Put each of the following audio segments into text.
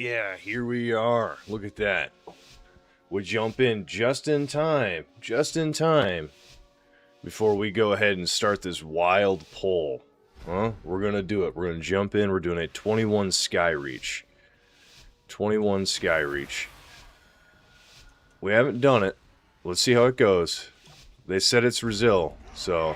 Yeah, here we are. Look at that. We jump in just in time. Just in time. Before we go ahead and start this wild pull. Huh? We're going to do it. We're going to jump in. We're doing a 21 Sky Reach. 21 Sky Reach. We haven't done it. Let's see how it goes. They said it's Brazil, so...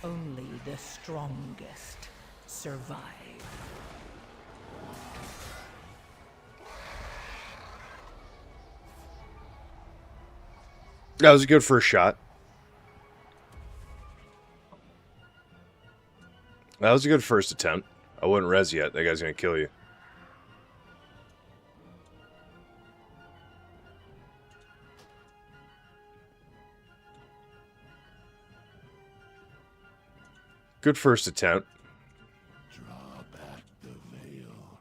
Only the strongest survive. That was a good first shot. That was a good first attempt. I wouldn't res yet. That guy's gonna kill you. Good first attempt. Draw back the veil.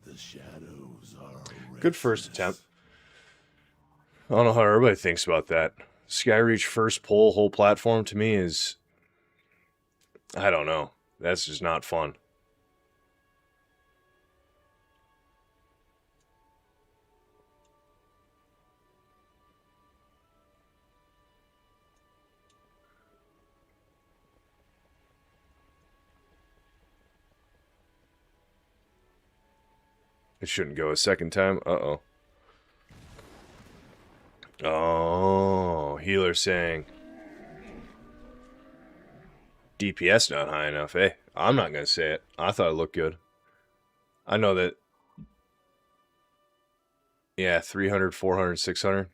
The shadows are Good first attempt. I don't know how everybody thinks about that. Skyreach first pull, whole platform to me is... I don't know. That's just not fun. It shouldn't go a second time. Uh-oh. Oh, healer saying DPS not high enough. Hey, I'm not going to say it. I thought it looked good. I know that. Yeah, 300, 400, 600.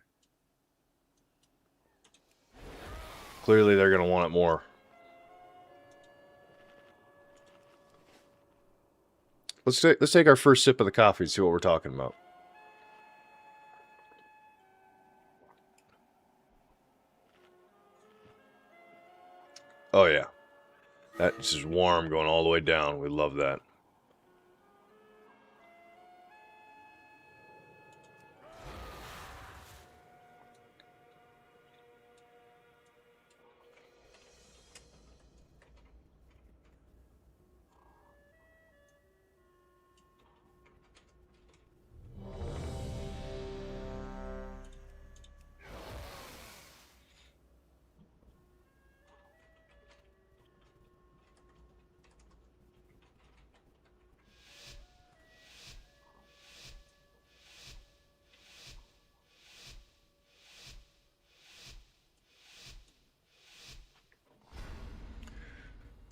Clearly they're going to want it more. Let's take our first sip of the coffee and see what we're talking about. Oh yeah. That's just warm going all the way down. We love that.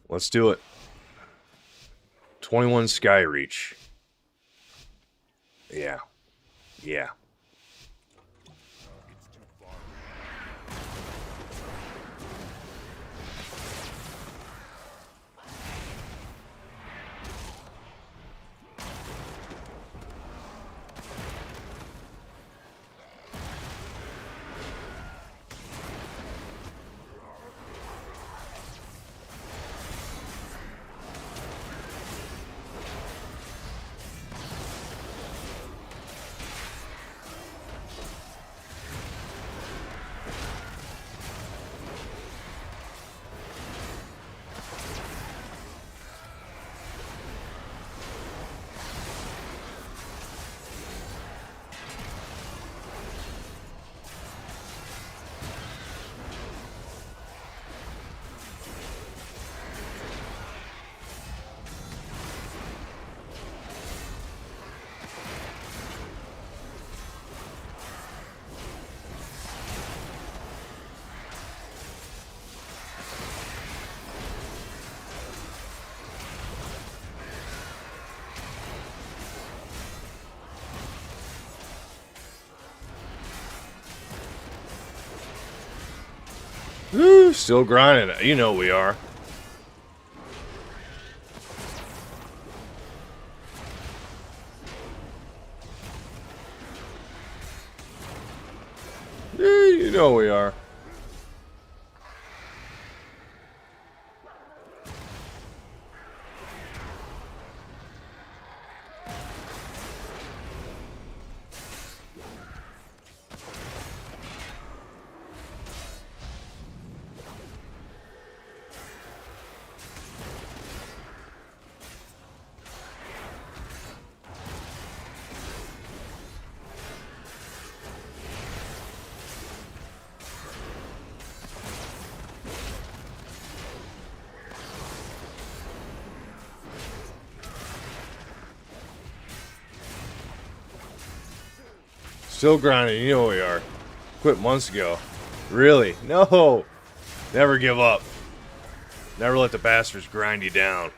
Let's do it. 21 Sky Reach. Yeah. Yeah. Woo, still grinding. You know we are. Yeah, you know we are. Still grinding, you know we are. Quit months ago. Really? No! Never give up. Never let the bastards grind you down.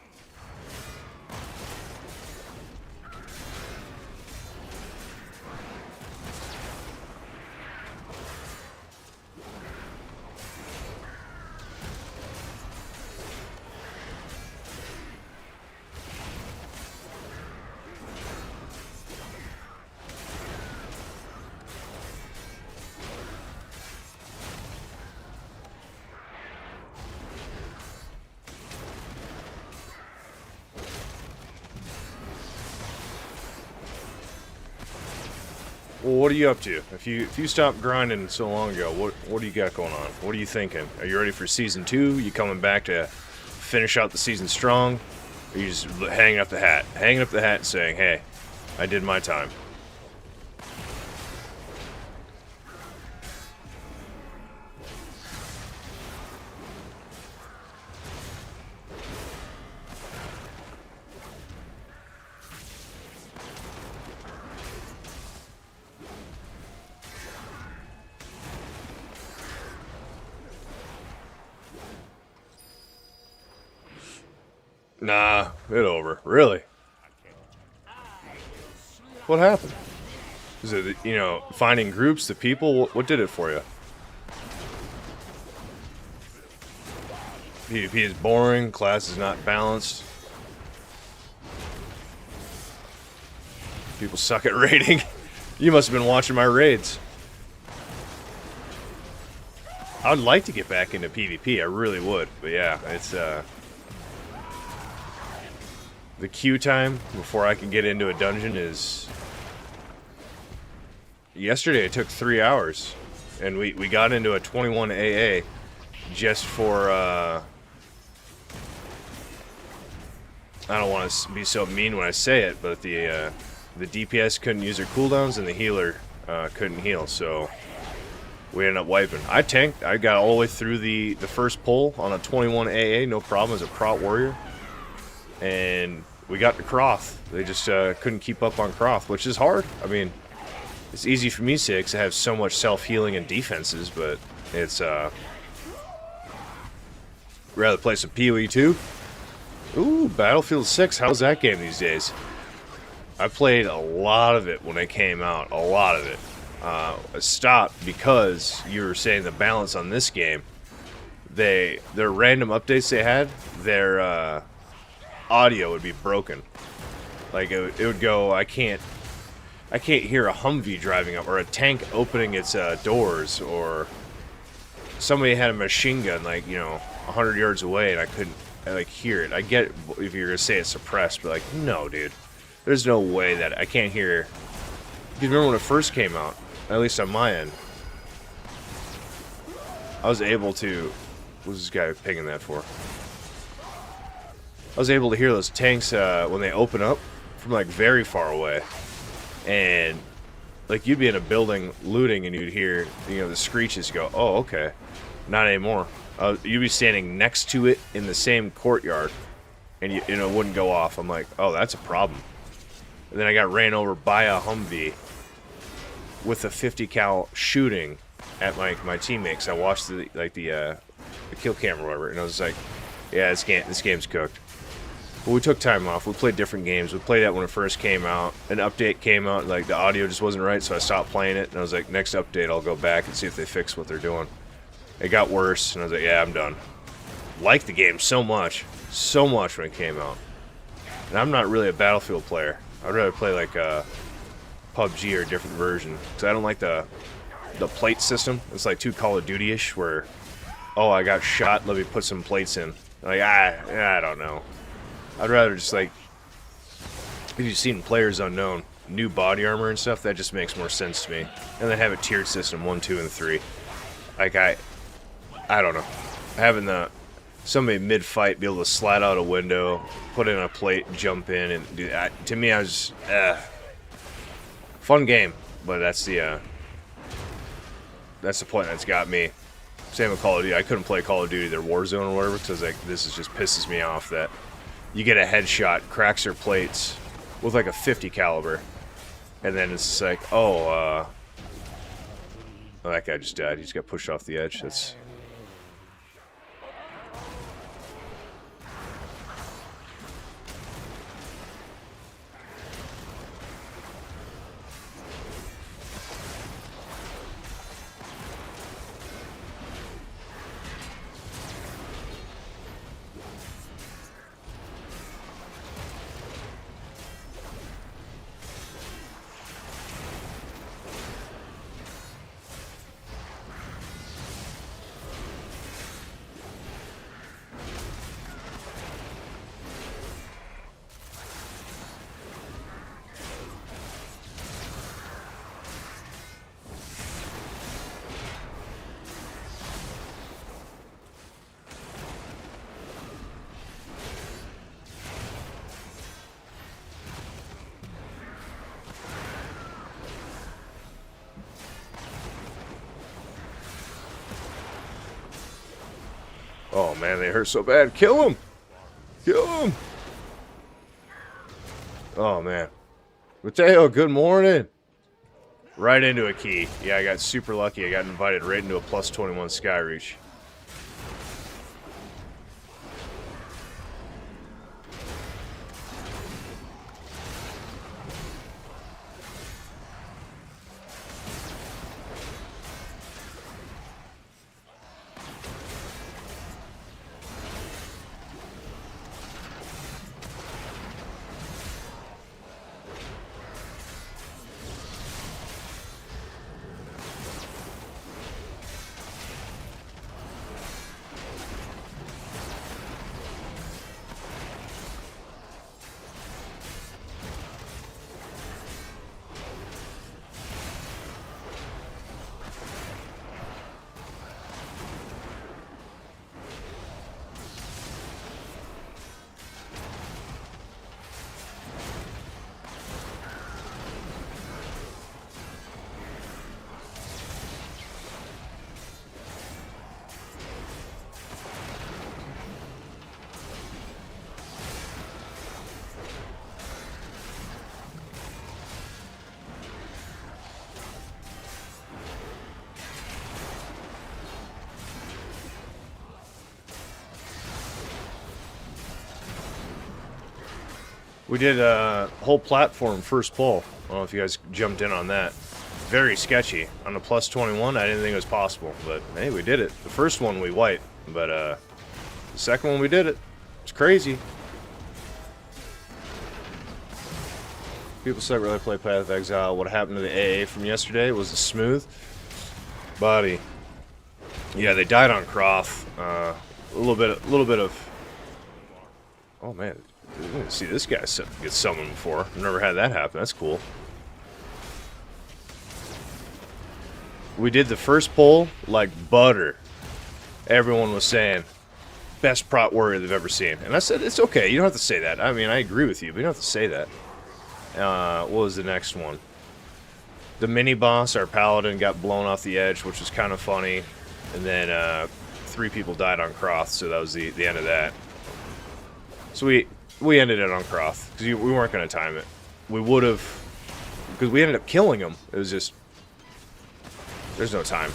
Well, what are you up to? If you stopped grinding so long ago, what do you got going on? What are you thinking? Are you ready for season 2? You coming back to finish out the season strong? Or are you just hanging up the hat? Hanging up the hat and saying, hey, I did my time. Nah, it over. Really? What happened? Is it, you know, finding groups, the people? What did it for you? PvP is boring, class is not balanced. People suck at raiding. You must have been watching my raids. I would like to get back into PvP, I really would. But yeah, it's the queue time before I can get into a dungeon is... Yesterday it took 3 hours. And we got into a 21 AA just for, I don't want to be so mean when I say it, but the DPS couldn't use their cooldowns and the healer couldn't heal, so we ended up wiping. I tanked. I got all the way through the first pull on a 21 AA, no problem, as a Prot warrior. And we got to Croth. They just couldn't keep up on Croth, which is hard. I mean, it's easy for me to say because I have so much self-healing and defenses, but it's, rather play some PoE 2. Ooh, Battlefield 6, how's that game these days? I played a lot of it when it came out, a lot of it. I stopped because you were saying the balance on this game, their random updates they had, their audio would be broken. Like it would go, I can't hear a Humvee driving up or a tank opening its doors, or somebody had a machine gun like, you know, 100 yards away and I couldn't like hear it. I get it if you're gonna say it's suppressed, but like, no, dude, there's no way that I can't hear. You remember when it first came out, at least on my end, I was able to, what's this guy pinging that for? I was able to hear those tanks when they open up from like very far away, and like you'd be in a building looting and you'd hear, you know, the screeches. Go, oh, okay, not anymore. You'd be standing next to it in the same courtyard, and you know, it wouldn't go off. I'm like, oh, that's a problem. And then I got ran over by a Humvee with a 50 cal shooting at my teammates. I watched the kill cam or whatever, and I was like, yeah, this game's cooked. But we took time off. We played different games. We played that when it first came out. An update came out, like the audio just wasn't right, so I stopped playing it. And I was like, next update, I'll go back and see if they fix what they're doing. It got worse, and I was like, yeah, I'm done. Liked the game so much when it came out. And I'm not really a Battlefield player. I'd rather play like PUBG or a different version. Because I don't like the plate system. It's like too Call of Duty-ish, where, oh, I got shot, let me put some plates in. Like, I don't know. I'd rather just like, if you've seen Players Unknown, new body armor and stuff, that just makes more sense to me. And then have a tiered system, 1, 2, and 3. Like, I don't know. Having somebody mid-fight be able to slide out a window, put in a plate, jump in, and do that. To me, I was fun game, but that's the point that's got me. Same with Call of Duty. I couldn't play Call of Duty, their Warzone or whatever, because like this just pisses me off that you get a headshot, cracks their plates with like a 50 caliber, and then it's just like, oh, that guy just died. He just got pushed off the edge. That's. Oh man, they hurt so bad. Kill him! Kill him! Oh man. Mateo, good morning! Right into a key. Yeah, I got super lucky. I got invited right into a plus 21 Skyreach. We did a whole platform first pull. I don't know if you guys jumped in on that. Very sketchy. On the plus 21, I didn't think it was possible. But, hey, we did it. The first one we wiped. But, the second one we did it. It's crazy. People said really play Path of Exile. What happened to the AA from yesterday was the smooth body. Yeah, they died on Croft. A little bit of... Oh, man. I didn't see this guy get summoned before. I've never had that happen. That's cool. We did the first poll like butter. Everyone was saying, best Prot warrior they've ever seen. And I said, it's okay. You don't have to say that. I mean, I agree with you, but you don't have to say that. What was the next one? The mini-boss, our paladin, got blown off the edge, which was kind of funny. And then 3 people died on Croft, so that was the end of that. So we ended it on Croft, because we weren't going to time it. We would have, because we ended up killing him. It was just, there's no time.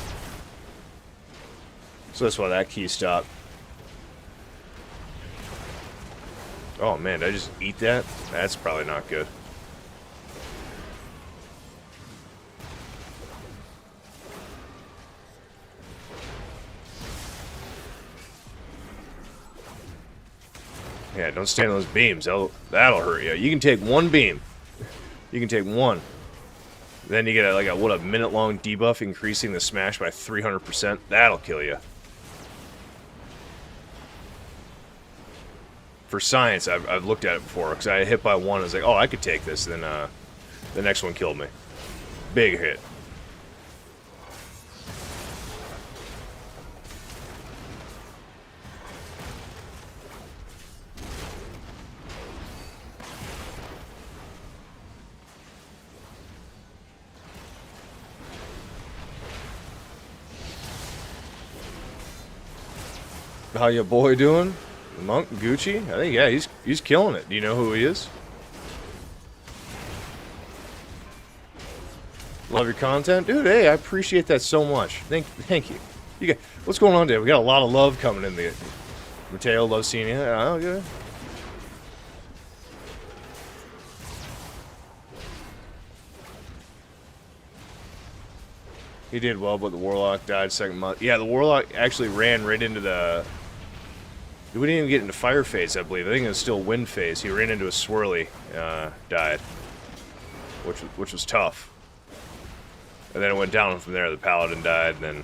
So that's why that key stopped. Oh man, did I just eat that? That's probably not good. Yeah, don't stand on those beams. That'll hurt you. You can take one beam. You can take one. Then you get a minute-long debuff increasing the smash by 300%. That'll kill you. For science, I've looked at it before, because I hit by one, I was like, oh, I could take this, then the next one killed me. Big hit. How your boy doing? Monk Gucci? I think, yeah, he's killing it. Do you know who he is? Love your content? Dude, hey, I appreciate that so much. Thank you. What's going on today? We got a lot of love coming in. Mateo loves seeing you. Oh, yeah. He did well, but the Warlock died second month. Yeah, the Warlock actually ran right into the... We didn't even get into fire phase, I believe. I think it was still wind phase. He ran into a swirly, died. Which was tough. And then it went down from there. The Paladin died, and then...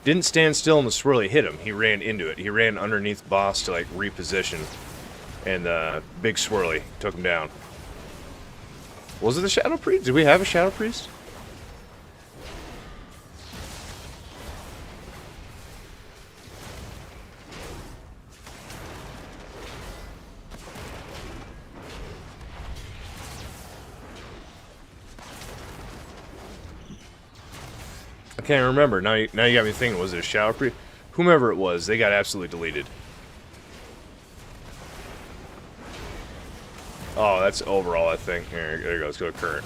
Didn't stand still and the swirly hit him. He ran into it. He ran underneath boss to, like, reposition. And the big swirly took him down. Was it the Shadow Priest? Did we have a Shadow Priest? I can't remember. Now you got me thinking, was it a Shadow Priest? Whomever it was, they got absolutely deleted. Oh, that's overall, I think. There you go. Let's go to current.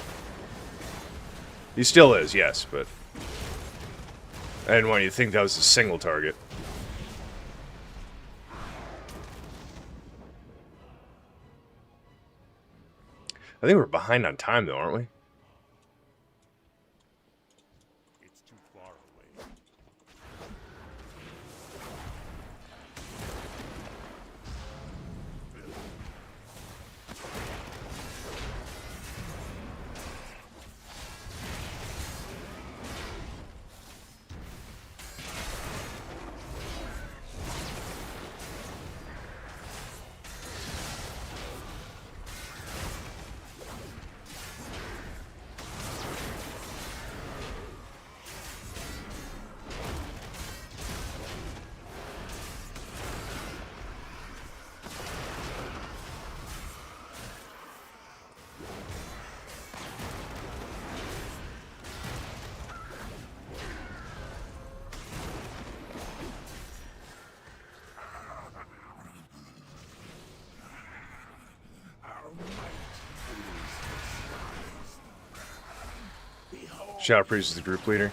He still is, yes, but... I didn't want you to think that was a single target. I think we're behind on time, though, aren't we? It's too far away. Shadow Priest is the group leader.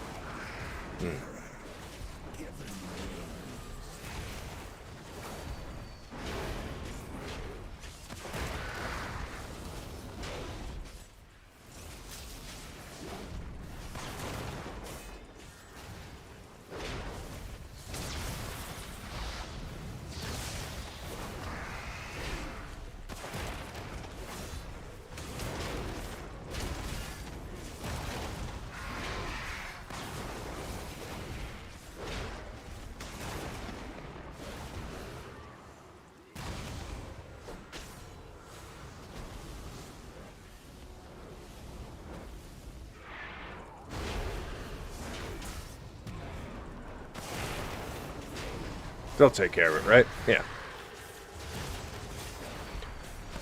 They'll take care of it, right? Yeah.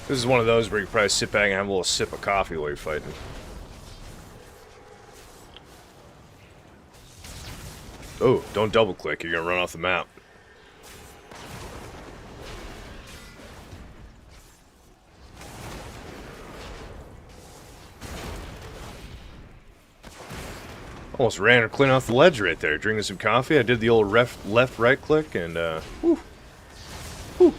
This is one of those where you can probably sit back and have a little sip of coffee while you're fighting. Oh, don't double click, you're gonna run off the map. Almost ran her clean off the ledge right there, drinking some coffee. I did the old left right click and whew. Whew.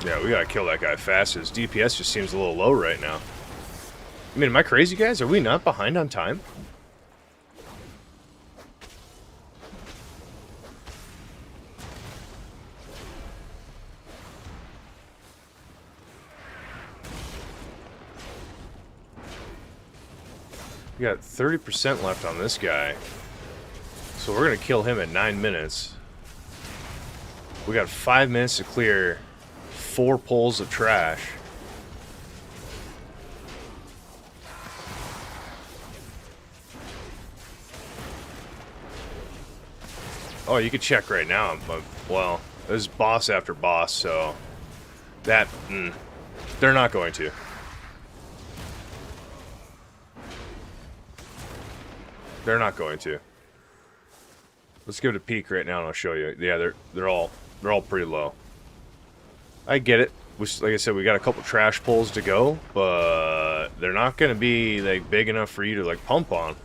Yeah, we gotta kill that guy fast. His DPS just seems a little low right now. I mean, am I crazy, guys? Are we not behind on time? We got 30% left on this guy. So we're gonna kill him at 9 minutes. We got 5 minutes to clear 4 poles of trash. Oh, you can check right now. Well, there's boss after boss, so that they're not going to. They're not going to. Let's give it a peek right now, and I'll show you. Yeah, they're all pretty low. I get it. Like I said, we got a couple trash pulls to go, but they're not going to be like big enough for you to like pump on.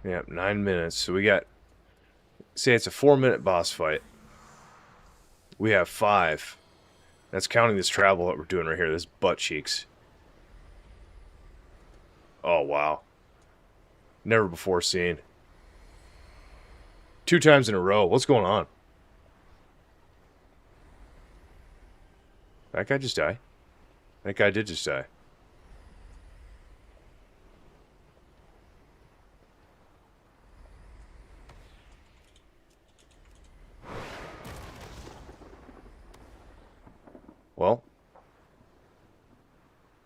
Yep, 9 minutes. So we got, say it's a 4-minute boss fight. We have 5. That's counting this travel that we're doing right here, this butt cheeks. Oh, wow. Never before seen. 2 times in a row. What's going on? That guy just died? That guy did just die. Well,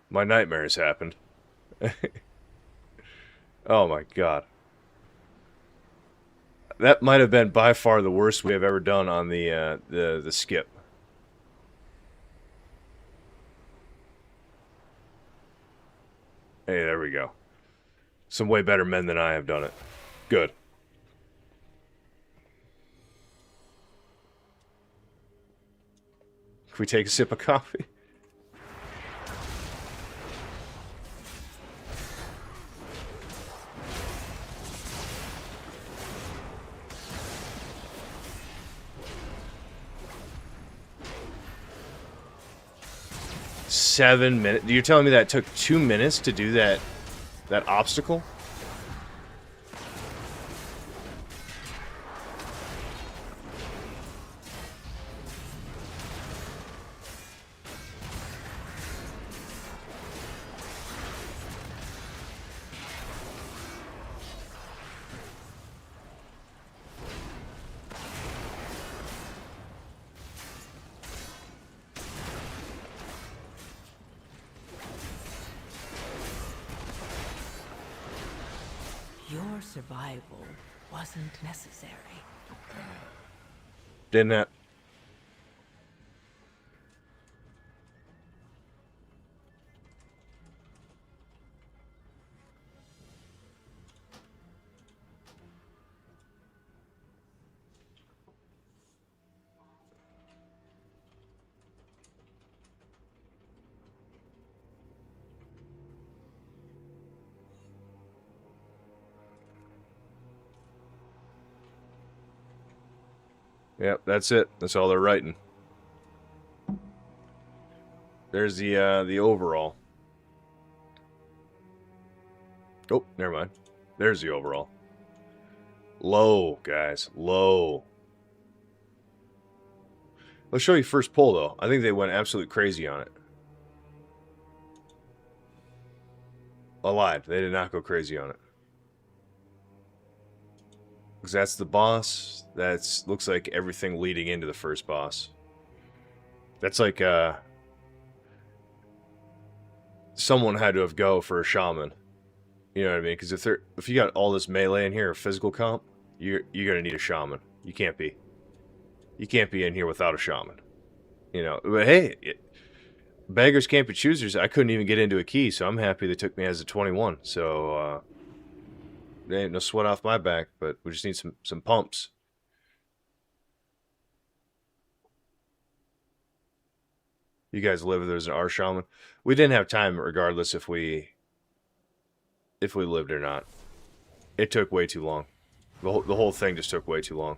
my nightmares happened. Oh my god. That might have been by far the worst we have ever done on the skip. Hey, there we go. Some way better men than I have done it. Good. Can we take a sip of coffee? Seven minutes? You're telling me that took 2 minutes to do that obstacle? Your survival wasn't necessary. Didn't it? Yep, that's it. That's all they're writing. There's the overall. Oh, never mind. There's the overall. Low, guys. Low. Let's show you first pull, though. I think they went absolutely crazy on it. I lied. They did not go crazy on it. Because that's the boss. That's looks like everything leading into the first boss. That's like someone had to have go for a shaman. You know what I mean? Because if you got all this melee in here, or physical comp, you're gonna need a shaman. You can't be in here without a shaman. You know. But hey, beggars can't be choosers. I couldn't even get into a key, so I'm happy they took me as a 21. So, there ain't no sweat off my back, but we just need some pumps. You guys live if there's an R shaman. We didn't have time regardless if we lived or not. It took way too long. The whole thing just took way too long.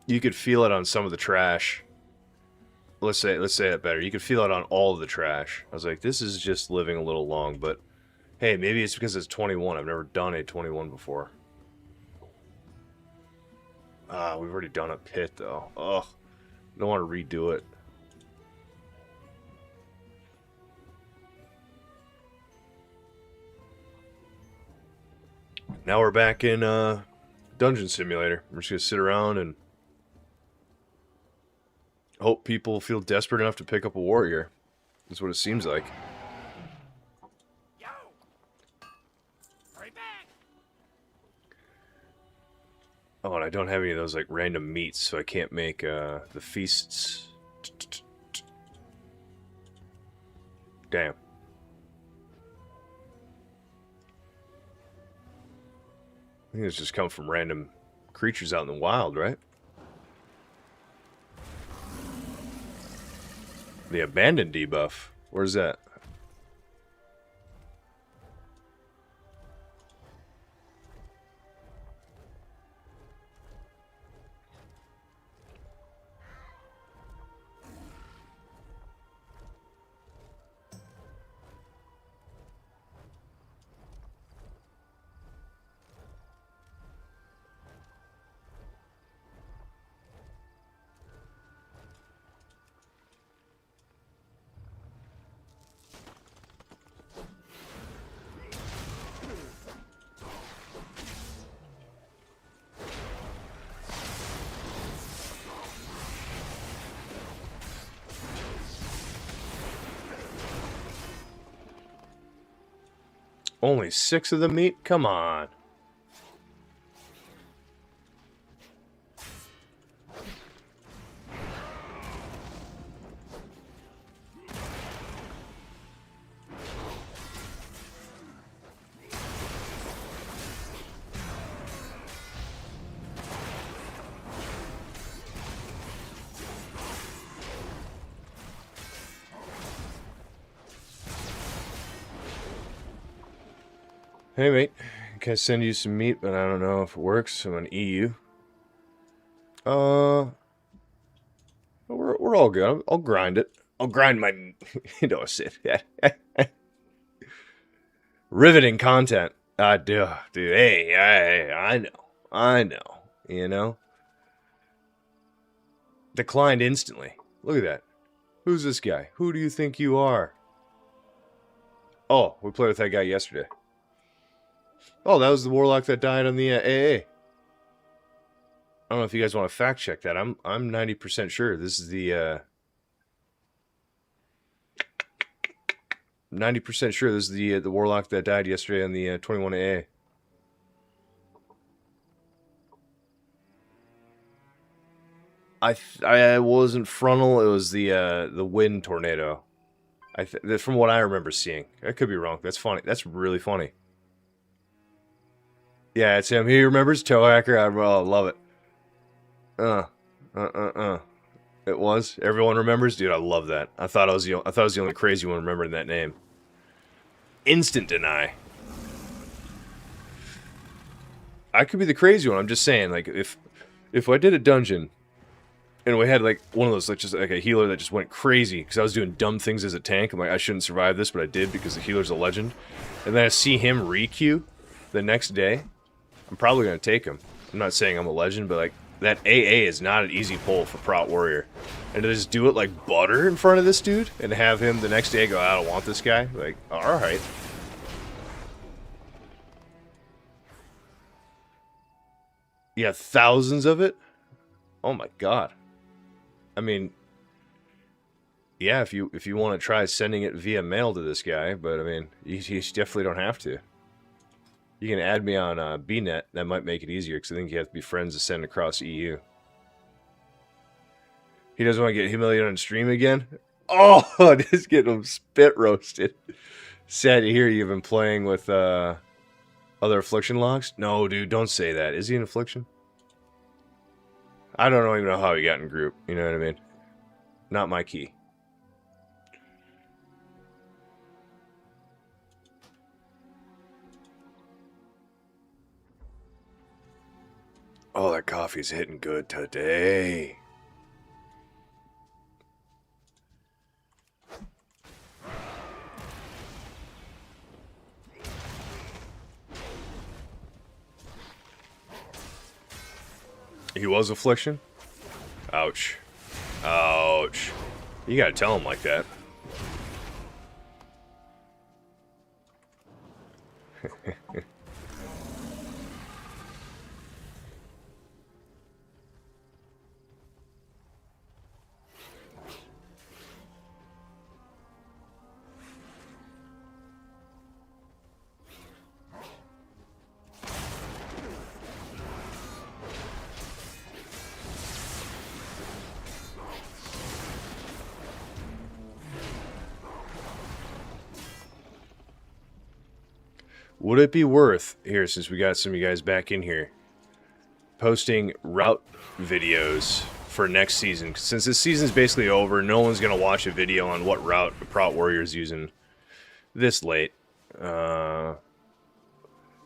You could feel it on some of the trash. Let's say it better. You could feel it on all of the trash. I was like, this is just living a little long, but hey, maybe it's because it's 21. I've never done a 21 before. We've already done a pit though. Ugh. Don't want to redo it. Now we're back in Dungeon Simulator. We're just gonna sit around and hope people feel desperate enough to pick up a warrior. That's what it seems like. Yo! Hurry back! Oh, and I don't have any of those like random meats, so I can't make the feasts. Damn. I think it's just come from random creatures out in the wild, right? The abandoned debuff. Where's that? Only 6 of the meat? Come on. Hey mate, can I send you some meat, but I don't know if it works. I'm on EU. We're all good. I'll grind it. I'll grind my, you know, sit. Riveting content. Dude. Hey, I know. You know. Declined instantly. Look at that. Who's this guy? Who do you think you are? Oh, we played with that guy yesterday. Oh, that was the warlock that died on the AA. I don't know if you guys want to fact check that. I'm 90% sure this is the 90% sure this is the warlock that died yesterday on the 21 AA. I wasn't frontal. It was the wind tornado. From what I remember seeing. I could be wrong. That's funny. That's really funny. Yeah, it's him. He remembers Toe Hacker. I love it. It was. Everyone remembers, dude. I love that. I thought I was the only crazy one remembering that name. Instant deny. I could be the crazy one. I'm just saying, like, if I did a dungeon and we had like one of those, like, just like a healer that just went crazy because I was doing dumb things as a tank. I'm like, I shouldn't survive this, but I did because the healer's a legend. And then I see him re-queue the next day. I'm probably going to take him. I'm not saying I'm a legend, but like that AA is not an easy pull for Prot Warrior. And to just do it like butter in front of this dude and have him the next day go, I don't want this guy. Like, alright. Yeah, thousands of it? Oh my god. I mean, yeah, if you want to try sending it via mail to this guy, but I mean, you definitely don't have to. You can add me on BNet. That might make it easier because I think you have to be friends to send across EU. He doesn't want to get humiliated on stream again? Oh, just getting him spit roasted. Sad to hear you've been playing with other affliction logs. No, dude, don't say that. Is he an affliction? I don't even know how he got in group. You know what I mean? Not my key. Oh, that coffee's hitting good today. He was affliction? Ouch. Ouch. You gotta tell him like that. Would it be worth, here, since we got some of you guys back in here, posting route videos for next season? Since this season's basically over, no one's going to watch a video on what route the Prot Warrior's using this late. But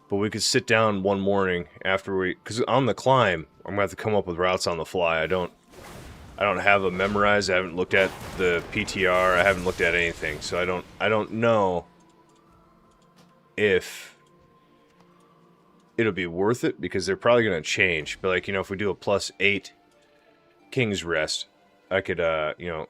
we could sit down one morning after we... Because on the climb, I'm going to have to come up with routes on the fly. I don't have them memorized. I haven't looked at the PTR. I haven't looked at anything. So I don't know if it'll be worth it, because they're probably going to change. But, like, you know, if we do a +8 King's Rest, I could, you know,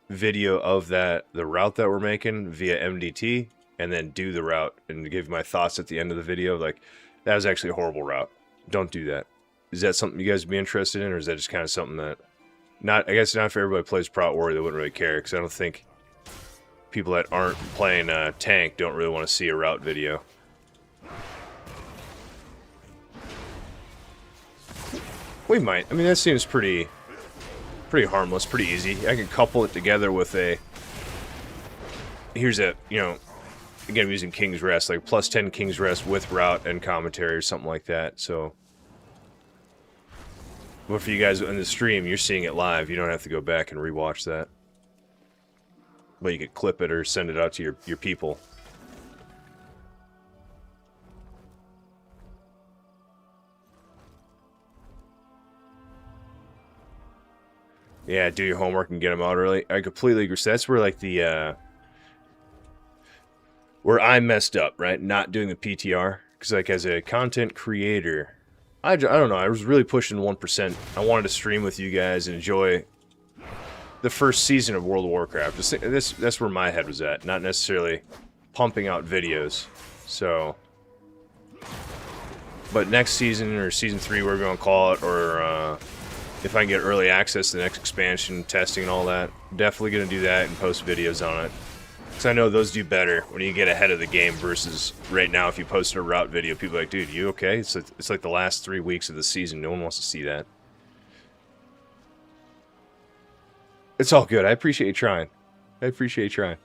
video of that, the route that we're making via MDT, and then do the route and give my thoughts at the end of the video. Like, that was actually a horrible route. Don't do that. Is that something you guys would be interested in, or is that just kind of something that, I guess not for everybody who plays Prot Warrior, they wouldn't really care, because I don't think people that aren't playing tank don't really want to see a route video. We might. I mean, that seems pretty harmless, pretty easy. I can couple it together with a... Here's a, you know, again, I'm using King's Rest, like +10 King's Rest with route and commentary or something like that, so... But for you guys in the stream, you're seeing it live. You don't have to go back and rewatch that. But you could clip it or send it out to your people. Yeah, do your homework and get them out early. I completely agree. So that's where, like, the, where I messed up, right? Not doing the PTR. Because, like, as a content creator, I don't know. I was really pushing 1%. I wanted to stream with you guys and enjoy the first season of World of Warcraft. That's where my head was at. Not necessarily pumping out videos. So... But next season, or Season 3, whatever you want to call it, or, if I can get early access to the next expansion, testing and all that, definitely going to do that and post videos on it. Because I know those do better when you get ahead of the game versus right now if you post a route video, people are like, dude, you okay? It's like the last 3 weeks of the season. No one wants to see that. It's all good. I appreciate you trying. I appreciate you trying.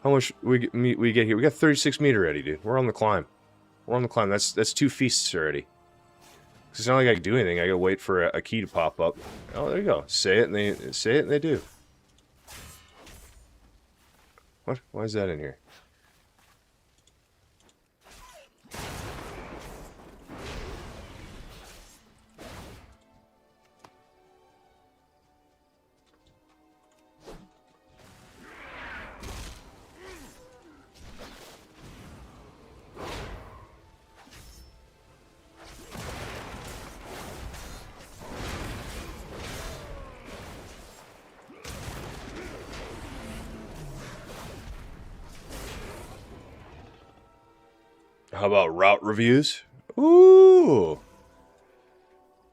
How much we get here? We got 36 meter already, dude. We're on the climb. We're on the climb. That's 2 feasts already. It's not like I can do anything. I gotta wait for a key to pop up. Oh, there you go. Say it and they do. What? Why is that in here? How about route reviews? Ooh.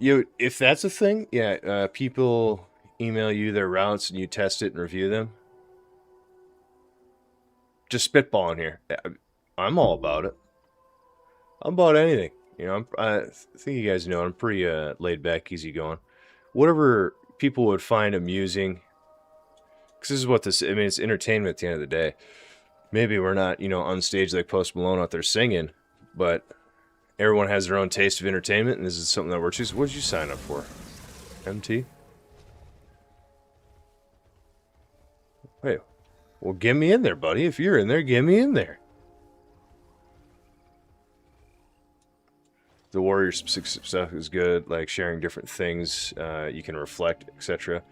If that's a thing, yeah, people email you their routes and you test it and review them. Just spitballing here. I'm all about it. I'm about anything. You know, I think you guys know I'm pretty laid back, easy going. Whatever people would find amusing. Because this is what this, I mean, it's entertainment at the end of the day. Maybe we're not, you know, on stage like Post Malone out there singing, but everyone has their own taste of entertainment, and this is something that we're choosing. What did you sign up for? MT? Hey, well, get me in there, buddy. If you're in there, get me in there. The warrior stuff is good, like sharing different things. You can reflect, etc.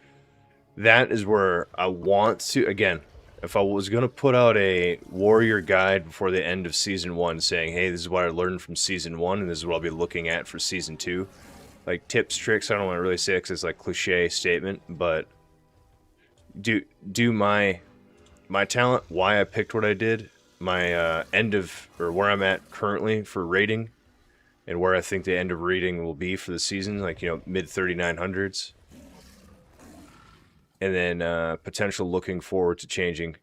That is where I want to, again, if I was going to put out a warrior guide before the end of season 1 saying, hey, this is what I learned from season 1 and this is what I'll be looking at for season 2. Like tips, tricks, I don't want to really say it because it's like cliche statement, but do my talent, why I picked what I did, my end of, or where I'm at currently for rating, and where I think the end of rating will be for the season, like, you know, mid 3900s. And then potential looking forward to changing.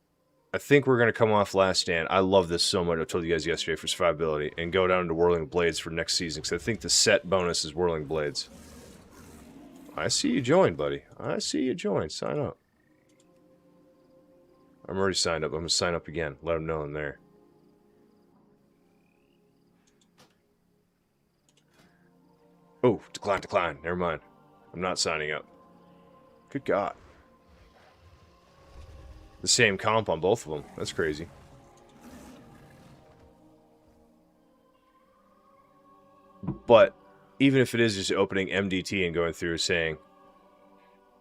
I think we're going to come off Last Stand. I love this so much. I told you guys yesterday for survivability. And go down to Whirling Blades for next season. Because I think the set bonus is Whirling Blades. I see you joined, buddy. I see you joined. Sign up. I'm already signed up. I'm going to sign up again. Let them know I'm there. Oh, decline. Never mind. I'm not signing up. Good God. The same comp on both of them. That's crazy. But even if it is just opening MDT and going through saying,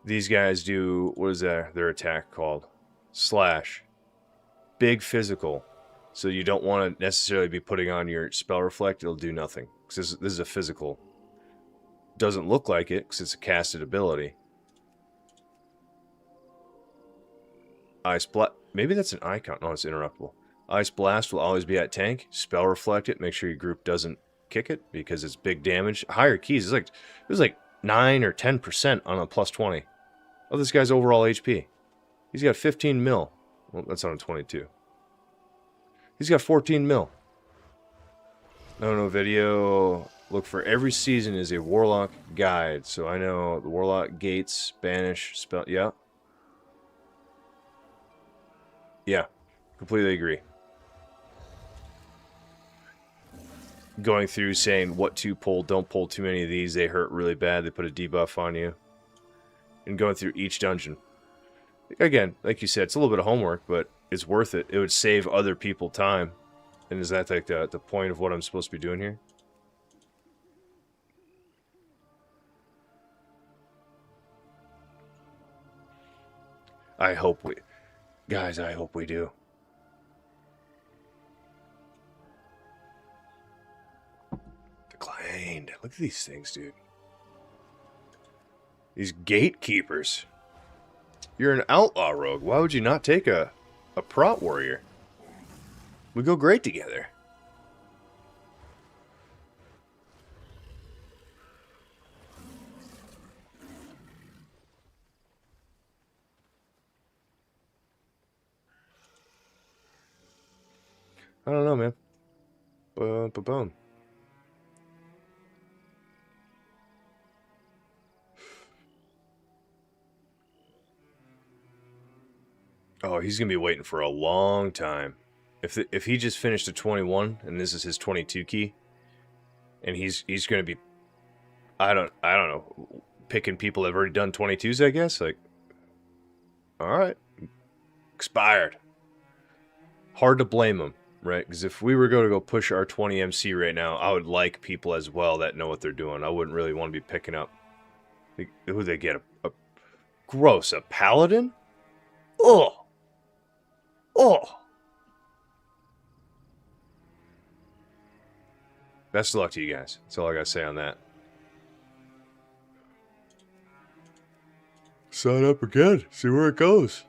these guys do, what is their attack called? Slash. Big physical. So you don't want to necessarily be putting on your spell reflect. It'll do nothing. Because this is a physical. Doesn't look like it because it's a casted ability. Ice Blast. Maybe that's an icon. No, it's interruptible. Ice Blast will always be at tank. Spell reflect it. Make sure your group doesn't kick it because it's big damage. Higher keys. It was like 9 or 10% on a plus 20 of this guy's overall HP. He's got 15 mil. Well, that's on a 22. He's got 14 mil. No video. Look for every season is a Warlock guide. So I know the Warlock gates, Spanish spell. Yeah. Yeah, completely agree. Going through saying what to pull, don't pull too many of these, they hurt really bad, they put a debuff on you. And going through each dungeon. Again, like you said, it's a little bit of homework, but it's worth it. It would save other people time. And is that like the point of what I'm supposed to be doing here? I hope we... Guys, I hope we do. Declined. Look at these things, dude. These gatekeepers. You're an outlaw rogue. Why would you not take a prot warrior? We go great together. I don't know, man. Boom. Oh, he's gonna be waiting for a long time. If he just finished a 21 and this is his 22 key, and he's gonna be, I don't know, picking people that have already done 22s, I guess. Like, all right, expired. Hard to blame him. Right, because if we were going to go push our 20 MC right now, I would like people as well that know what they're doing. I wouldn't really want to be picking up who they get. Gross, a paladin? Oh. Best of luck to you guys. That's all I got to say on that. Sign up again. See where it goes.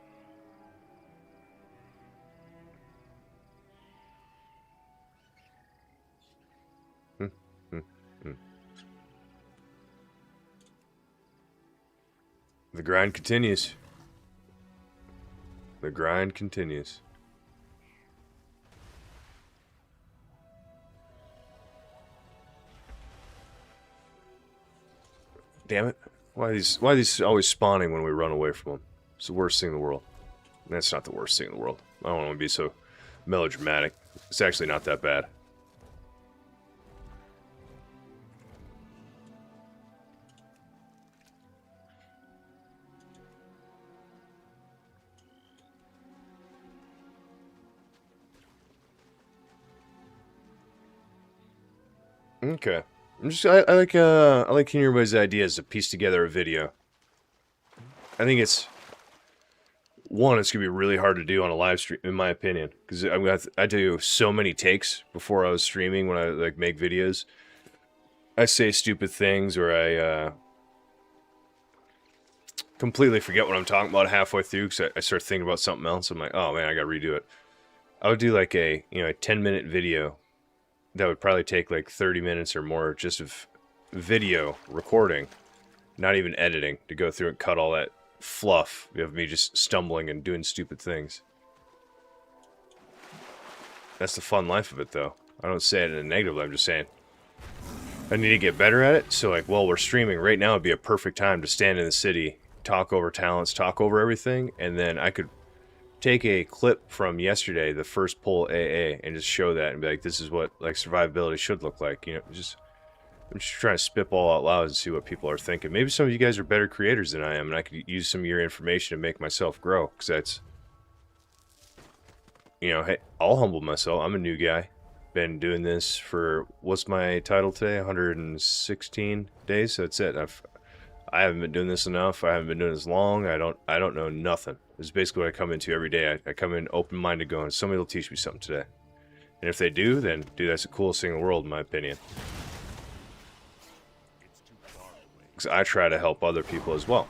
The grind continues. The grind continues. Damn it. Why are these always spawning when we run away from them? It's the worst thing in the world. That's not the worst thing in the world. I don't want to be so melodramatic. It's actually not that bad. Okay. I like hearing everybody's ideas to piece together a video. I think it's gonna be really hard to do on a live stream, in my opinion, because I do so many takes before I was streaming when I like make videos. I say stupid things, or I completely forget what I'm talking about halfway through because I start thinking about something else. I'm like, oh man, I gotta redo it. I would do like a 10-minute video that would probably take like 30 minutes or more just of video recording, not even editing, to go through and cut all that fluff of me just stumbling and doing stupid things. That's the fun life of it, though. I don't say it in a negative way, I'm just saying I need to get better at it. So like, while we're streaming right now would be a perfect time to stand in the city, talk over talents, talk over everything, and then I could take a clip from yesterday, the first pull AA, and just show that and be like, this is what like survivability should look like. I'm just trying to spitball out loud and see what people are thinking. Maybe some of you guys are better creators than I am, and I could use some of your information to make myself grow. Because that's, hey, I'll humble myself. I'm a new guy. Been doing this for, what's my title today? 116 days. That's it. I haven't been doing this enough. I haven't been doing this long. I don't know nothing. This is basically what I come into every day. I come in open-minded going, somebody will teach me something today. And if they do, then, dude, that's the coolest thing in the world, in my opinion. Because I try to help other people as well.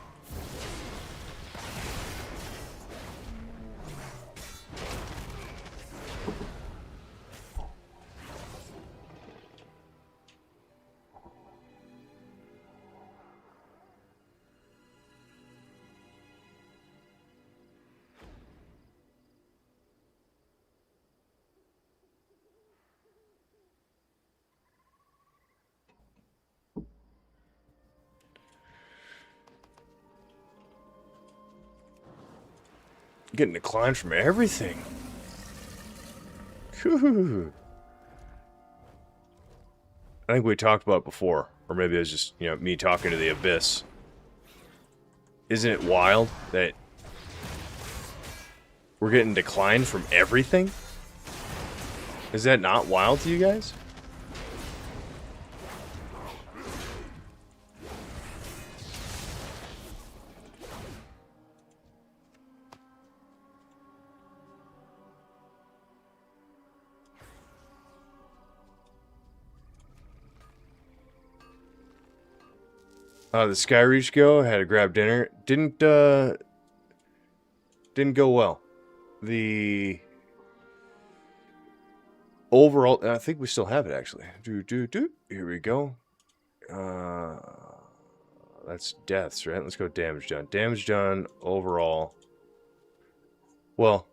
Getting declined from everything. Whew. I think we talked about it before, or maybe it was just, me talking to the abyss. Isn't it wild that we're getting declined from everything? Is that not wild to you guys? The Skyreach go, had to grab dinner. Didn't go well. The overall, I think we still have it actually. Here we go. That's deaths, right? Let's go damage done. Damage done overall. Well,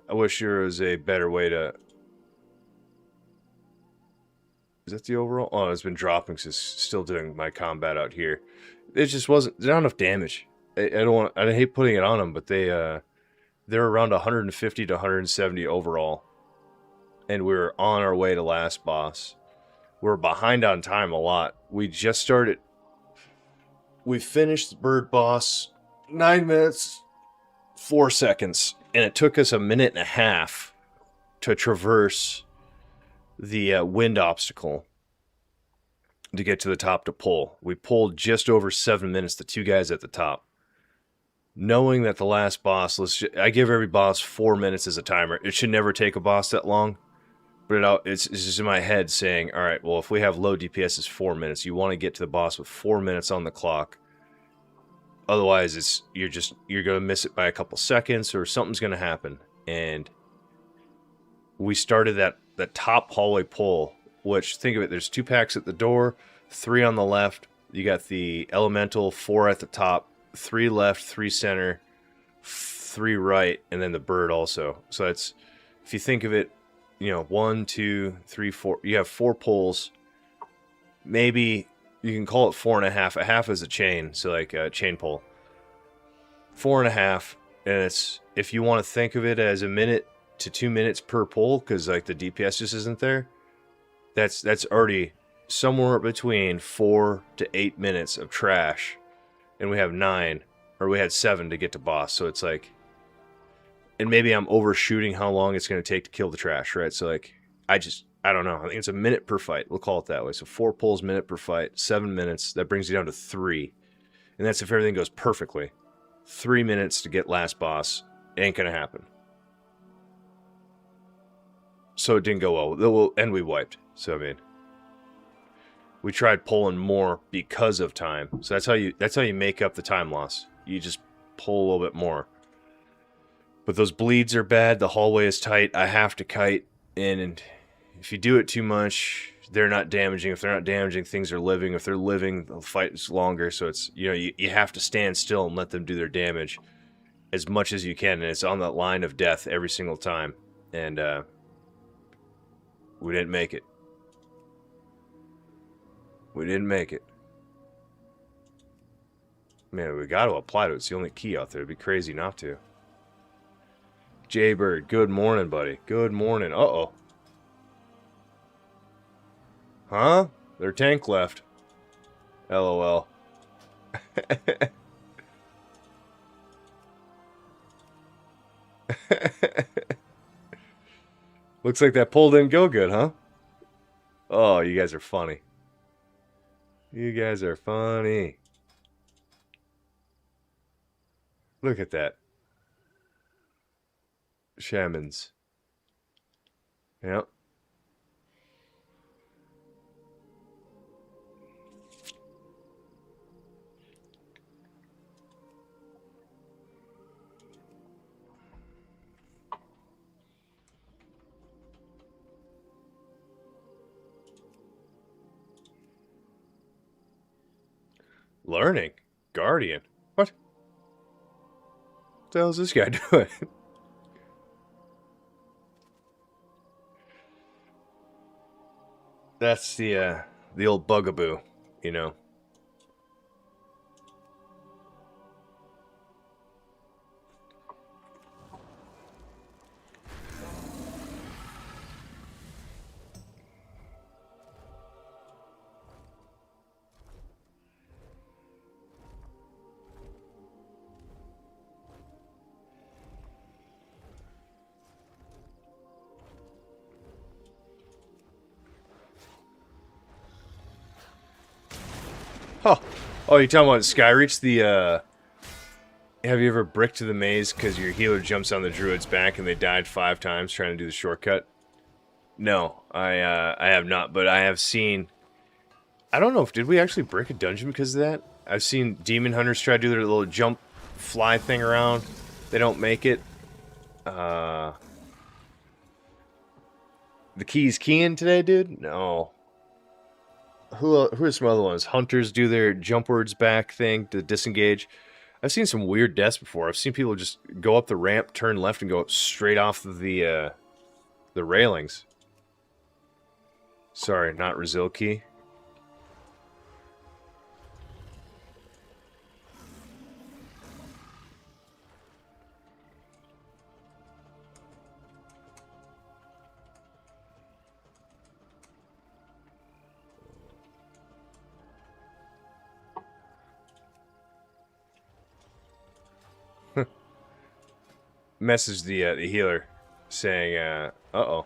I wish there was a better way to. Is that the overall? Oh, it's been dropping since still doing my combat out here. It just wasn't. There's not enough damage. I don't want. I hate putting it on them, but they're around 150 to 170 overall, and we're on our way to last boss. We're behind on time a lot. We just started. We finished the bird boss 9 minutes 4 seconds, and it took us a minute and a half to traverse the wind obstacle to get to the top to pull. We pulled just over 7 minutes, the two guys at the top. Knowing that the last boss, I give every boss 4 minutes as a timer. It should never take a boss that long. But it's just in my head saying, all right, well, if we have low DPS, it's 4 minutes. You want to get to the boss with 4 minutes on the clock. Otherwise, you're going to miss it by a couple seconds or something's going to happen. And we started that top hallway pull, which, think of it, there's 2 packs at the door, 3 on the left. You got the elemental, 4 at the top, 3 left, 3 center, 3 right, and then the bird also. So that's, if you think of it, 1, 2, 3, 4, you have 4 pulls. Maybe You can call it 4.5. A half is a chain, so like a chain pull. 4.5, and it's, if you want to think of it as a minute to 2 minutes per pull, because like the DPS just isn't there, that's already somewhere between 4 to 8 minutes of trash, and we have 9, or we had 7 to get to boss, so it's like, and maybe I'm overshooting how long it's going to take to kill the trash, right? So like, I don't know. I think it's a minute per fight. We'll call it that way. So 4 pulls, minute per fight, 7 minutes. That brings you down to 3. And that's if everything goes perfectly. 3 minutes to get last boss. Ain't going to happen. So it didn't go well. And we wiped. So, I mean, we tried pulling more because of time. So that's how you make up the time loss. You just pull a little bit more. But those bleeds are bad. The hallway is tight. I have to kite in, and if you do it too much, they're not damaging. If they're not damaging, things are living. If they're living, the fight is longer. So it's, you know, you have to stand still and let them do their damage as much as you can. And it's on that line of death every single time. And we didn't make it. We didn't make it. Man, we got to apply to it. It's the only key out there. It'd be crazy not to. Jaybird, good morning, buddy. Good morning. Uh-oh. Huh? Their tank left. LOL. Looks like that pull didn't go good, huh? Oh, you guys are funny. You guys are funny. Look at that. Shamans. Yep. Learning? Guardian? What? What the hell is this guy doing? That's the old bugaboo, you know. Oh, you're talking about Skyreach? Have you ever bricked to the maze because your healer jumps on the druid's back and they died 5 times trying to do the shortcut? No, I have not, but I have seen... I don't know if... Did we actually break a dungeon because of that? I've seen demon hunters try to do their little jump fly thing around. They don't make it. The key's keying today, dude? No. Who are some other ones? Hunters do their jumpwards back thing to disengage. I've seen some weird deaths before. I've seen people just go up the ramp, turn left, and go up straight off of the railings. Sorry, not Rizilki. Message the healer saying, uh-oh.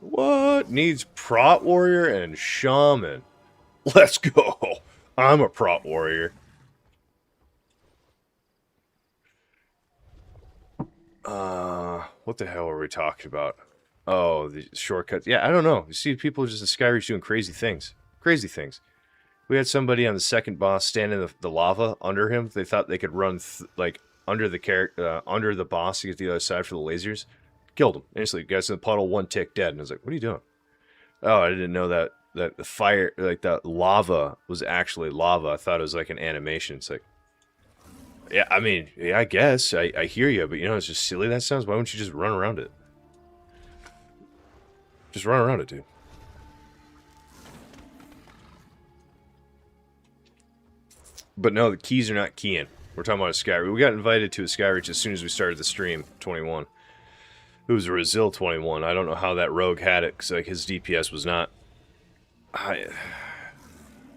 What? Needs Prot Warrior and Shaman. Let's go. I'm a Prot Warrior. What the hell are we talking about? Oh, the shortcuts. Yeah, I don't know. You see people just in Skyreach doing crazy things. Crazy things. We had somebody on the second boss stand in the lava under him. They thought they could run like under the boss to get to the other side for the lasers. Killed him instantly. Guys in the puddle, 1 tick, dead. And I was like, "What are you doing?" Oh, I didn't know that the fire, like that lava, was actually lava. I thought it was like an animation. It's like, yeah, I mean, yeah, I guess I hear you, but you know, it's just silly. That sounds. Why wouldn't you just run around it? Just run around it, dude. But no, the keys are not keying. We're talking about a Skyreach. We got invited to a Skyreach as soon as we started the stream, 21. It was a Razil 21. I don't know how that rogue had it, because like, his DPS was not... I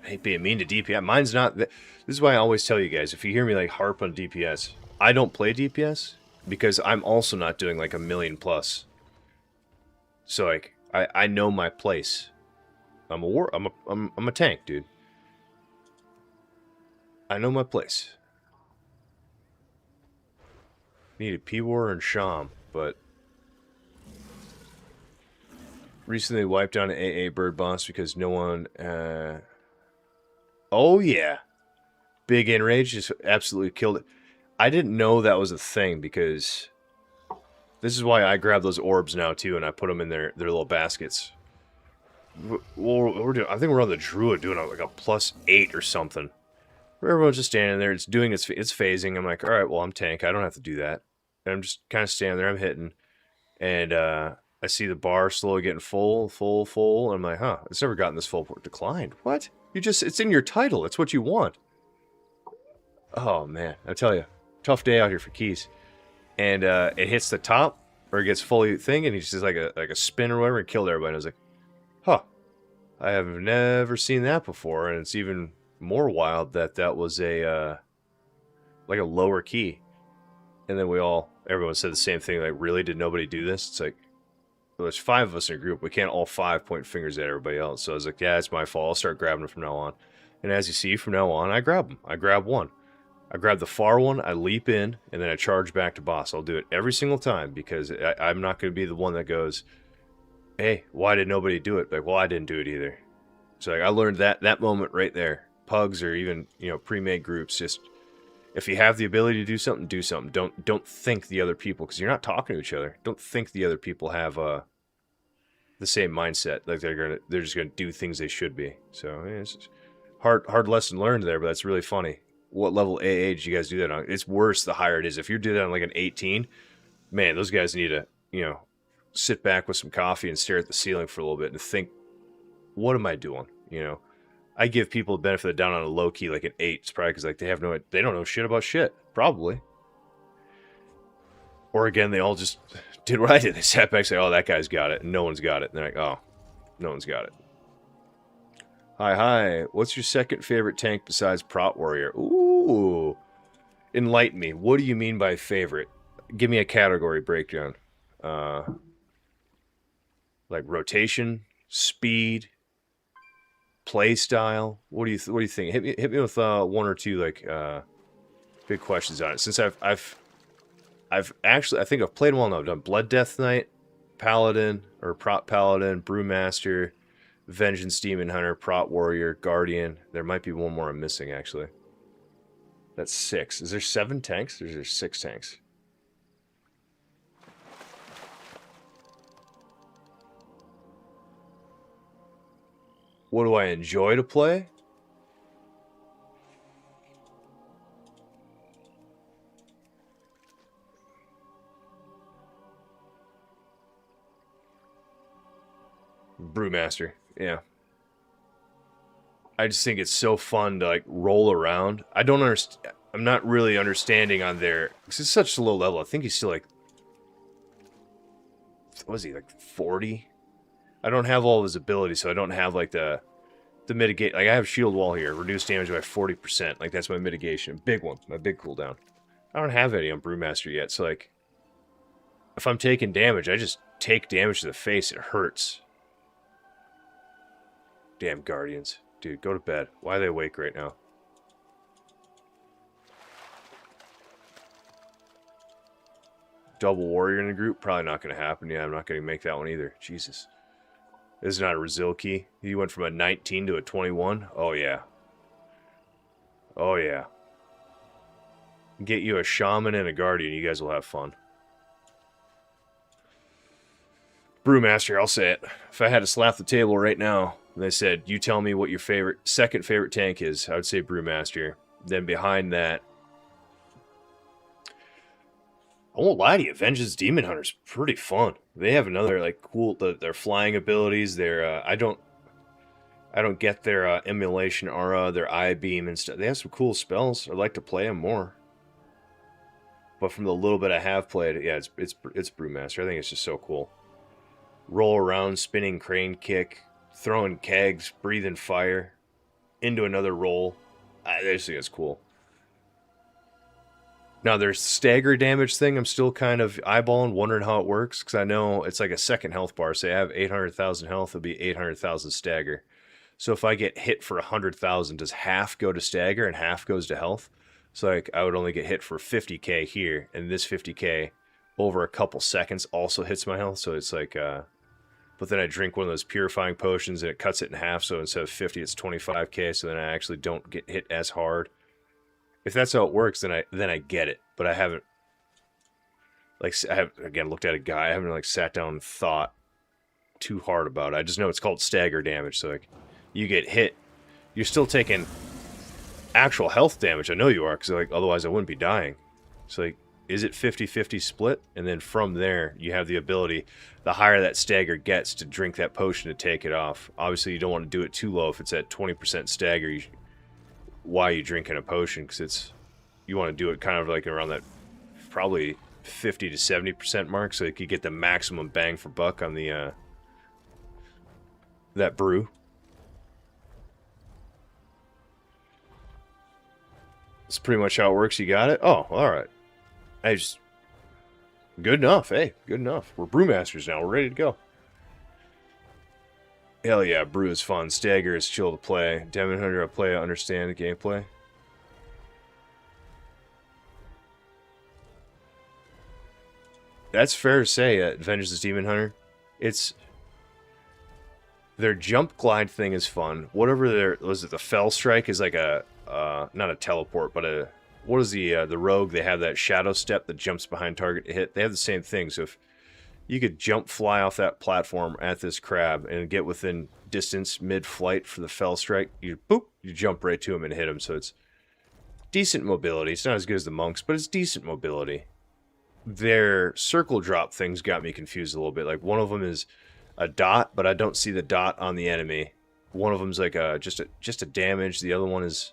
hate being mean to DPS. Mine's not... This is why I always tell you guys, if you hear me like harp on DPS, I don't play DPS, because I'm also not doing like 1,000,000 plus. So like, I know my place. I'm a tank, dude. I know my place. Needed P-War and Sham, but... Recently wiped down an AA bird boss because no one... Oh, yeah. Big Enrage just absolutely killed it. I didn't know that was a thing because... This is why I grab those orbs now, too, and I put them in their little baskets. We're doing, I think we're on the Druid doing like a +8 or something. Everyone's just standing there. It's doing it's phasing. I'm like, all right, well, I'm tank. I don't have to do that. And I'm just kind of standing there. I'm hitting. And I see the bar slowly getting full. And I'm like, huh, it's never gotten this full. Declined. What? It's in your title. It's what you want. Oh, man. I tell you, tough day out here for keys. And it hits the top, or it gets fully thing, and he just does like a spin or whatever and killed everybody. And I was like, huh, I have never seen that before. And it's even more wild that was a like a lower key. And then everyone said the same thing, like, really, did nobody do this? It's like, well, there's 5 of us in a group, we can't all 5 point fingers at everybody else. So I was like, yeah, it's my fault, I'll start grabbing them from now on. And as you see, from now on, I grab them. I grab one. I grab the far one, I leap in, and then I charge back to boss. I'll do it every single time, because I'm not going to be the one that goes, hey, why did nobody do it? Like, well, I didn't do it either. So like, I learned that moment right there. Pugs or even, pre-made groups, just if you have the ability to do something, do something. Don't think the other people, because you're not talking to each other. Don't think the other people have the same mindset. Like they're just gonna do things they should be. So it's hard lesson learned there, but that's really funny. What level AA did you guys do that on? It's worse the higher it is. If you're doing that on like an 18, man, those guys need to sit back with some coffee and stare at the ceiling for a little bit and think, what am I doing? I give people the benefit of the doubt on a low key, like an 8. It's probably because like they don't know shit about shit. Probably. Or again, they all just did what I did. They sat back and said, oh, that guy's got it, and no one's got it. And they're like, oh, no one's got it. Hi. What's your second favorite tank besides Prot Warrior? Ooh. Enlighten me. What do you mean by favorite? Give me a category breakdown. Like rotation, speed, play style. What do you think? Hit me with 1 or 2 like big questions on it. Since I've actually, I think I've played well now. I've done Blood Death Knight, Paladin or Prot Paladin, Brewmaster, Vengeance Demon Hunter, Prot Warrior, Guardian. There might be one more I'm missing actually. That's 6. Is there 7 tanks or is there 6 tanks? What do I enjoy to play? Brewmaster, yeah. I just think it's so fun to like roll around. I don't understand. I'm not really understanding on there because it's such a low level. I think he's still like, what was he, like 40? I don't have all of his abilities, so I don't have like the mitigate. Like I have shield wall here, reduce damage by 40%. Like that's my mitigation, big one, my big cooldown. I don't have any on Brewmaster yet, so like if I'm taking damage, I just take damage to the face. It hurts. Damn Guardians. Dude, go to bed. Why are they awake right now? Double warrior in the group? Probably not going to happen. Yeah, I'm not going to make that one either. Jesus. This is not a Razil key. He went from a 19 to a 21. Oh, yeah. Oh, yeah. Get you a shaman and a guardian. You guys will have fun. Brewmaster, I'll say it. If I had to slap the table right now, and they said, you tell me what your second favorite tank is, I would say Brewmaster. Then behind that, I won't lie to you, Vengeance Demon Hunter's pretty fun. They have another, like, cool, their flying abilities, their, I I don't get their emulation aura, their eye beam and stuff. They have some cool spells. I'd like to play them more. But from the little bit I have played, yeah, it's Brewmaster. I think it's just so cool. Roll around, spinning crane kick, throwing kegs, breathing fire into another roll. I just think it's cool. Now, there's stagger damage thing. I'm still kind of eyeballing, wondering how it works. Because I know it's like a second health bar. Say I have 800,000 health, it'll be 800,000 stagger. So if I get hit for 100,000, does half go to stagger and half goes to health? So like I would only get hit for 50k here. And this 50k over a couple seconds also hits my health. So it's like... but then I drink one of those purifying potions and it cuts it in half. So instead of 50, it's 25k. So then I actually don't get hit as hard. If that's how it works, then I get it. But I haven't, like, I have again looked at a guy. I haven't like sat down and thought too hard about it. I just know it's called stagger damage. So like, you get hit, you're still taking actual health damage. I know you are, because like otherwise I wouldn't be dying. So like, is it 50-50 split? And then from there, you have the ability, the higher that stagger gets, to drink that potion to take it off. Obviously, you don't want to do it too low. If it's at 20% stagger, why are you drinking a potion? Because you want to do it kind of like around that probably 50 to 70% mark, so you could get the maximum bang for buck on the that brew. That's pretty much how it works. You got it? Oh, all right. Good enough. Hey, good enough. We're brewmasters now. We're ready to go. Hell yeah, brew is fun. Stagger is chill to play. Demon Hunter, I play, I understand the gameplay. That's fair to say at Vengeance Demon Hunter. Their jump glide thing is fun. Whatever the Fell Strike is like a, not a teleport, but what is the rogue? They have that shadow step that jumps behind target to hit. They have the same thing. So if you could fly off that platform at this crab and get within distance mid-flight for the Fell Strike, you jump right to him and hit him. So it's decent mobility. It's not as good as the monks, but it's decent mobility. Their circle drop things got me confused a little bit. Like one of them is a dot, but I don't see the dot on the enemy. One of them's like just a damage. The other one is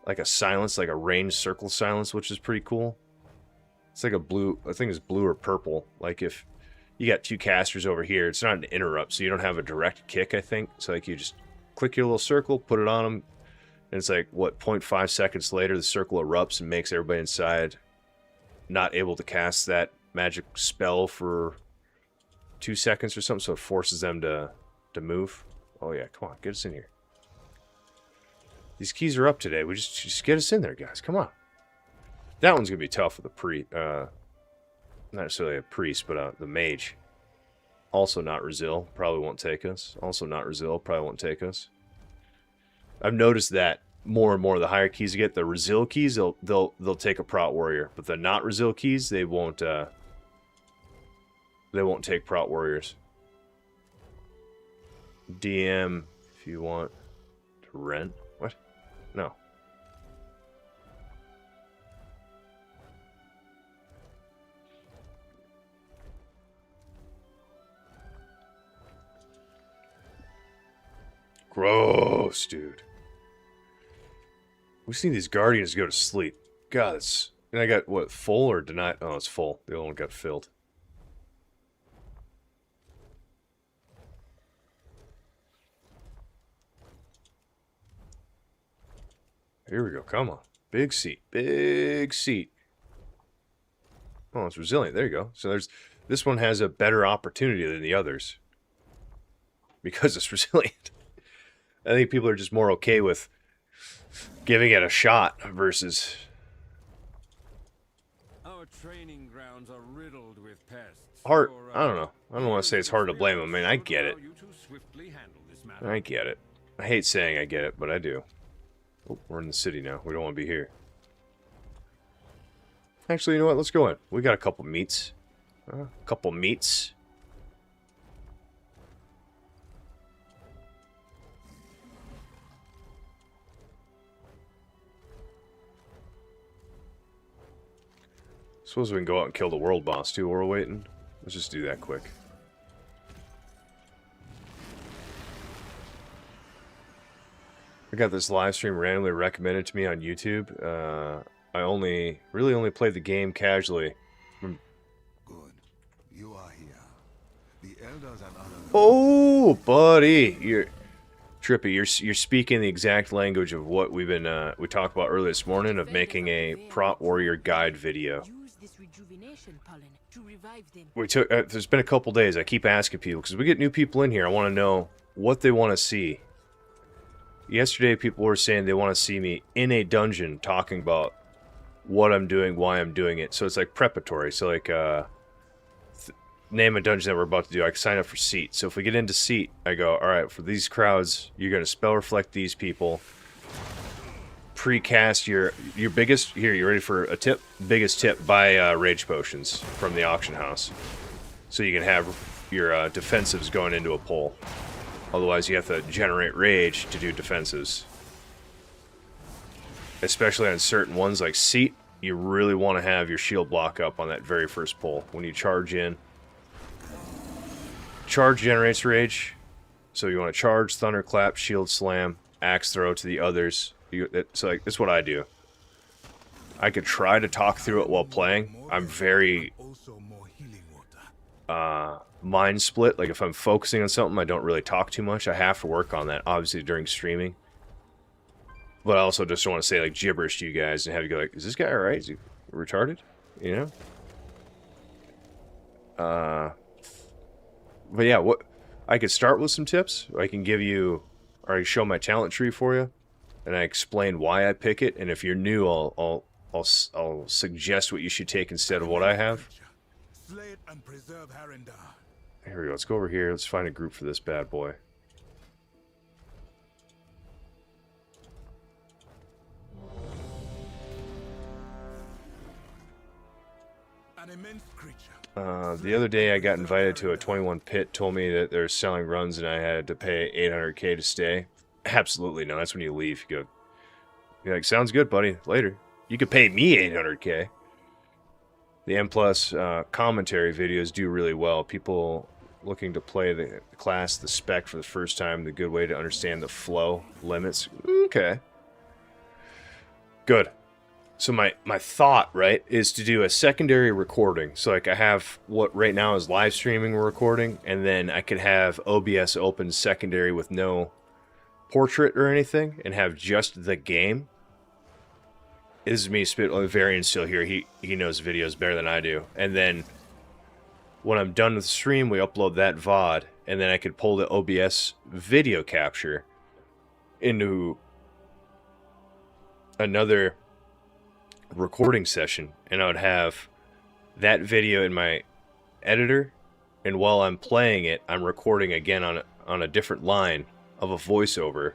like a silence, like a ranged circle silence, which is pretty cool. It's like a blue, I think it's blue or purple. Like if you got two casters over here, it's not an interrupt, so you don't have a direct kick, I think. So like you just click your little circle, put it on them, and it's like, what, 0.5 seconds later, the circle erupts and makes everybody inside not able to cast that magic spell for 2 seconds or something, so it forces them to move. Oh yeah, come on, get us in here. These keys are up today. We just get us in there, guys. Come on. That one's gonna be tough with a not necessarily a priest, but the mage. Also not Razil, probably won't take us. Also not Razil, probably won't take us. I've noticed that more and more the higher keys you get, the Razil keys, they'll take a Prot warrior, but the not Razil keys, they won't take Prot warriors. DM if you want to rent. What? No. Gross, dude. We've seen these guardians go to sleep. God, it's... And I got, what, full or denied? Oh, it's full. The other one got filled. Here we go. Come on. Big seat. Big seat. Oh, it's resilient. There you go. So this one has a better opportunity than the others. Because it's resilient. I think people are just more okay with giving it a shot versus... Our training grounds are riddled with pests. Hard. I don't know. I don't want to say it's hard to blame them. I mean, I get it. I get it. I hate saying I get it, but I do. Oh, we're in the city now. We don't want to be here. Actually, you know what? Let's go in. We got a couple meats. Suppose we can go out and kill the world boss too while we're waiting. Let's just do that quick. I got this live stream randomly recommended to me on YouTube. I really only played the game casually. Good. You are here. The elders and others. Oh, buddy, you're Trippy. You're speaking the exact language of what we talked about earlier this morning of making a Prot Warrior guide video. Use this rejuvenation pollen to revive them. We took. There's been a couple days. I keep asking people because we get new people in here. I want to know what they want to see. Yesterday, people were saying they want to see me in a dungeon talking about what I'm doing, why I'm doing it. So it's like preparatory. So like, name a dungeon that we're about to do. I can sign up for Seat. So if we get into Seat, I go, all right, for these crowds, you're going to spell reflect these people. Precast your biggest. Here, you ready for a tip? Biggest tip: buy rage potions from the auction house, so you can have your defensives going into a pull. Otherwise, you have to generate rage to do defensives. Especially on certain ones like Seat, you really want to have your shield block up on that very first pull. When you charge in, charge generates rage, so you want to charge, thunderclap, shield slam, axe throw to the others. So like, that's what I do. I could try to talk through it while playing. I'm very mind split. Like if I'm focusing on something, I don't really talk too much. I have to work on that, obviously, during streaming. But I also just don't want to say like gibberish to you guys and have you go like, is this guy alright? Is he retarded? You know? But yeah, what I could start with some tips. I can give you, or I can show my talent tree for you, and I explain why I pick it. And if you're new, I'll suggest what you should take instead of what I have. Slay it and preserve Harindar. Here we go. Let's go over here. Let's find a group for this bad boy. An immense creature. The other day I got invited to a 21 pit, told me that they're selling runs and I had to pay 800k to stay. Absolutely no, that's when you leave. You're like, sounds good, buddy, later. You could pay me 800k. The M Plus commentary videos do really well. People looking to play the class, the spec for the first time, the good way to understand the flow limits. Okay. Good. So my thought, right, is to do a secondary recording. So like I have what right now is live streaming recording, and then I could have OBS open secondary with no portrait or anything, and have just the game. This is me spit Varian's still here. He knows videos better than I do. And then when I'm done with the stream, we upload that VOD, and then I could pull the OBS video capture into another recording session, and I would have that video in my editor, and while I'm playing it, I'm recording again on a different line of a voiceover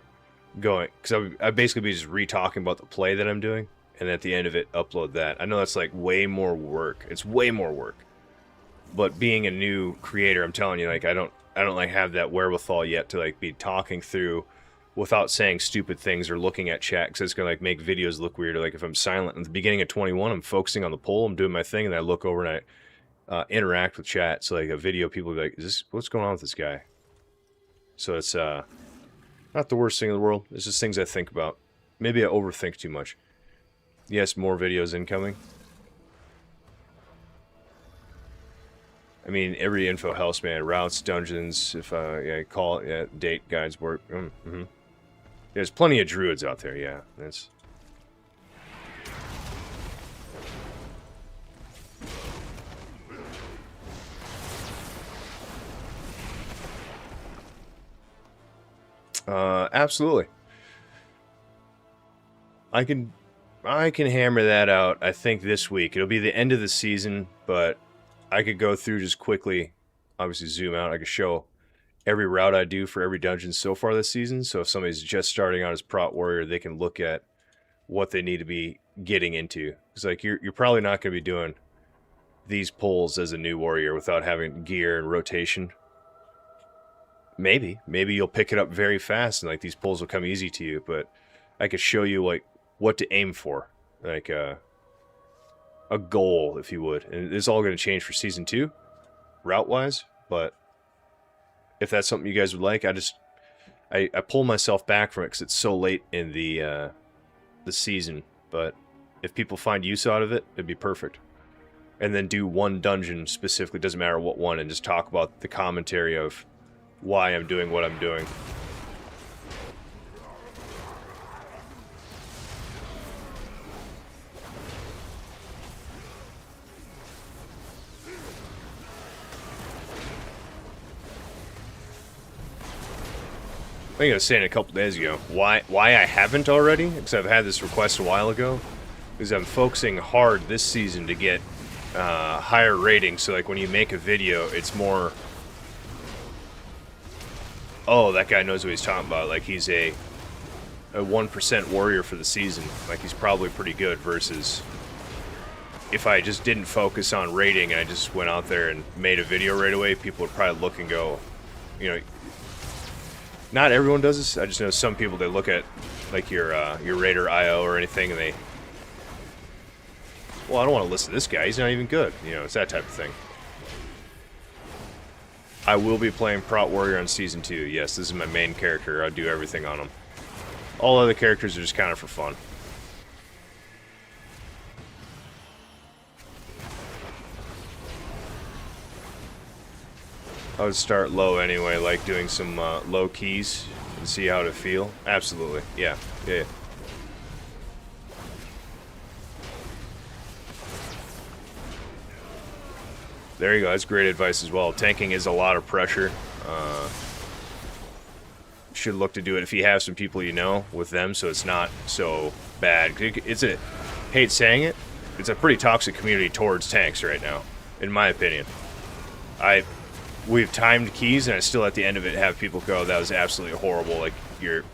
going, because I basically be just re-talking about the play that I'm doing, and at the end of it, upload that. I know that's like way more work. It's way more work. But being a new creator, I'm telling you, like I don't like have that wherewithal yet to like be talking through without saying stupid things or looking at chat, because it's gonna like make videos look weird. Or like if I'm silent at the beginning of 21, I'm focusing on the poll, I'm doing my thing, and I look over and I interact with chat. So like a video, people will be like, "Is this what's going on with this guy?" So it's not the worst thing in the world. It's just things I think about. Maybe I overthink too much. Yes, more videos incoming. I mean, every info helps, man. Routes, dungeons, if call it, date, guides, work. There's plenty of druids out there, yeah. That's... absolutely. I can hammer that out, I think, this week. It'll be the end of the season, but I could go through just quickly, obviously zoom out. I could show every route I do for every dungeon so far this season. So if somebody's just starting out as Prot Warrior, they can look at what they need to be getting into. It's like you're probably not going to be doing these pulls as a new warrior without having gear and rotation. Maybe you'll pick it up very fast and like these pulls will come easy to you. But I could show you like what to aim for, like a goal, if you would. And it's all going to change for season 2, route wise. But if that's something you guys would like, I pull myself back from it because it's so late in the season. But if people find use out of it, it'd be perfect. And then do one dungeon specifically, doesn't matter what one, and just talk about the commentary of why I'm doing what I'm doing. I think I was saying a couple days ago, why I haven't already, because I've had this request a while ago, is I'm focusing hard this season to get higher ratings, so like when you make a video, it's more, oh, that guy knows what he's talking about, like he's a 1% warrior for the season, like he's probably pretty good, versus if I just didn't focus on rating and I just went out there and made a video right away, people would probably look and go, you know, not everyone does this. I just know some people, they look at like your Raider IO or anything, and they, well, I don't want to listen to this guy. He's not even good. You know, it's that type of thing. I will be playing Prot Warrior on Season 2. Yes, this is my main character. I do everything on him. All other characters are just kind of for fun. I would start low anyway, like doing some low keys and see how to feel. Absolutely, yeah. There you go, that's great advice as well. Tanking is a lot of pressure. Should look to do it if you have some people you know with them, so it's not so bad. It's a, hate saying it, it's a pretty toxic community towards tanks right now, in my opinion. We've timed keys, and I still at the end of it have people go, that was absolutely horrible, like, you're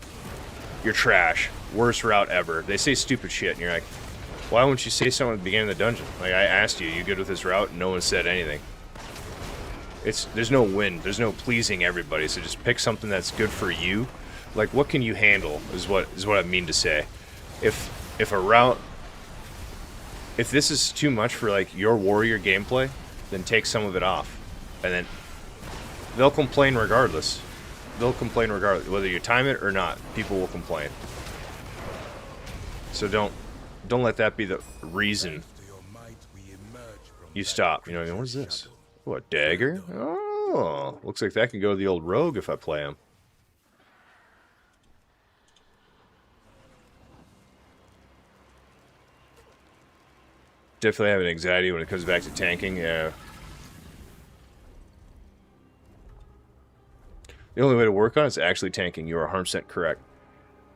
trash, worst route ever. They say stupid shit, and you're like, why wouldn't you say something at the beginning of the dungeon? Like, I asked you good with this route, and no one said anything. There's no win, there's no pleasing everybody, so just pick something that's good for you. Like, what can you handle, is what I mean to say. If a route, if this is too much for, like, your warrior gameplay, then take some of it off, and then they'll complain regardless. They'll complain regardless. Whether you time it or not, people will complain. So don't let that be the reason you stop. You know, what is this? What, dagger? Oh, looks like that can go to the old rogue if I play him. Definitely having anxiety when it comes back to tanking, yeah. The only way to work on it is actually tanking. You are 100% correct.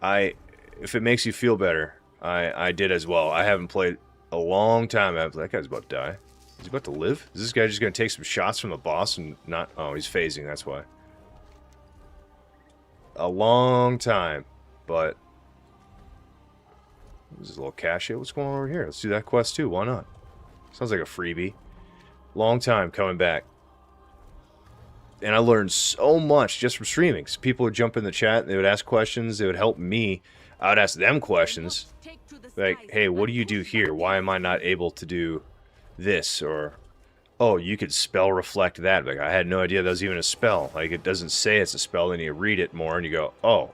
If it makes you feel better, I did as well. I haven't played a long time. That guy's about to die. Is he about to live? Is this guy just going to take some shots from the boss and not... Oh, he's phasing, that's why. A long time, but... This is a little cache hit. What's going on over here? Let's do that quest too. Why not? Sounds like a freebie. Long time coming back. And I learned so much just from streaming. So people would jump in the chat, they would ask questions, they would help me. I would ask them questions. Like, hey, what do you do here? Why am I not able to do this? Or, oh, you could spell reflect that. Like, I had no idea that was even a spell. Like, it doesn't say it's a spell, then you read it more and you go, oh,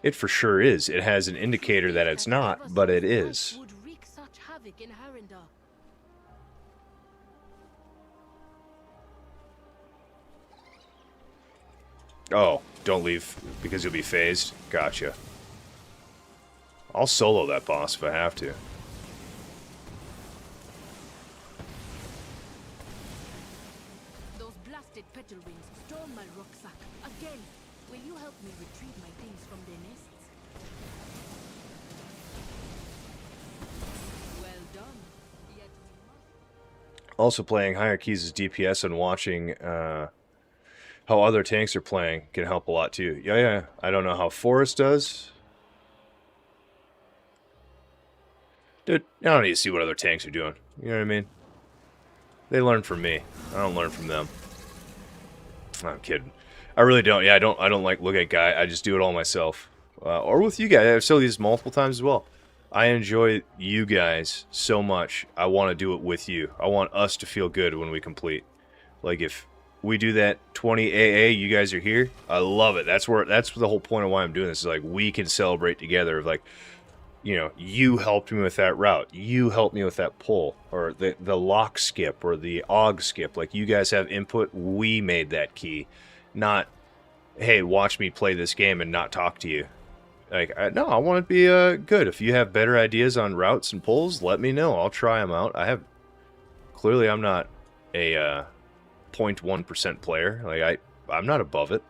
it for sure is. It has an indicator that it's not, but it is. Oh, don't leave because you'll be phased. Gotcha. I'll solo that boss if I have to. Those blasted petal wings stole my rucksack. Again, will you help me retrieve my things from their nests? Well done. Yet we must... Also playing higher keys as DPS and watching how other tanks are playing can help a lot too. Yeah. I don't know how Forrest does. Dude, I don't need to see what other tanks are doing. You know what I mean? They learn from me. I don't learn from them. I'm kidding. I really don't. Yeah, I don't like look at guy. I just do it all myself. Or with you guys. I've said these multiple times as well. I enjoy you guys so much. I want to do it with you. I want us to feel good when we complete. Like if we do that 20 AA, you guys are here. I love it. That's the whole point of why I'm doing this. Is like we can celebrate together. Like, you know, you helped me with that route. You helped me with that pull, or the lock skip, or the og skip. Like, you guys have input. We made that key, not, hey, watch me play this game and not talk to you. Like, no, I want to be good. If you have better ideas on routes and pulls, let me know. I'll try them out. Clearly, I'm not a 0.1% player. Like, I'm not above it.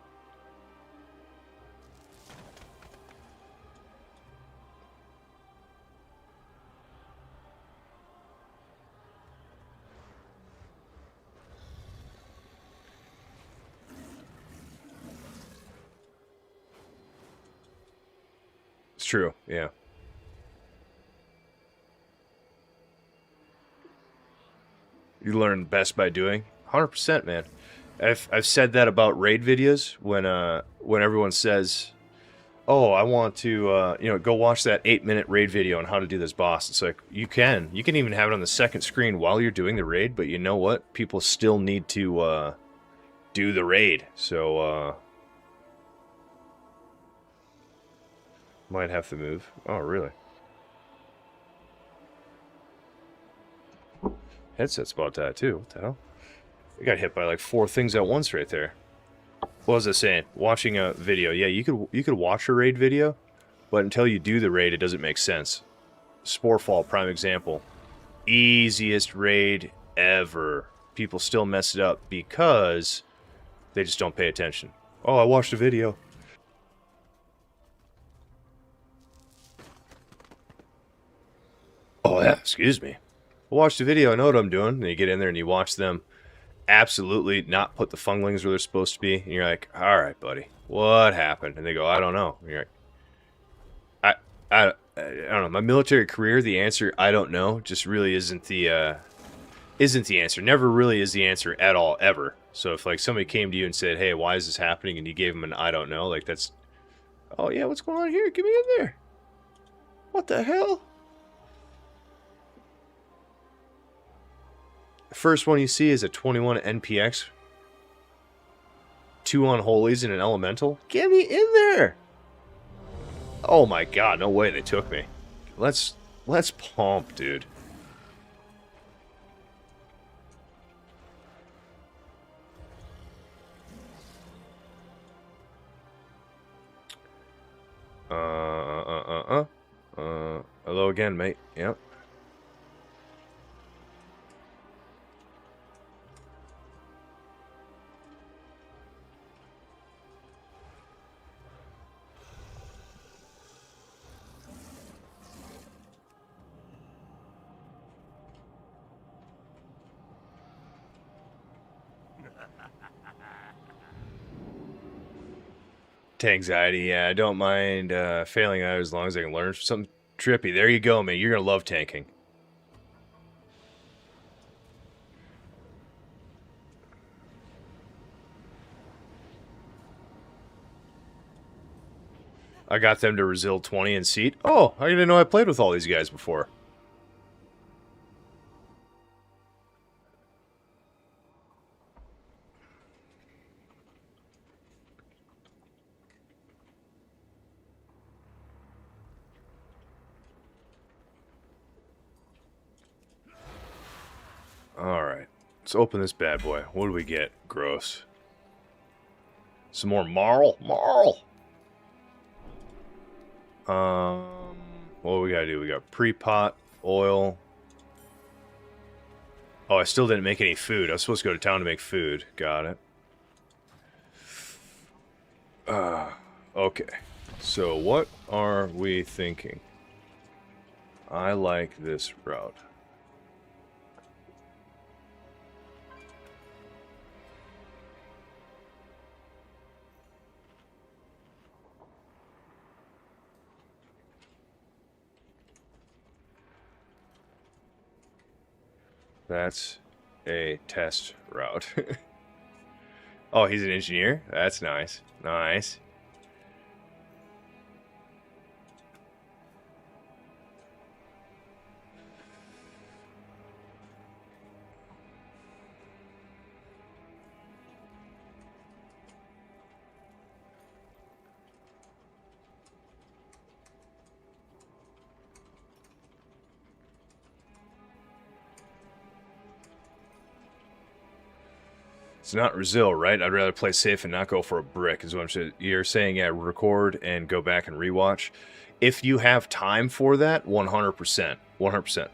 It's true, yeah. You learn best by doing. 100%, man. I've said that about raid videos when everyone says, "Oh, I want to go watch that 8-minute raid video on how to do this boss." It's like, you can even have it on the second screen while you're doing the raid, but you know what? People still need to do the raid. So might have to move. Oh, really? Headset spot that too. What the hell? I got hit by like 4 things at once right there. What was I saying? Watching a video. Yeah, you could watch a raid video, but until you do the raid, it doesn't make sense. Sporefall, prime example. Easiest raid ever. People still mess it up because they just don't pay attention. Oh, I watched a video. Oh yeah, excuse me. I watched a video, I know what I'm doing. And you get in there and you watch them absolutely not put the funglings where they're supposed to be. And you're like, all right, buddy, what happened? And they go, I don't know. And you're like, I don't know. My military career, the answer, I don't know, just really isn't the answer. Never really is the answer at all, ever. So if like somebody came to you and said, hey, why is this happening? And you gave them an I don't know, like that's, oh yeah, what's going on here? Get me in there. What the hell? First one you see is a 21 NPX, 2 unholies and an elemental. Get me in there! Oh my god, no way they took me. Let's pump, dude. Hello again, mate. Yep. Anxiety, yeah, I don't mind failing out as long as I can learn something trippy. There you go, man. You're gonna love tanking. I got them to Resil 20 and seat. Oh, I didn't know I played with all these guys before. Alright, let's open this bad boy. What do we get? Gross. Some more marl? Marl! What do we gotta do? We got pre-pot, oil. Oh, I still didn't make any food. I was supposed to go to town to make food. Got it. Okay. So what are we thinking? I like this route. That's a test route. Oh, he's an engineer? That's nice. Nice. not Brazil, right? I'd rather play safe and not go for a brick, is what I'm saying. You're saying, yeah, record and go back and rewatch. If you have time for that, 100%. 100%.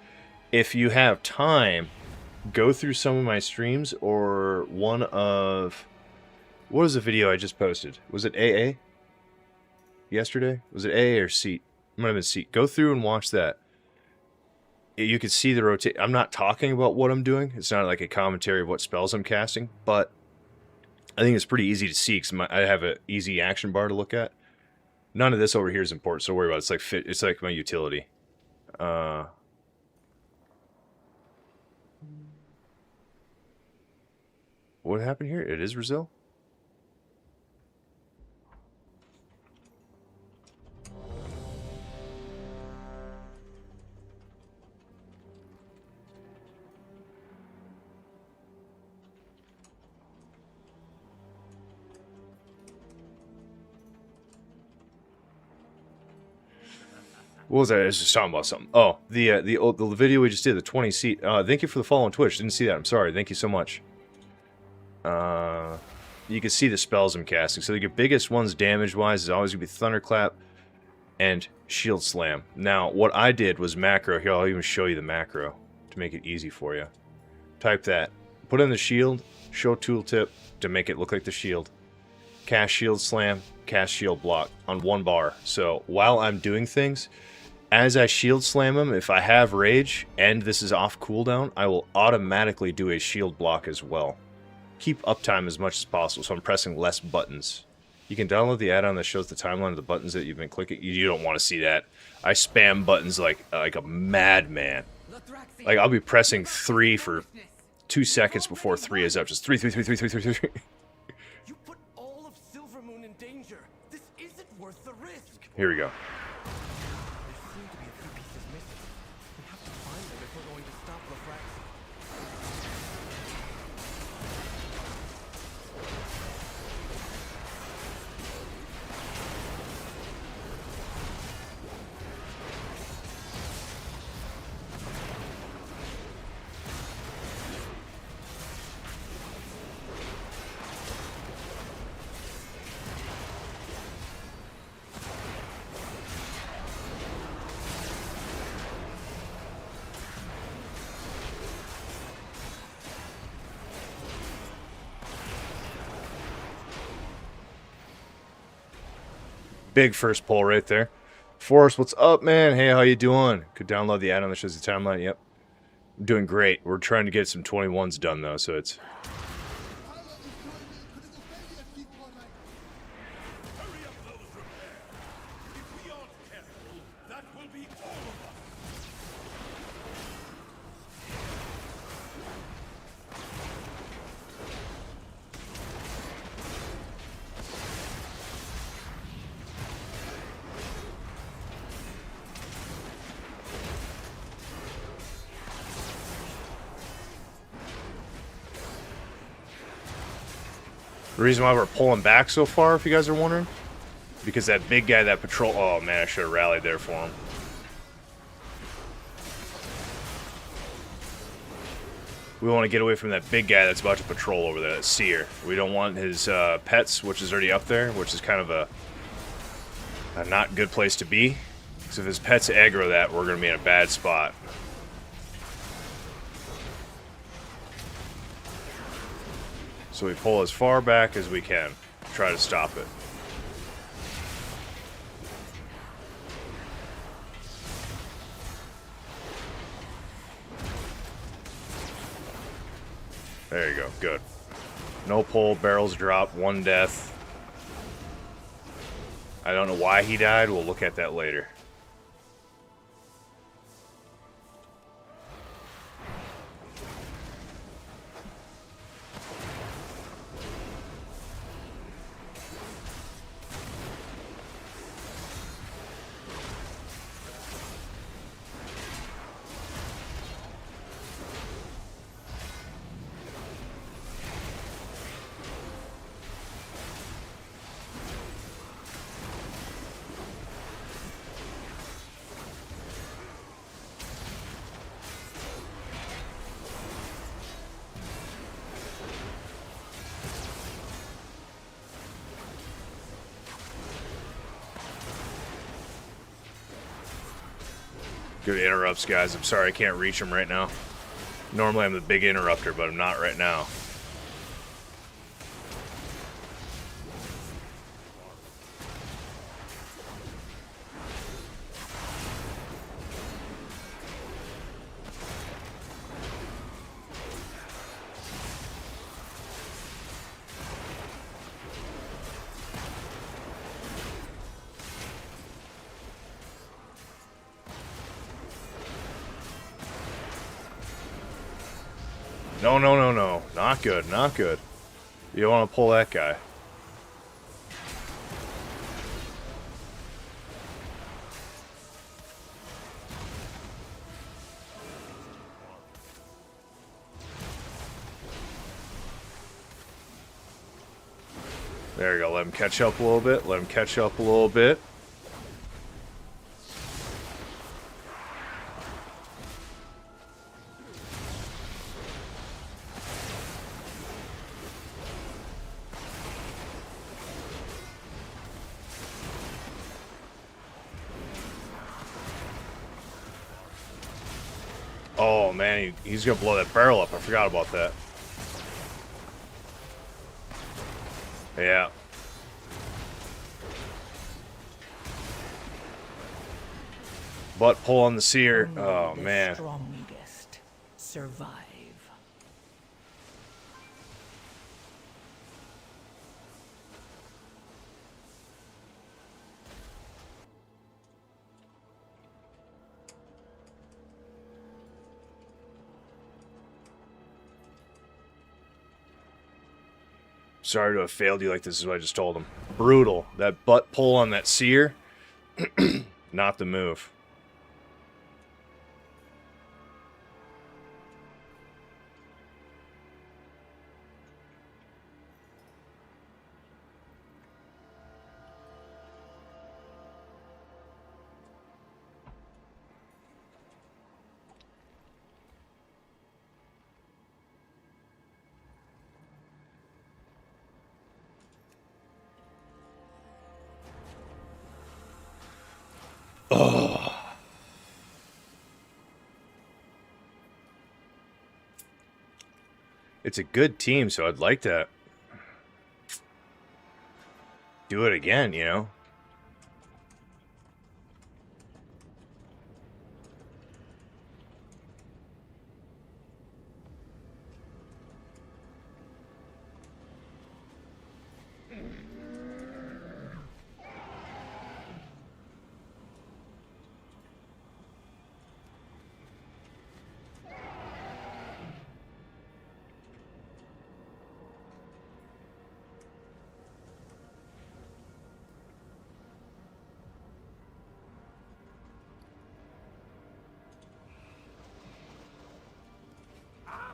If you have time, go through some of my streams or one of... What was the video I just posted? Was it AA? Yesterday? Was it AA or Seat? It might have been Seat. Go through and watch that. You can see the rotate. I'm not talking about what I'm doing. It's not like a commentary of what spells I'm casting, but I think it's pretty easy to see because I have an easy action bar to look at. None of this over here is important, so don't worry about it. It's like it's like my utility. What happened here? It is Brazil? What was that? I was just talking about something. Oh, the video we just did, the 20 seat. Thank you for the follow on Twitch. Didn't see that. I'm sorry. Thank you so much. You can see the spells I'm casting. So your biggest ones damage-wise is always going to be Thunderclap and Shield Slam. Now, what I did was macro. Here, I'll even show you the macro to make it easy for you. Type that. Put in the shield. Show tooltip to make it look like the shield. Cast Shield Slam. Cast Shield Block on one bar. So while I'm doing things... As I shield slam him, if I have rage and this is off cooldown, I will automatically do a shield block as well. Keep uptime as much as possible, so I'm pressing less buttons. You can download the add-on that shows the timeline of the buttons that you've been clicking. You don't want to see that. I spam buttons like a madman. Like I'll be pressing 3 for 2 seconds before 3 is up. Just 3, 3, 3, 3, 3, 3, 3, 3. You put all of Silvermoon in danger. This isn't worth the risk. Here we go. Big first pull right there. Forrest, what's up, man? Hey, how you doing? Could download the add-on that shows the timeline. Yep. I'm doing great. We're trying to get some 21s done, though, so it's... The reason why we're pulling back so far, if you guys are wondering, because that big guy, that patrol... Oh, man, I should have rallied there for him. We want to get away from that big guy that's about to patrol over there, that seer. We don't want his pets, which is already up there, which is kind of a not good place to be. Because if his pets aggro that, we're going to be in a bad spot. So we pull as far back as we can, try to stop it. There you go, good. No pull, barrels drop, 1 death. I don't know why he died, we'll look at that later. Good interrupts, guys. I'm sorry I can't reach him right now. Normally I'm the big interrupter, but I'm not right now. No, no, no, no. Not good, not good. You don't want to pull that guy. There you go. Let him catch up a little bit. Let him catch up a little bit. Oh man, he's gonna blow that barrel up. I forgot about that. Yeah. Butt pull on the seer. Oh The man. strongest survive. Sorry to have failed you like this is what I just told him. Brutal. That butt pull on that seer. Not the move. Ugh. It's a good team, so I'd like to do it again, you know?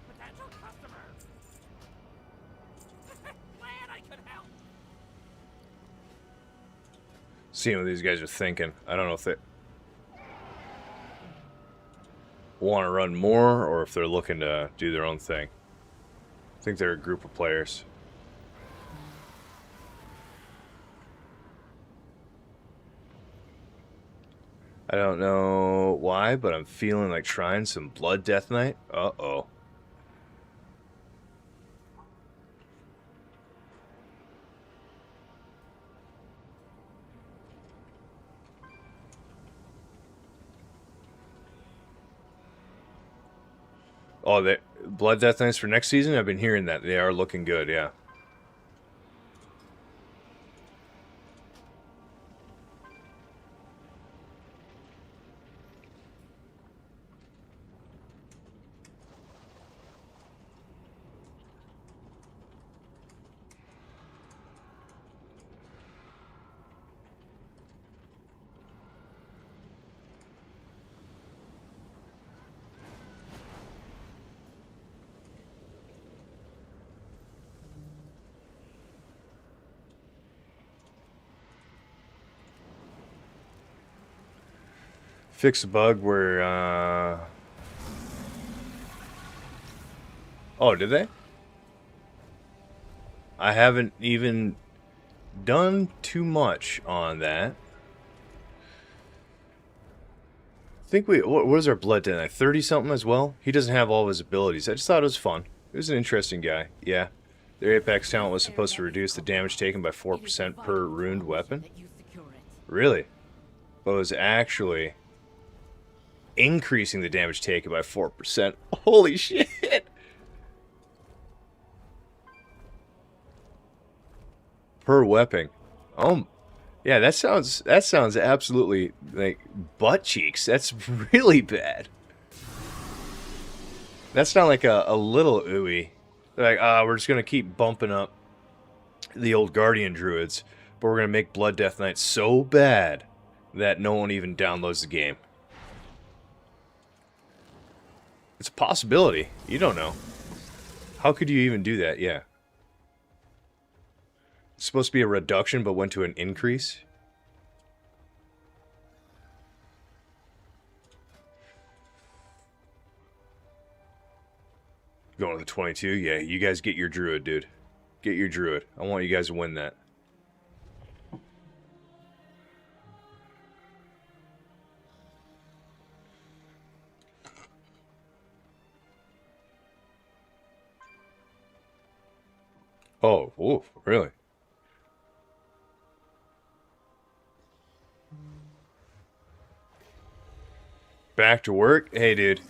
Potential customer. Glad I could help. Seeing what these guys are thinking. I don't know if they want to run more or if they're looking to do their own thing. I think they're a group of players. I don't know why, but I'm feeling like trying some Blood Death Knight. Uh-oh. Oh, they Blood Death Knights for next season? I've been hearing that. They are looking good, yeah. Fix a bug where, Oh, did they? I haven't even done too much on that. I think what was our blood den? Like 30 something as well? He doesn't have all of his abilities. I just thought it was fun. He was an interesting guy. Yeah. Their Apex talent was supposed to reduce the damage taken by 4% per ruined weapon. Really? But it was actually increasing the damage taken by 4%. Holy shit! Per weapon. Yeah, that sounds absolutely like butt cheeks. That's really bad. That's not like a little ooey. Like, we're just gonna keep bumping up the old Guardian Druids, but we're gonna make Blood Death Knight so bad that no one even downloads the game. It's a possibility. You don't know. How could you even do that? Yeah. It's supposed to be a reduction, but went to an increase. Going to the 22? Yeah, you guys get your druid, dude. Get your druid. I want you guys to win that. Oh, ooh, really? Back to work? Hey, dude.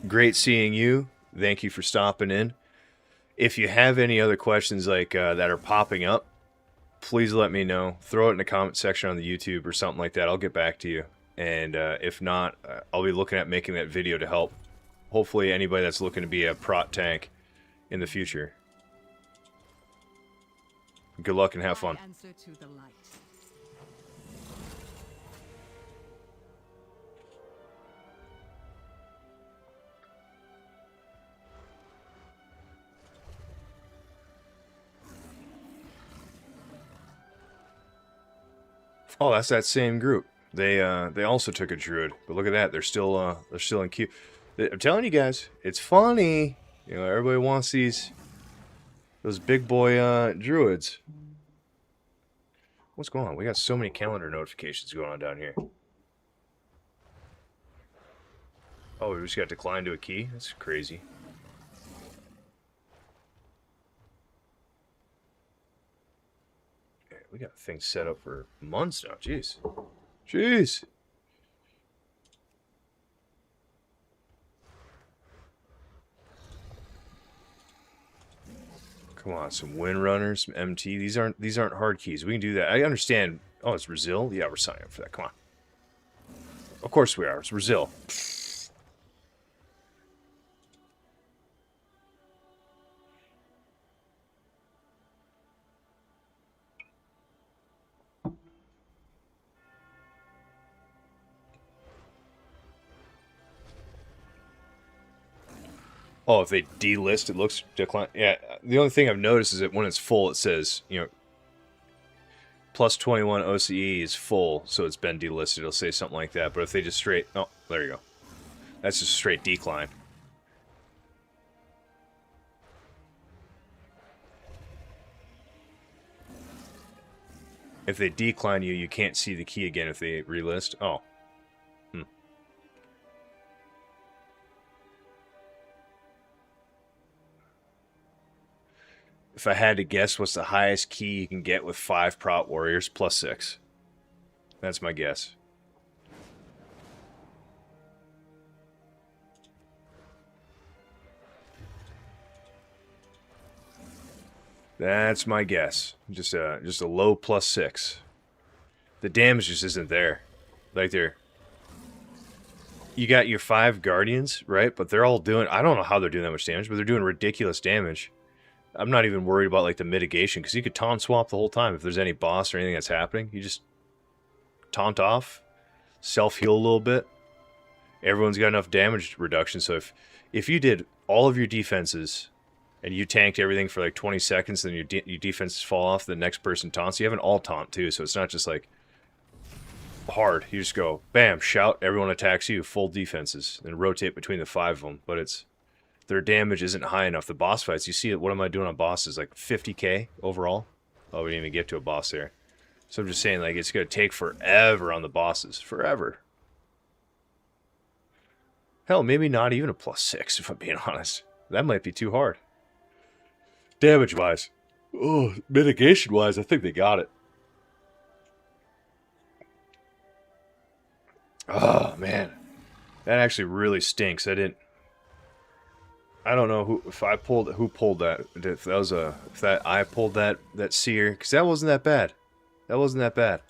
Great seeing you. Thank you for stopping in. If you have any other questions like that are popping up, please let me know. Throw it in the comment section on the YouTube or something like that. I'll get back to you. And if not, I'll be looking at making that video to help. Hopefully anybody that's looking to be a Prot tank in the future. Good luck and have fun. Answer to the light. Oh, that's that same group. They also took a druid, but look at that. They're still in queue. I'm telling you guys, it's funny. You know, everybody wants those big boy druids. What's going on? We got so many calendar notifications going on down here. Oh, we just got declined to a key? That's crazy. Yeah, we got things set up for months now. Jeez. Jeez. Come on, some Windrunners, some MT. These aren't hard keys. We can do that. I understand. Oh, it's Brazil? Yeah, we're signing up for that. Come on. Of course we are. It's Brazil. Oh, if they delist, it looks decline. Yeah, the only thing I've noticed is that when it's full, it says, you know, plus 21 OCE is full, so it's been delisted. It'll say something like that. But if they just straight... Oh, there you go. That's just straight decline. If they decline you, you can't see the key again if they relist. Oh. If I had to guess, what's the highest key you can get with 5 Prot Warriors plus 6? That's my guess. That's my guess. Just a low plus 6. The damage just isn't there. Like there. You got your 5 Guardians, right? But they're all doing... I don't know how they're doing that much damage, but they're doing ridiculous damage. I'm not even worried about like the mitigation, because you could taunt swap the whole time if there's any boss or anything that's happening. You just taunt off, self-heal a little bit. Everyone's got enough damage reduction, so if you did all of your defenses and you tanked everything for like 20 seconds, then your defenses fall off, the next person taunts. You have an all taunt too, so it's not just like hard. You just go, bam, shout, everyone attacks you, full defenses, then rotate between the 5 of them. But it's... their damage isn't high enough. The boss fights, you see it, what am I doing on bosses? Like 50k overall? Oh, we didn't even get to a boss there. So I'm just saying, like, it's going to take forever on the bosses. Forever. Hell, maybe not even a +6, if I'm being honest. That might be too hard. Damage-wise. Oh, mitigation-wise, I think they got it. Oh, man. That actually really stinks. I don't know who pulled that. If that was I pulled that seer, because that wasn't that bad. That wasn't that bad.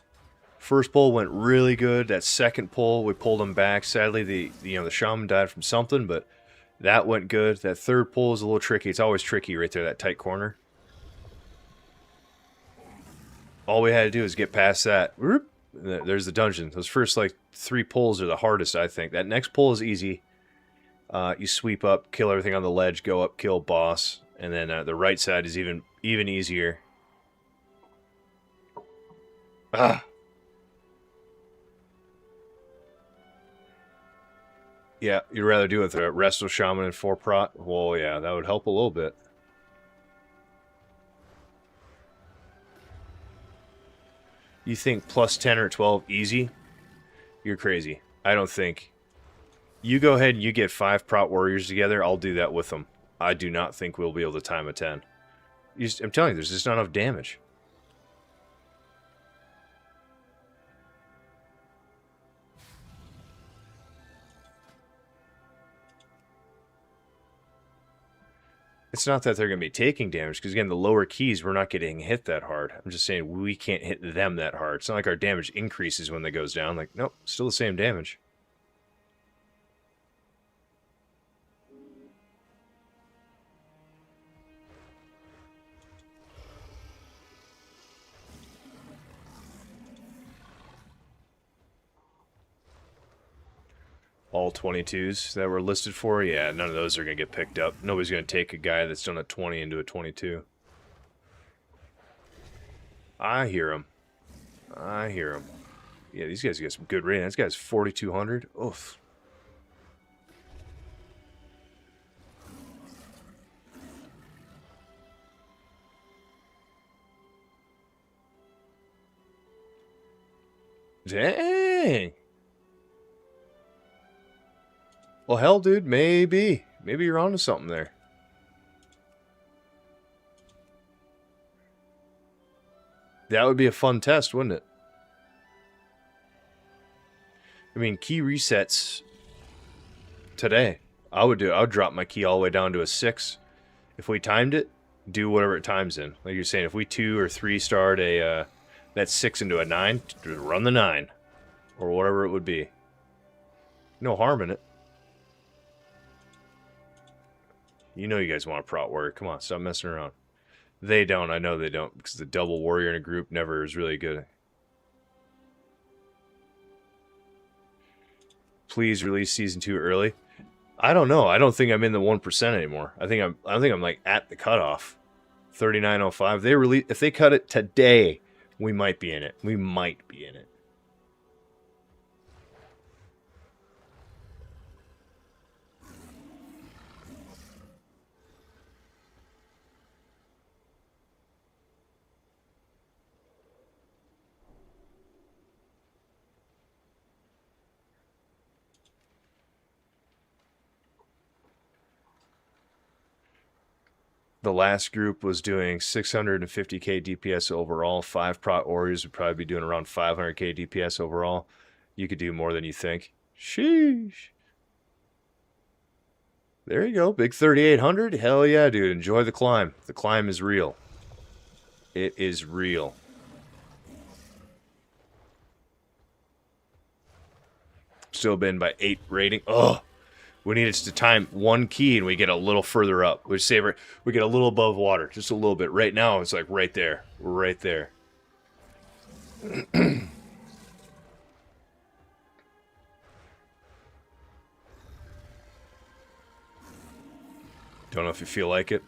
First pull went really good. That second pull, we pulled him back. Sadly, the shaman died from something, but that went good. That third pull is a little tricky. It's always tricky right there, that tight corner. All we had to do is get past that. Whoop, there's the dungeon. Those first like 3 pulls are the hardest, I think. That next pull is easy. You sweep up, kill everything on the ledge, go up, kill boss, and then the right side is even easier. Ah. Yeah, you'd rather do it with a Resto Shaman and 4 Prot? Well, yeah, that would help a little bit. You think +10 or 12 easy? You're crazy. I don't think. You go ahead and you get 5 Prot Warriors together, I'll do that with them. I do not think we'll be able to time a 10. I'm telling you, there's just not enough damage. It's not that they're going to be taking damage, because again, the lower keys, we're not getting hit that hard. I'm just saying we can't hit them that hard. It's not like our damage increases when that goes down. Like, nope, still the same damage. All 22s that were listed for? Yeah, none of those are going to get picked up. Nobody's going to take a guy that's done a 20 into a 22. I hear him. I hear him. Yeah, these guys get some good rating. This guy's 4,200. Oof. Dang. Well, hell, dude, maybe. Maybe you're onto something there. That would be a fun test, wouldn't it? I mean, key resets today. I would drop my key all the way down to a 6. If we timed it, do whatever it times in. Like you're saying, if we 2 or 3 starred that 6 into a 9, run the 9. Or whatever it would be. No harm in it. You know you guys want a Prot Warrior. Come on, stop messing around. They don't. I know they don't. Because the double Warrior in a group never is really good. Please release Season 2 early. I don't know. I don't think I'm in the 1% anymore. I think I'm like at the cutoff. 39.05. If they cut it today, we might be in it. We might be in it. The last group was doing 650k DPS overall. 5 Prot Warriors would probably be doing around 500k DPS overall. You could do more than you think. Sheesh. There you go. Big 3,800. Hell yeah, dude. Enjoy the climb. The climb is real. It is real. Still been by 8 rating. Oh. We need it to time 1 key and we get a little further up. We get a little above water, just a little bit. Right now, it's like right there. We're right there. Don't know if you feel like it.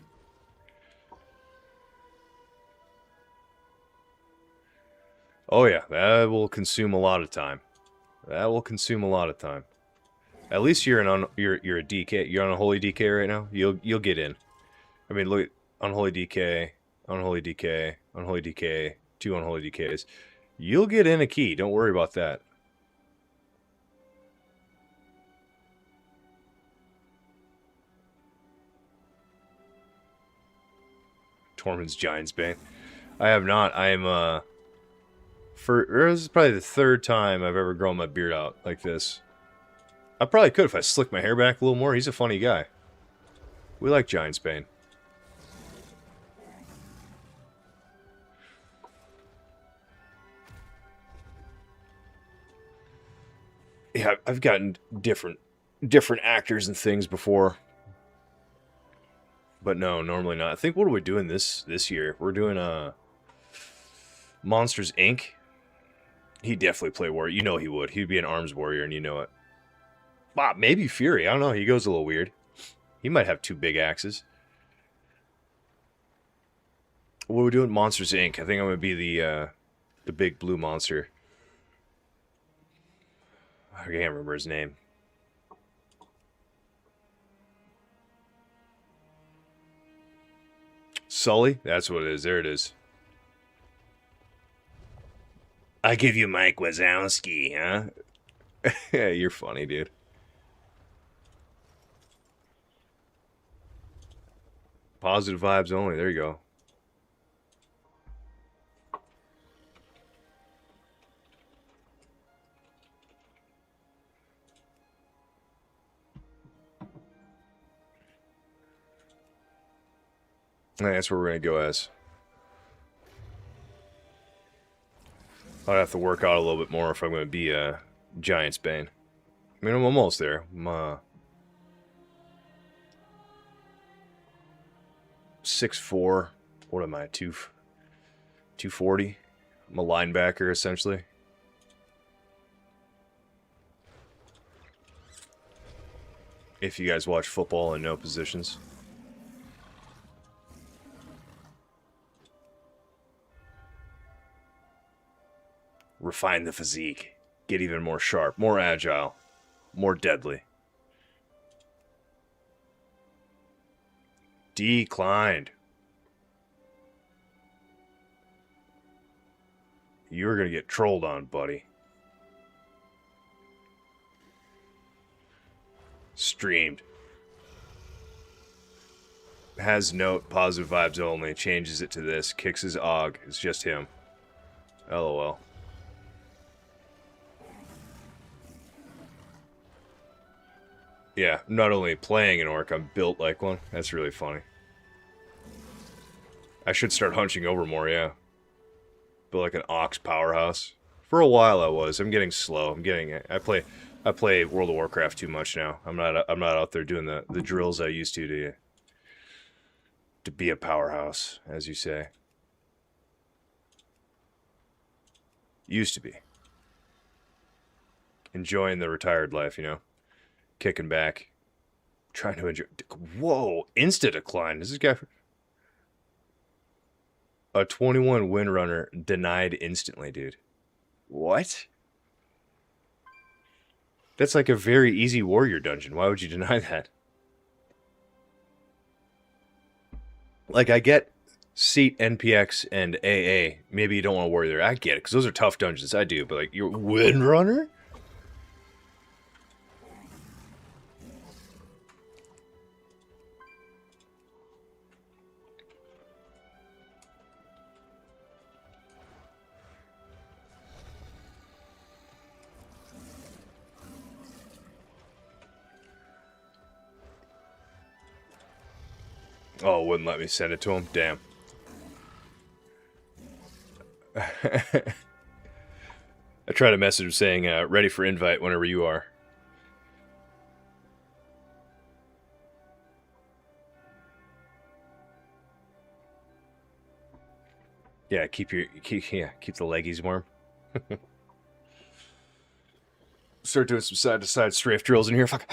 Oh yeah, that will consume a lot of time. That will consume a lot of time. At least you're a DK. You're on a holy DK right now. You'll get in. I mean, look at unholy DK, unholy DK, unholy DK, 2 unholy DKs. You'll get in a key. Don't worry about that. Tormund's Giant's Bane. I have not. I am, this is probably the third time I've ever grown my beard out like this. I probably could if I slicked my hair back a little more. He's a funny guy. We like Giant's Bane. Yeah, I've gotten different actors and things before. But no, normally not. I think, what are we doing this year? We're doing Monsters Inc. He'd definitely play warrior. You know he would. He'd be an arms warrior, and you know it. Wow, maybe Fury. I don't know. He goes a little weird. He might have 2 big axes. What are we doing? Monsters Inc. I think I'm gonna be the big blue monster. I can't remember his name. Sully? That's what it is. There it is. I give you Mike Wazowski, huh? Yeah, you're funny, dude. Positive vibes only. There you go. That's where we're going to go as. I'd have to work out a little bit more if I'm going to be a Giant's Bane. I mean, I'm almost there. I'm 6'4". What am I? 240? I'm a linebacker, essentially. If you guys watch football and know positions. Refine the physique. Get even more sharp, more agile, more deadly. Declined. You're going to get trolled on, buddy. Streamed. Has note, positive vibes only. Changes it to this. Kicks his og. It's just him. LOL. Yeah, I'm not only playing an orc, I'm built like one. That's really funny. I should start hunching over more, yeah. Built like an ox powerhouse. For a while I was. I'm getting slow. I play World of Warcraft too much now. I'm not out there doing the drills I used to be a powerhouse, as you say. Used to be. Enjoying the retired life, you know. Kicking back. Trying to enjoy. Whoa! Insta decline. This is guy. A 21 win runner denied instantly, dude. What? That's like a very easy warrior dungeon. Why would you deny that? Like, I get Seat, NPX, and AA. Maybe you don't want to warrior there. I get it, because those are tough dungeons. I do, but like, you're win runner? Oh, wouldn't let me send it to him? Damn. I tried a message saying, ready for invite whenever you are. Yeah, keep the leggies warm. Start doing some side-to-side strafe drills in here. Fuck.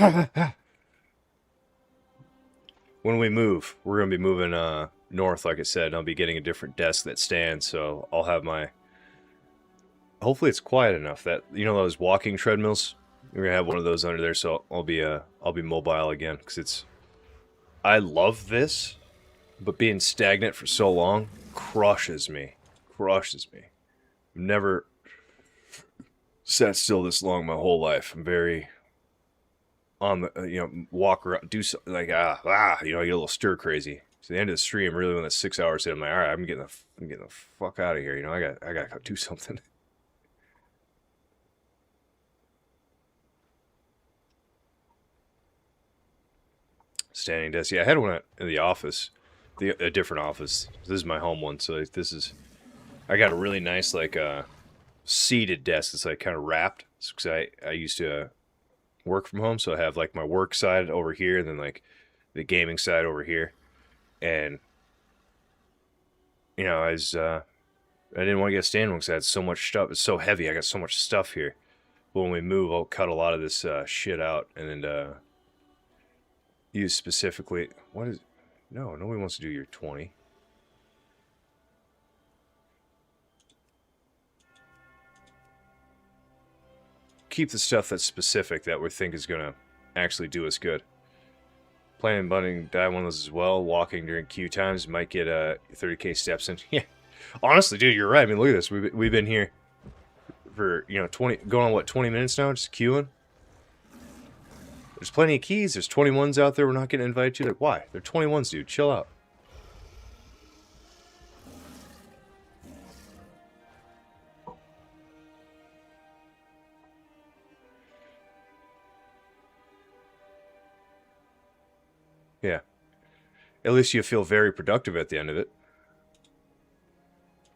When we move, we're going to be moving north, like I said. I'll be getting a different desk that stands, so I'll have my... Hopefully it's quiet enough that, you know, those walking treadmills? We're going to have one of those under there, so I'll be mobile again, because it's... I love this, but being stagnant for so long crushes me. Crushes me. I've never sat still this long my whole life. I'm very... on the, walk around, do something like, you know, I get a little stir crazy. So the end of the stream, really, when that 6 hours hit, I'm like, all right, I'm getting the fuck out of here. You know, I gotta go do something. Standing desk. Yeah, I had one in the office, a different office. This is my home one, so like, I got a really nice like seated desk. It's like kind of wrapped. Because I used to work from home, so I have like my work side over here, and then like the gaming side over here. And you know, I didn't want to get a stand one because I had so much stuff. It's so heavy. I got so much stuff here. But when we move, I'll cut a lot of this shit out and then use specifically. What is? No, nobody wants to do your 20. Keep the stuff that's specific that we think is gonna actually do us good. Planning butting die one of those as well. Walking during queue times might get 30k steps in. Yeah, honestly, dude, you're right. I mean, look at this. We've been here for 20, going on what 20 minutes now, just queuing. There's plenty of keys. There's 21s out there we're not getting invited to. Like, why? They're 21s, dude. Chill out. Yeah. At least you feel very productive at the end of it.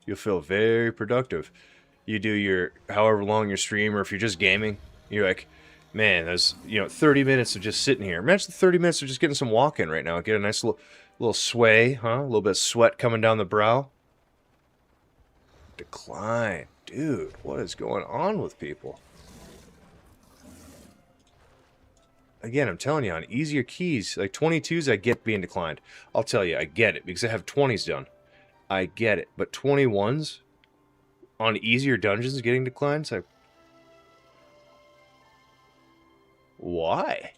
You'll feel very productive. You do your, however long your stream, or if you're just gaming, you're like, man, there's, 30 minutes of just sitting here. Imagine the 30 minutes of just getting some walk in right now. Get a nice little sway, huh? A little bit of sweat coming down the brow. Decline. Dude, what is going on with people? Again, I'm telling you, on easier keys, like 22s, I get being declined. I'll tell you, I get it, because I have 20s done. I get it. But 21s, on easier dungeons, getting declined, it's like, why?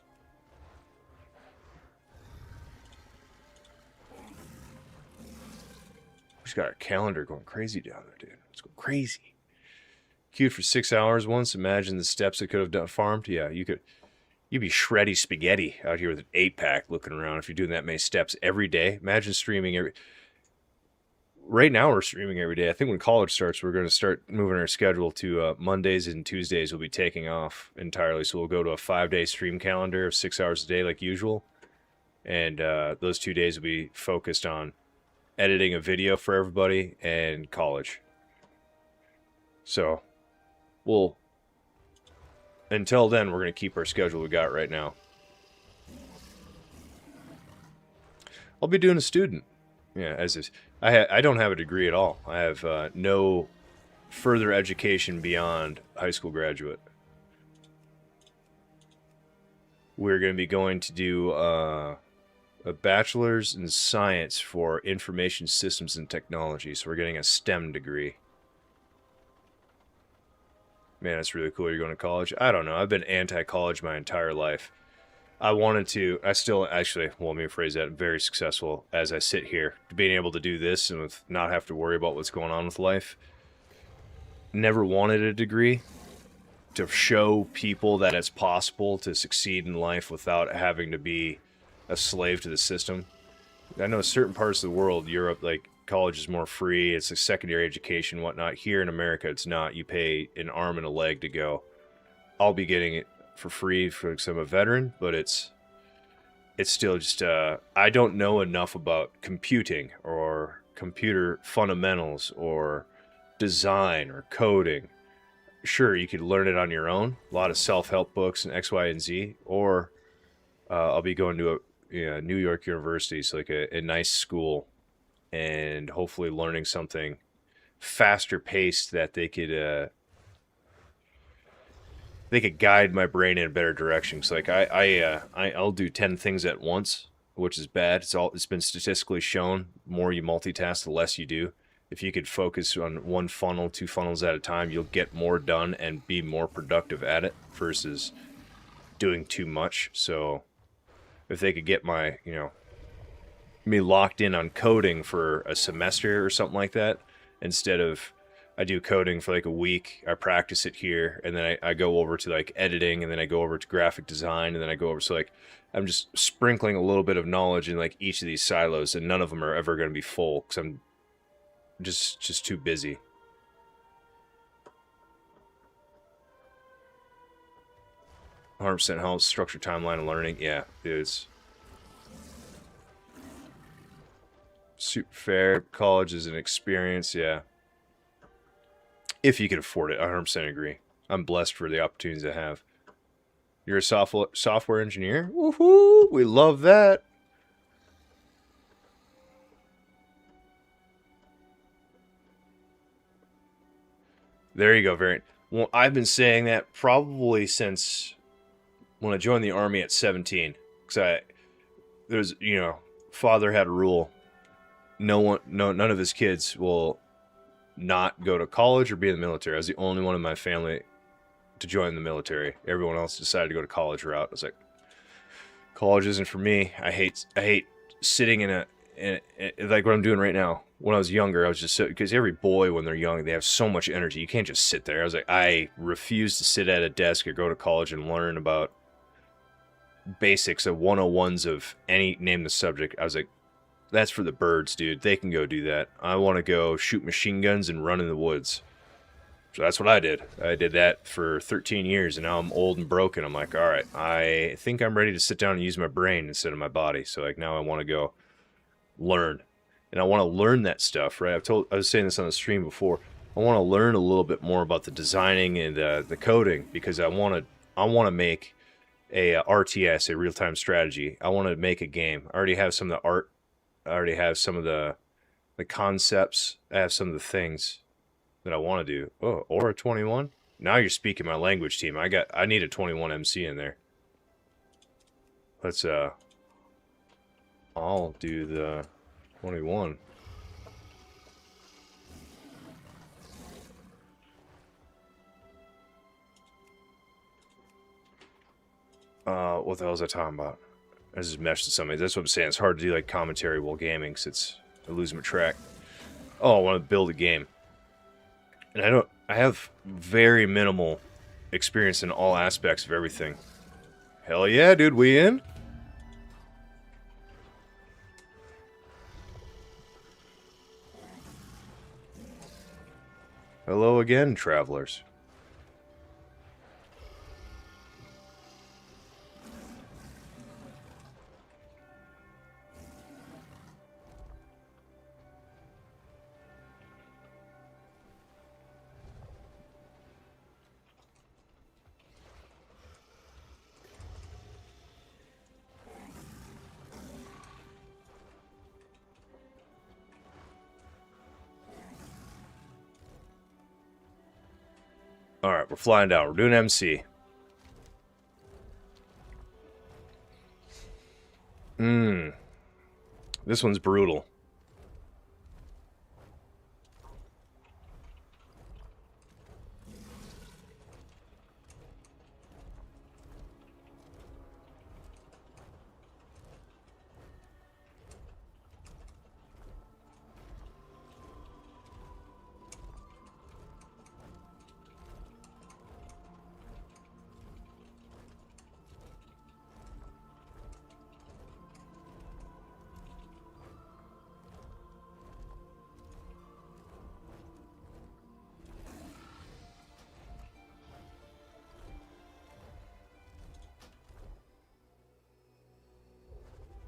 We just got our calendar going crazy down there, dude. Let's go crazy. Queued for 6 hours once. Imagine the steps it could have done farmed. Yeah, you could. You'd be shreddy spaghetti out here with an 8-pack looking around if you're doing that many steps every day. Imagine streaming every... Right now we're streaming every day. I think when college starts, we're going to start moving our schedule to Mondays and Tuesdays will be taking off entirely. So we'll go to a 5-day stream calendar of 6 hours a day like usual. And those 2 days will be focused on editing a video for everybody and college. So we'll... Until then, we're going to keep our schedule we got right now. I'll be doing a student. Yeah, as is. I don't have a degree at all. I have no further education beyond high school graduate. We're going to be going to do a bachelor's in science for information systems and technology. So we're getting a STEM degree. Man, that's really cool. You're going to college? I don't know. I've been anti-college my entire life. I still actually, well, let me rephrase that, very successful as I sit here, being able to do this and with not have to worry about what's going on with life. Never wanted a degree to show people that it's possible to succeed in life without having to be a slave to the system. I know certain parts of the world, Europe, like, college is more free. It's a secondary education, whatnot. Here in America, it's not. You pay an arm and a leg to go. I'll be getting it for free because I'm a veteran, but it's still just, I don't know enough about computing or computer fundamentals or design or coding. Sure, you could learn it on your own. A lot of self-help books and X, Y, and Z. Or I'll be going to a New York University, so like a nice school, and hopefully learning something faster paced that they could guide my brain in a better direction. So like I'll do 10 things at once, which is bad. It's been statistically shown. The more you multitask, the less you do. If you could focus on one funnel, 2 funnels at a time, you'll get more done and be more productive at it versus doing too much. So if they could get my, me locked in on coding for a semester or something like that, instead of, I do coding for like a week. I practice it here, and then I go over to like editing, and then I go over to graphic design, and then I go over. So like I'm just sprinkling a little bit of knowledge in like each of these silos, and none of them are ever going to be full because I'm just too busy. %, helps structure timeline of learning. Yeah, it's super fair. College is an experience. Yeah. If you can afford it, I 100% agree. I'm blessed for the opportunities I have. You're a software engineer? Woohoo! We love that. There you go, Variant. Well, I've been saying that probably since when I joined the army at 17. Because there's, father had a rule. None of his kids will not go to college or be in the military. I was the only one in my family to join the military. Everyone else decided to go to college route. I was like, college isn't for me. I hate sitting in like what I'm doing right now. When I was younger, I was just because every boy when they're young, they have so much energy. You can't just sit there. I was like, I refuse to sit at a desk or go to college and learn about basics of 101s of name the subject. I was like, that's for the birds, dude. They can go do that. I want to go shoot machine guns and run in the woods. So that's what I did. I did that for 13 years, and now I'm old and broken. I'm like, all right, I think I'm ready to sit down and use my brain instead of my body. So like now I want to go learn. And I want to learn that stuff, right? I was saying this on the stream before. I want to learn a little bit more about the designing and the coding because I want to make a RTS, a real-time strategy. I want to make a game. I already have some of the art. I already have some of the concepts. I have some of the things that I want to do. Oh, or a 21? Now you're speaking my language, team. I need a 21 MC in there. Let's I'll do the 21. What the hell was I talking about? I just meshed with somebody. That's what I'm saying. It's hard to do like commentary while gaming because I lose my track. Oh, I want to build a game. And I have very minimal experience in all aspects of everything. Hell yeah, dude, we in? Hello again, travelers. Alright, we're flying down. We're doing MC. This one's brutal.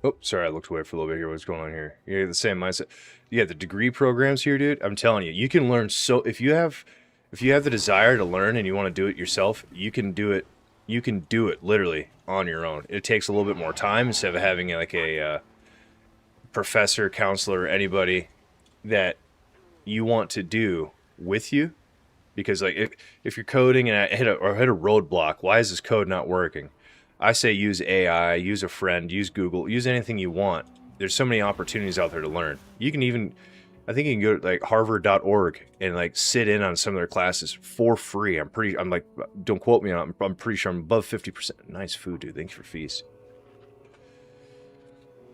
Oh, sorry, I looked away for a little bit here. What's going on here? You have the same mindset. Yeah, the degree programs here, dude. I'm telling you, you can learn so if you have the desire to learn and you want to do it yourself, you can do it. You can do it literally on your own. It takes a little bit more time instead of having like a professor, counselor, anybody that you want to do with you. Because like if you're coding and I hit a roadblock, why is this code not working? I say use AI, use a friend, use Google, use anything you want. There's so many opportunities out there to learn. You can even, I think you can go to like harvard.org and like sit in on some of their classes for free. I'm like, don't quote me on it. I'm pretty sure I'm above 50%. Nice food, dude. Thank you for feast.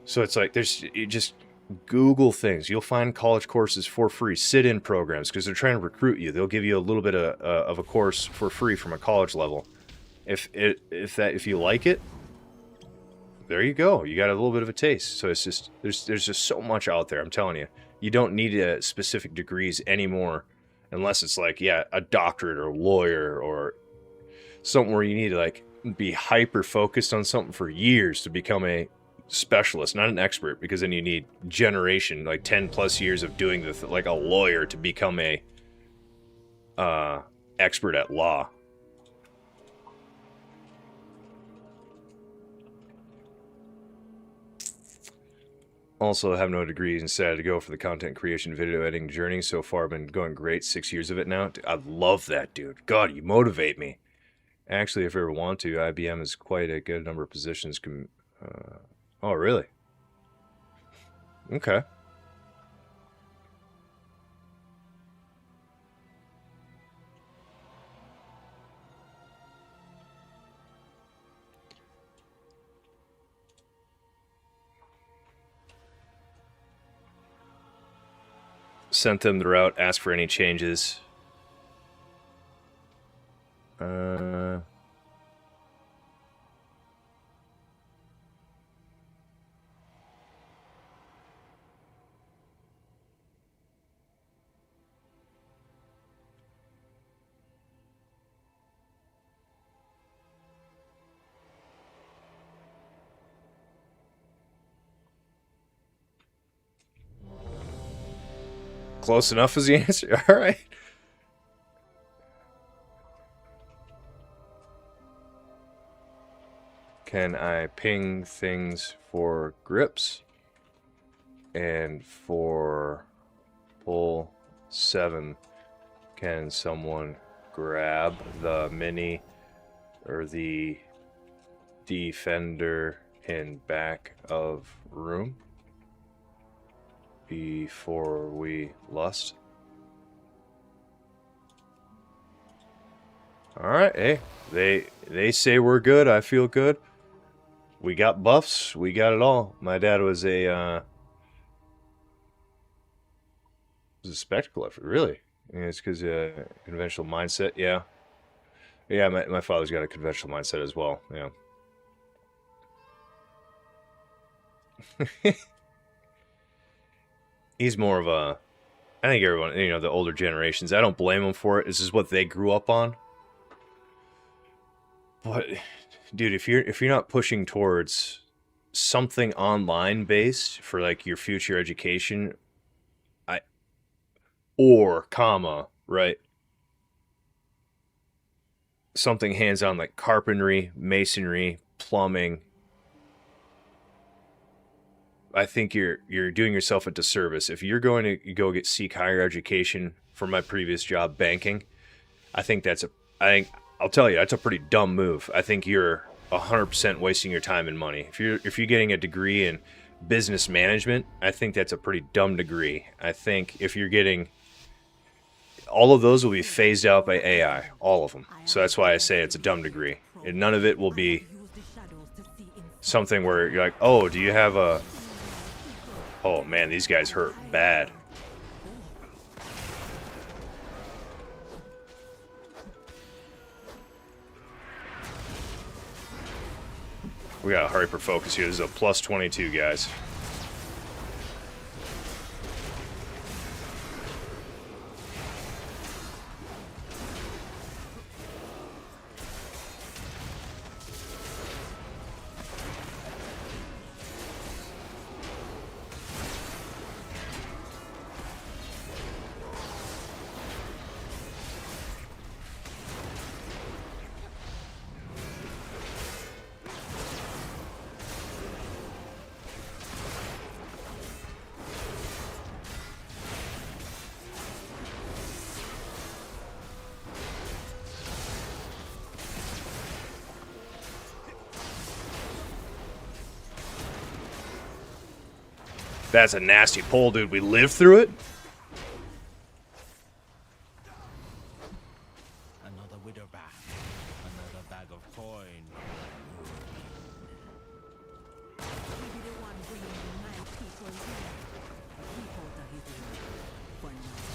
So it's like, Google things. You'll find college courses for free, sit-in programs, because they're trying to recruit you. They'll give you a little bit of a course for free from a college level. If you like it, there you go. You got a little bit of a taste. So it's just there's just so much out there. I'm telling you, you don't need specific degrees anymore, unless it's like, yeah, a doctorate or a lawyer or something where you need to like be hyper focused on something for years to become a specialist, not an expert, because then you need generation, like 10 plus years of doing this, like a lawyer, to become a expert at law. Also have no degrees and decided to go for the content creation video editing journey. So far been going great, 6 years of it now. I love that, dude. God, you motivate me. Actually, if you ever want to, IBM is quite a good number of positions. Oh, really? Okay. Sent them the route, asked for any changes. Close enough is the answer. All right. Can I ping things for grips? And for pull 7, can someone grab the mini or the defender in back of room before we lust? All right, hey, they say we're good. I feel good. We got buffs. We got it all. My dad was a spectacle effort, really. Yeah, it's because conventional mindset. Yeah, yeah. My father's got a conventional mindset as well. Yeah. He's more of a. I think everyone, the older generations. I don't blame them for it. This is what they grew up on. But, dude, if you're not pushing towards something online based for like your future education, right? Something hands-on like carpentry, masonry, plumbing. I think you're doing yourself a disservice. If you're going to seek higher education for my previous job, banking, I'll tell you, that's a pretty dumb move. I think you're 100% wasting your time and money. If you're getting a degree in business management, I think that's a pretty dumb degree. I think if you're getting all of those will be phased out by AI, all of them. So that's why I say it's a dumb degree. And none of it will be something where you're like, oh, do you have a... Oh man, these guys hurt bad. We gotta hyper focus here. This is a plus 22, guys. That's a nasty pull, dude. We lived through it. Another widow bag. Another bag of coin. Maybe the one bringing my people here. everything for nothing.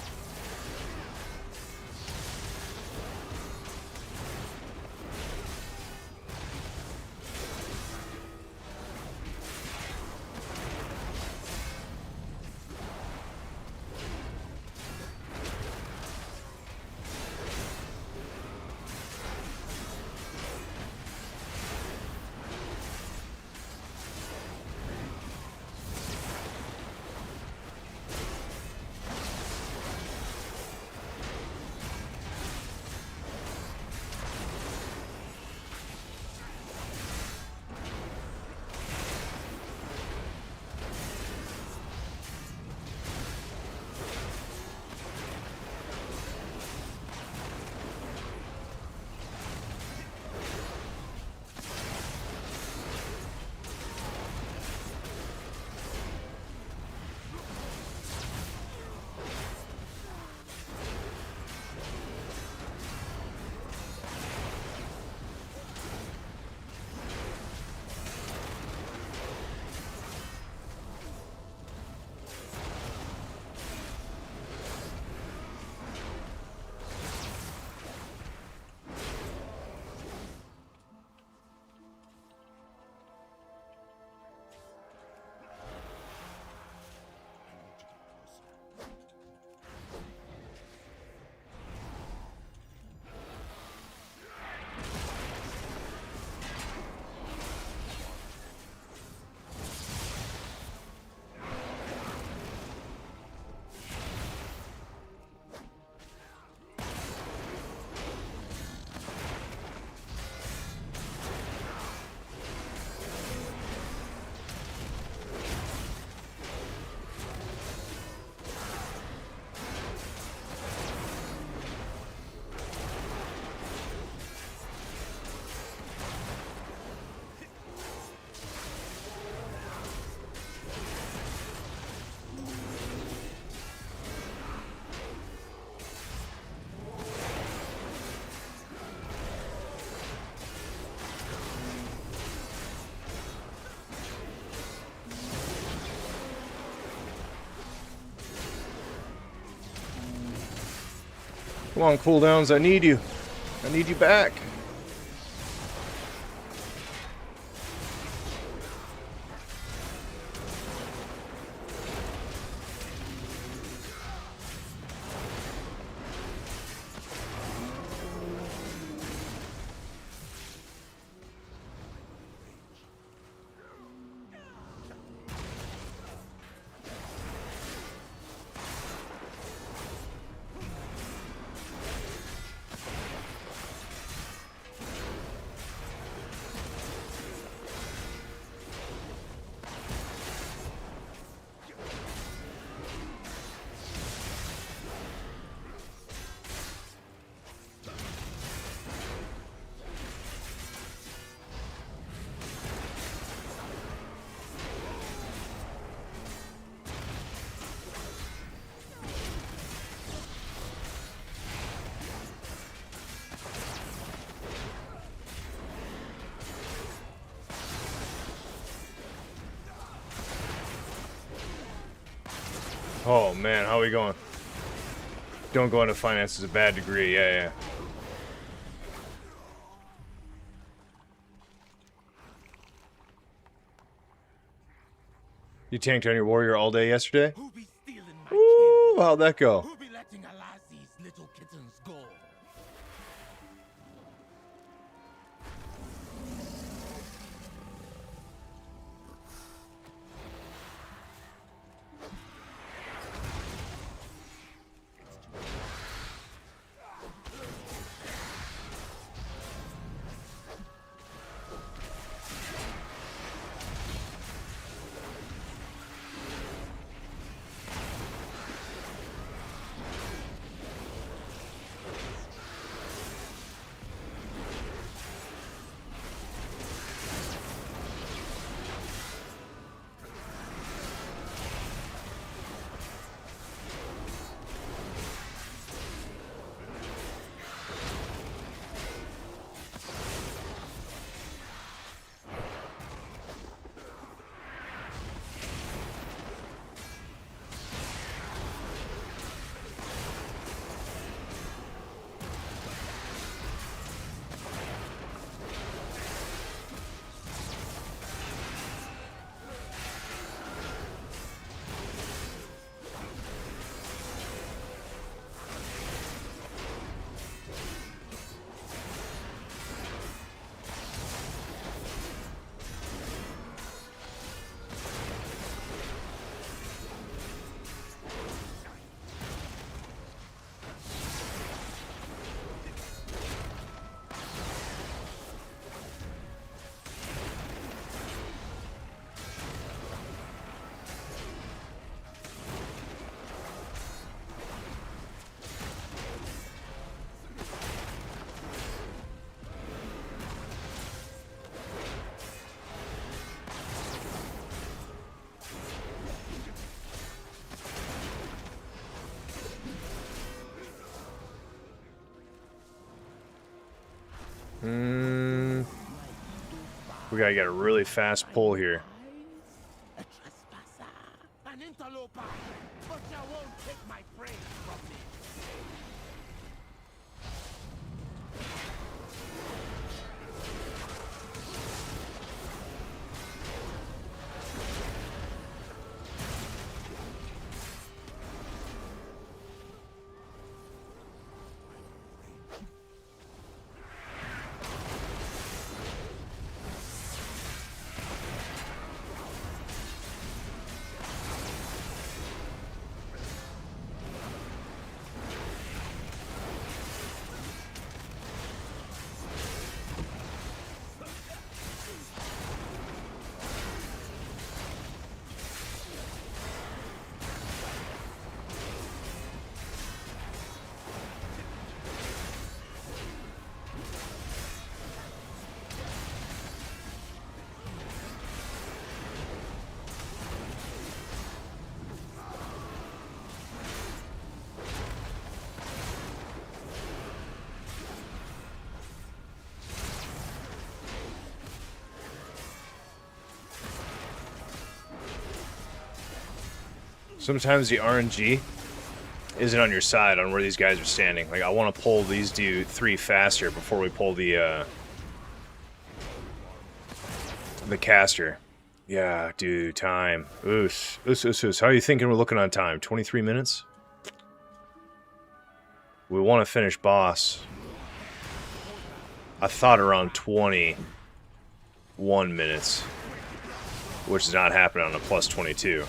Come on, cooldowns, I need you. I need you back. Oh man, how are we going? Don't go into finance is a bad degree, yeah. You tanked on your warrior all day yesterday? Who be stealing my Ooh, kids? how'd that go? Who be letting Alasi's little kittens go? We gotta get a really fast pull here. A trespasser, an interloper, but you won't take my praise from me. Sometimes the RNG isn't on your side on where these guys are standing. Like, I want to pull these three faster before we pull the caster. Yeah, dude, time. Oos. How are you thinking we're looking on time? 23 minutes? We want to finish boss. I thought around 21 minutes, which is not happening on a plus 22.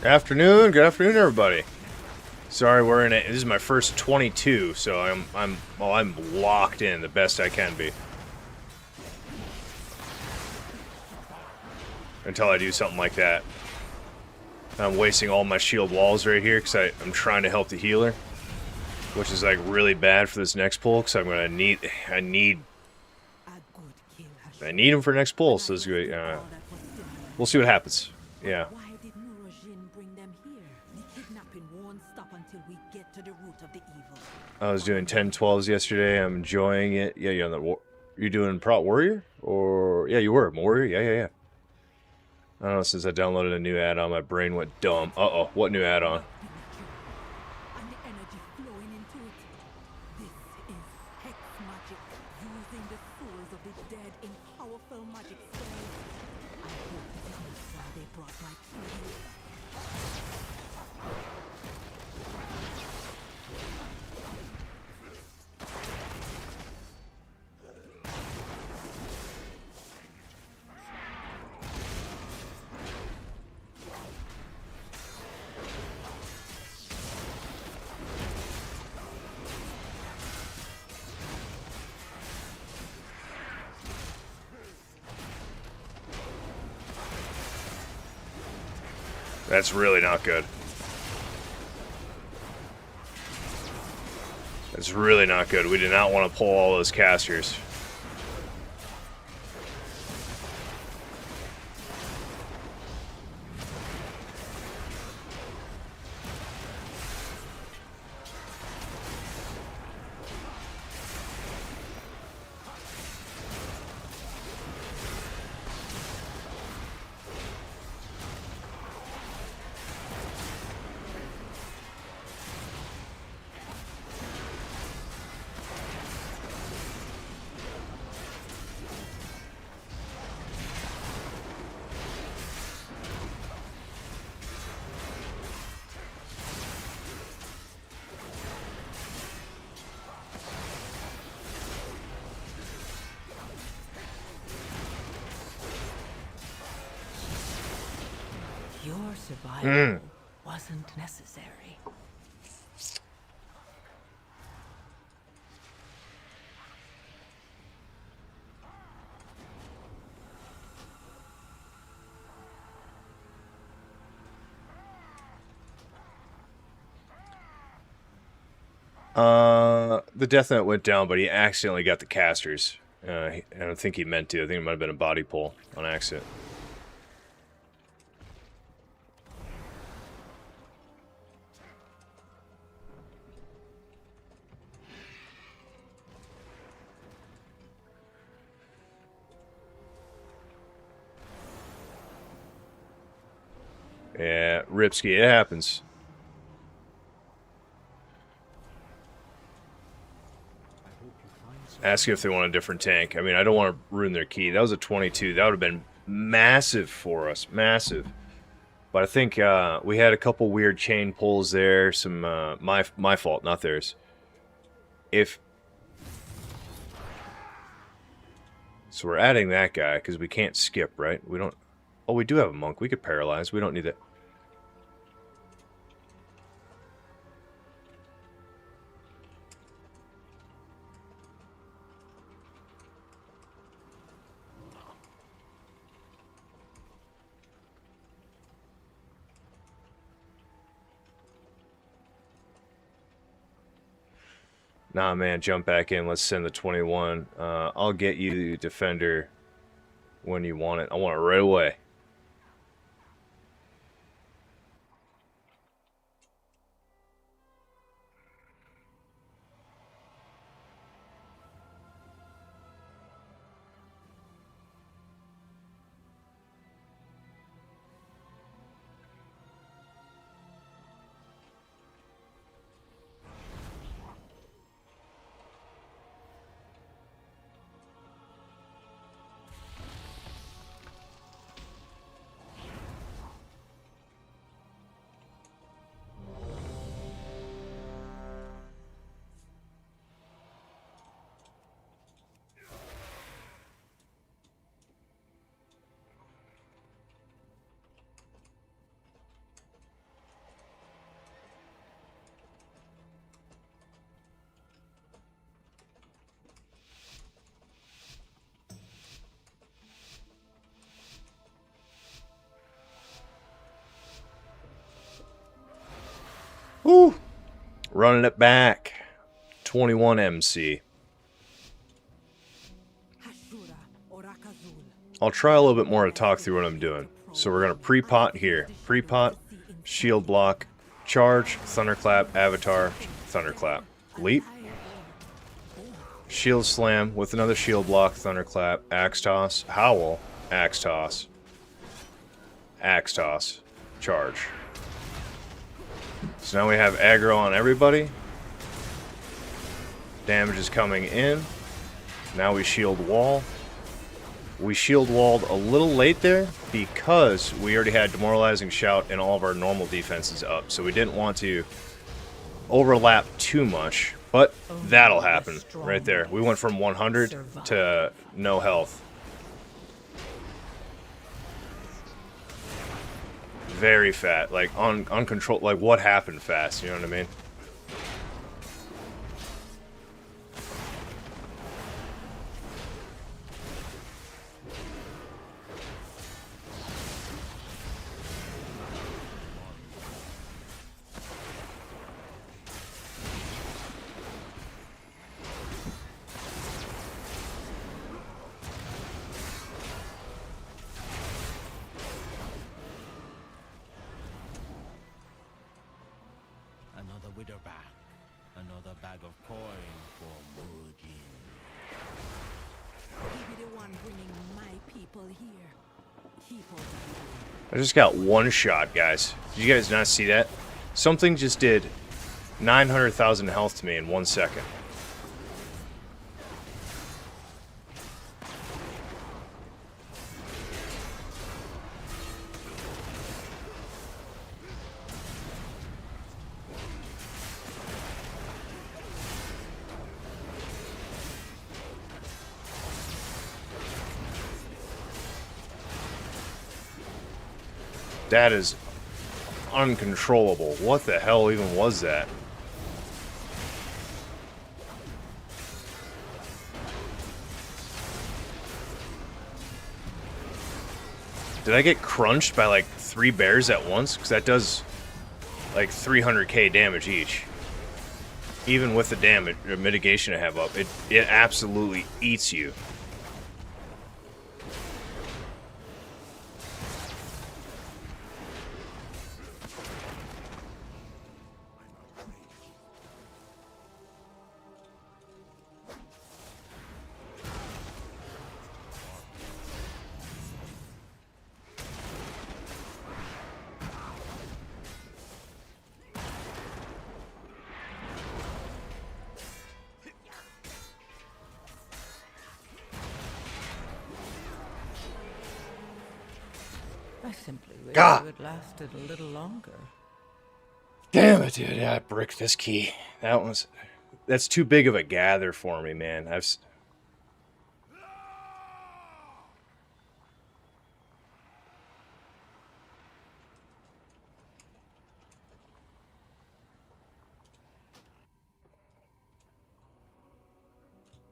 Afternoon, good afternoon, everybody. Sorry, we're in it. This is my first 22, so I'm locked in the best I can be. Until I do something like that. I'm wasting all my shield walls right here because I'm trying to help the healer, which is like really bad for this next pull because I need A good kill has him for next pull. So this is good. We'll see what happens. Yeah. Why did Murojin bring them here? The kidnapping won't stop until we get to the root of the evil. I was doing 10-12s yesterday. I'm enjoying it. Yeah, you're on the you doing Prot Warrior? Or yeah, you were Warrior. Yeah. I don't know, since I downloaded a new add-on, my brain went dumb. Uh-oh, what new add-on? And the energy flowing into it. This is hex magic, using the souls of the dead in powerful magic spells. I hope this is why they brought my king. That's really not good. That's really not good. We did not want to pull all those casters. Your survival wasn't necessary. The Death Knight went down, but he accidentally got the casters. I don't think he meant to. I think it might have been a body pull on accident. Yeah, Ripsky, it happens. Ask if they want a different tank. I mean, I don't want to ruin their key. That was a 22. That would have been massive for us. Massive. But I think we had a couple weird chain pulls there. Some my fault, not theirs. So we're adding that guy because we can't skip, right? We don't... Oh, we do have a monk. We could paralyze. We don't need that. Nah, man, jump back in. Let's send the 21. I'll get you the defender when you want it. I want it right away. Woo! Running it back. 21 MC. Hashura Orakazul. I'll try a little bit more to talk through what I'm doing. So we're going to pre-pot here. Pre-pot, shield block, charge, thunderclap, avatar, thunderclap. Leap. Shield slam with another shield block, thunderclap, axe toss, howl, axe toss, charge. So now we have aggro on everybody. Damage is coming in. Now we shield wall. We shield walled a little late there because we already had demoralizing shout and all of our normal defenses up. So we didn't want to overlap too much, but that'll happen right there. We went from 100 to no health. Very fat, like uncontrolled. Like what happened fast? You know what I mean? Another widow back. Another bag of coin for Mujin. He be the one bringing my people here. Keep on. I just got one shot, guys. Did you guys not see that? Something just did 900,000 health to me in 1 second. That is uncontrollable. What the hell even was that? Did I get crunched by like 3 bears at once? Because that does like 300k damage each. Even with the damage or mitigation I have up, it absolutely eats you. I simply wish God. you had lasted a little longer. Damn it, dude. I bricked this key. That's too big of a gather for me, man. I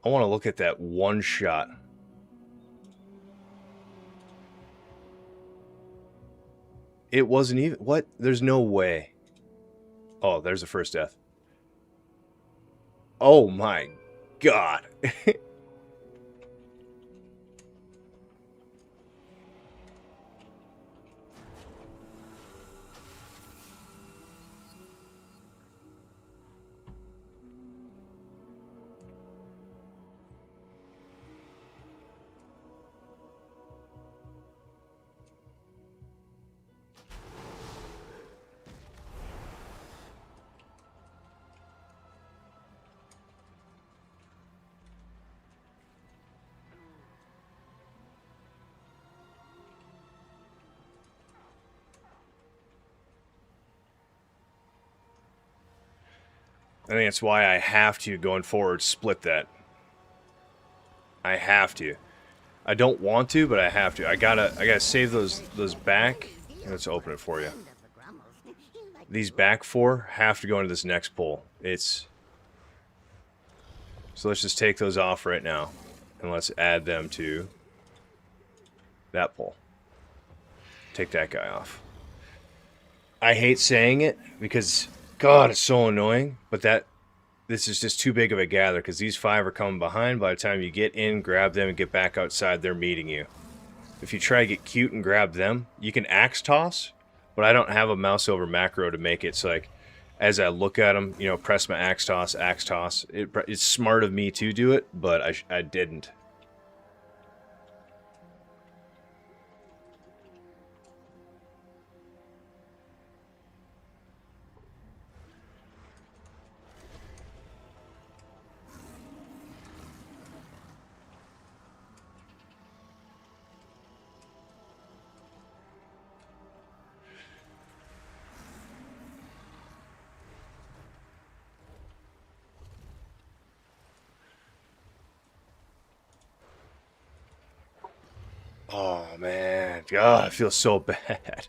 want to look at that one shot. It wasn't even... What? There's no way. Oh, there's the first death. Oh my god. I think that's why I have to, going forward, split that. I have to. I don't want to, but I have to. I gotta save those back. Let's open it for you. These back 4 have to go into this next pull. So let's just take those off right now. And let's add them to that pull. Take that guy off. I hate saying it because God, it's so annoying. But this is just too big of a gather because these 5 are coming behind. By the time you get in, grab them, and get back outside, they're meeting you. If you try to get cute and grab them, you can axe toss, but I don't have a mouse over macro to make it so like as I look at them, you know, press my axe toss, axe toss. It's smart of me to do it, but I didn't. Oh, man. God, I feel so bad.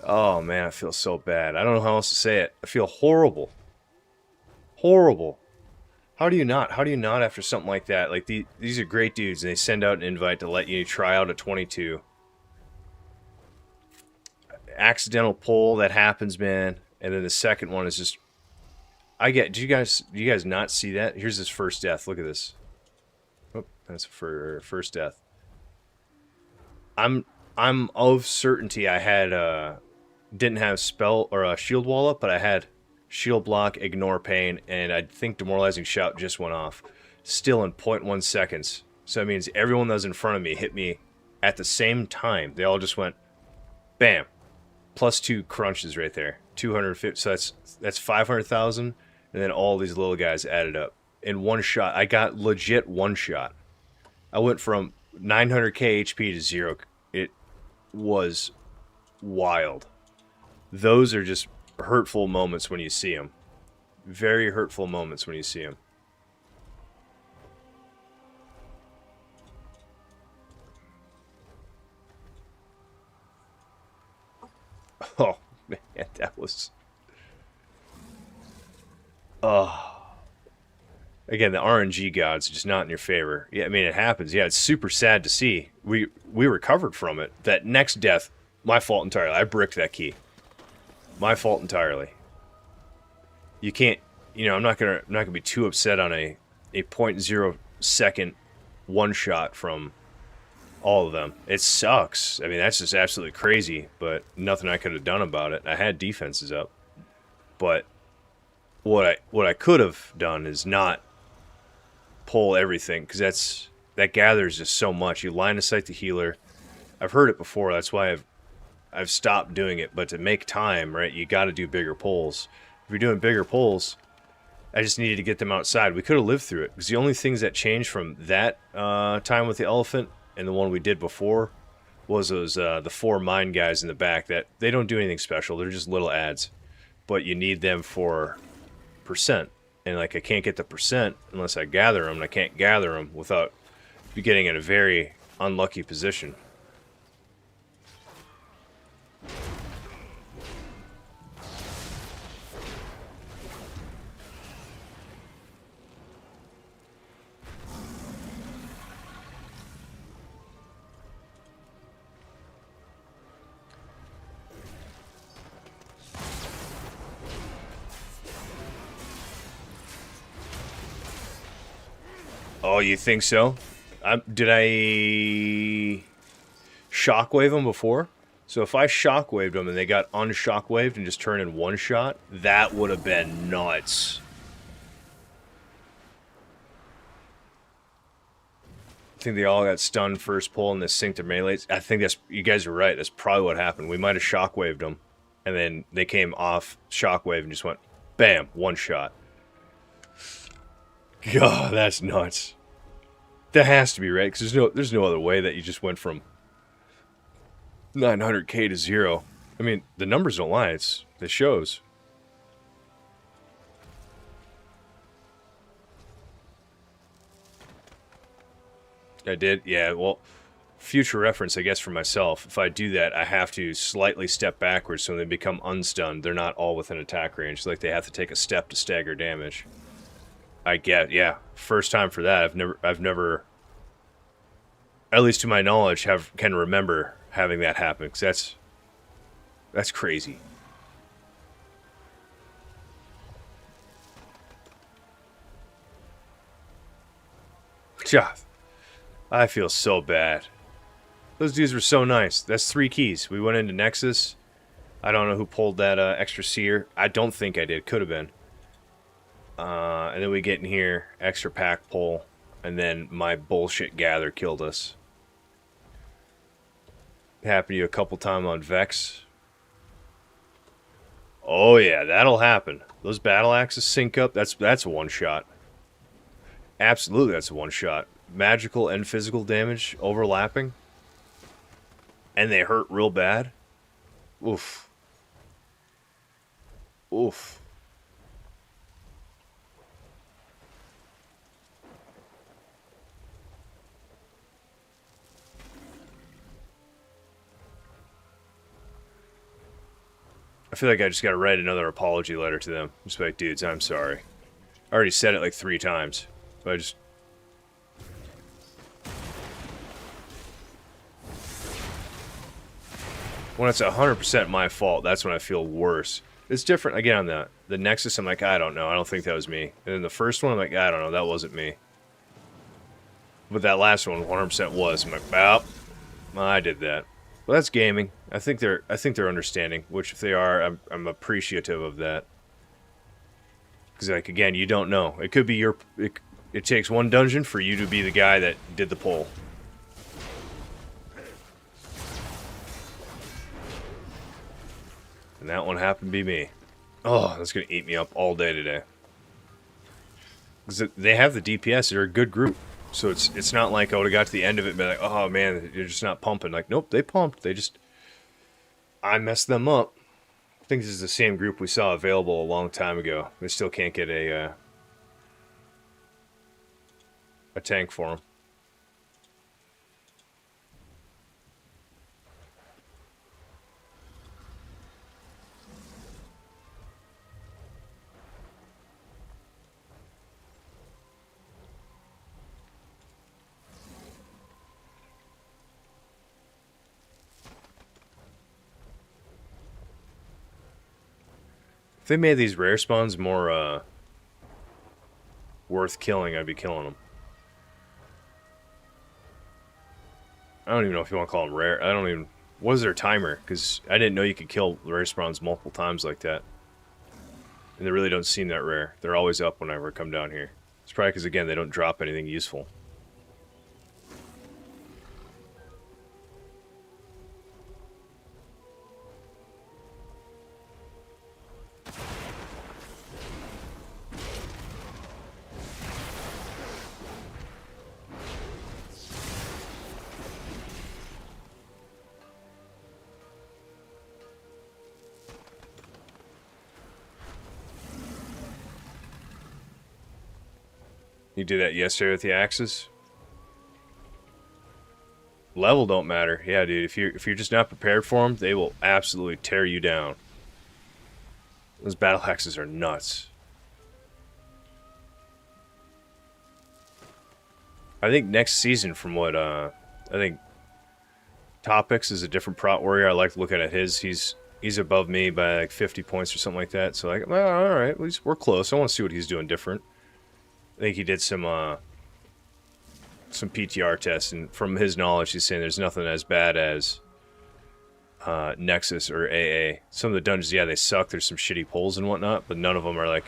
Oh, man, I feel so bad. I don't know how else to say it. I feel horrible. Horrible. How do you not? How do you not after something like that? Like, these are great dudes, and they send out an invite to let you try out at 22. Accidental pull, that happens, man. And then the second one is just... do you guys not see that? Here's his first death. Look at this. Oh, that's for first death. I'm of certainty I had didn't have spell or a shield wall up, but I had shield block, ignore pain, and I think demoralizing shout just went off. Still in 0.1 seconds. So that means everyone that was in front of me hit me at the same time. They all just went bam. Plus 2 crunches right there. 250. So that's 500,000, and then all these little guys added up in one shot. I got legit one shot. I went from 900k HP to 0. It was wild. Those are just hurtful moments when you see them. Very hurtful moments when you see them. Oh, man, that was... Oh. Again, the RNG gods just not in your favor. Yeah, I mean, it happens. Yeah, it's super sad to see. We recovered from it. That next death, my fault entirely. I bricked that key. My fault entirely. You can't, you know, I'm not gonna be too upset on a 0.0 second one shot from all of them. It sucks. I mean, that's just absolutely crazy, but nothing I could have done about it. I had defenses up. But what I could have done is not pull everything, because that gathers just so much. You line of sight the healer. I've heard it before. That's why I've stopped doing it. But to make time, right, you got to do bigger pulls. If you're doing bigger pulls, I just needed to get them outside. We could have lived through it, because the only things that changed from that time with the elephant and the one we did before was those the 4 mine guys in the back. That they don't do anything special. They're just little ads, but you need them for percent. And like, I can't get the percent unless I gather them, and I can't gather them without getting in a very unlucky position. Oh, you think so? Did I shockwave them before? So if I shockwaved them and they got unshockwaved and just turned in one shot, that would have been nuts. I think they all got stunned first pull and they synced their melees. I think you guys are right. That's probably what happened. We might have shockwaved them, and then they came off shockwave and just went, bam, one shot. God, that's nuts. That has to be right, because there's no other way that you just went from 900k to 0. I mean, the numbers don't lie. It shows. I did? Yeah, well, future reference, I guess, for myself. If I do that, I have to slightly step backwards so when they become unstunned, they're not all within attack range. Like, they have to take a step to stagger damage. I get, yeah. First time for that. I've never, at least to my knowledge, can remember having that happen. Because that's crazy. God, I feel so bad. Those dudes were so nice. That's 3 keys. We went into Nexus. I don't know who pulled that extra seer. I don't think I did. Could have been. And then we get in here, extra pack pull, and then my bullshit gather killed us. Happened to you a couple times on Vex. Oh yeah, that'll happen. Those battle axes sync up. That's a one shot. Absolutely, that's a one shot. Magical and physical damage overlapping, and they hurt real bad. Oof. Oof. I feel like I just gotta write another apology letter to them. Just like, dudes, I'm sorry. I already said it like 3 times. But I just... When it's 100% my fault, that's when I feel worse. It's different, again, on the Nexus, I'm like, I don't know, I don't think that was me. And then the first one, I'm like, I don't know, that wasn't me. But that last one, 100% was. I'm like, well, I did that. Well, that's gaming. I think they're understanding, which if they are, I'm appreciative of that. Because, like, again, you don't know. It could be your... It takes one dungeon for you to be the guy that did the pull. And that one happened to be me. Oh, that's going to eat me up all day today. Because they have the DPS. They're a good group. So it's not like I would have got to the end of it and be like, oh man, you're just not pumping. Like, nope, they pumped. They just... I messed them up. I think this is the same group we saw available a long time ago. They still can't get a tank for them. If they made these rare spawns more worth killing, I'd be killing them. I don't even know if you want to call them rare. I don't even... What is their timer? Because I didn't know you could kill rare spawns multiple times like that. And they really don't seem that rare. They're always up whenever I come down here. It's probably because, again, they don't drop anything useful. You did that yesterday with the axes? Level don't matter. Yeah, dude. If you're just not prepared for them, they will absolutely tear you down. Those battle axes are nuts. I think next season, from what I think, Topics is a different Prot warrior. I like looking at his. He's above me by like 50 points or something like that. So like, well, all right, at least we're close. I want to see what he's doing different. I think he did some PTR tests, and from his knowledge, he's saying there's nothing as bad as Nexus or AA. Some of the dungeons, yeah, they suck. There's some shitty pulls and whatnot, but none of them are like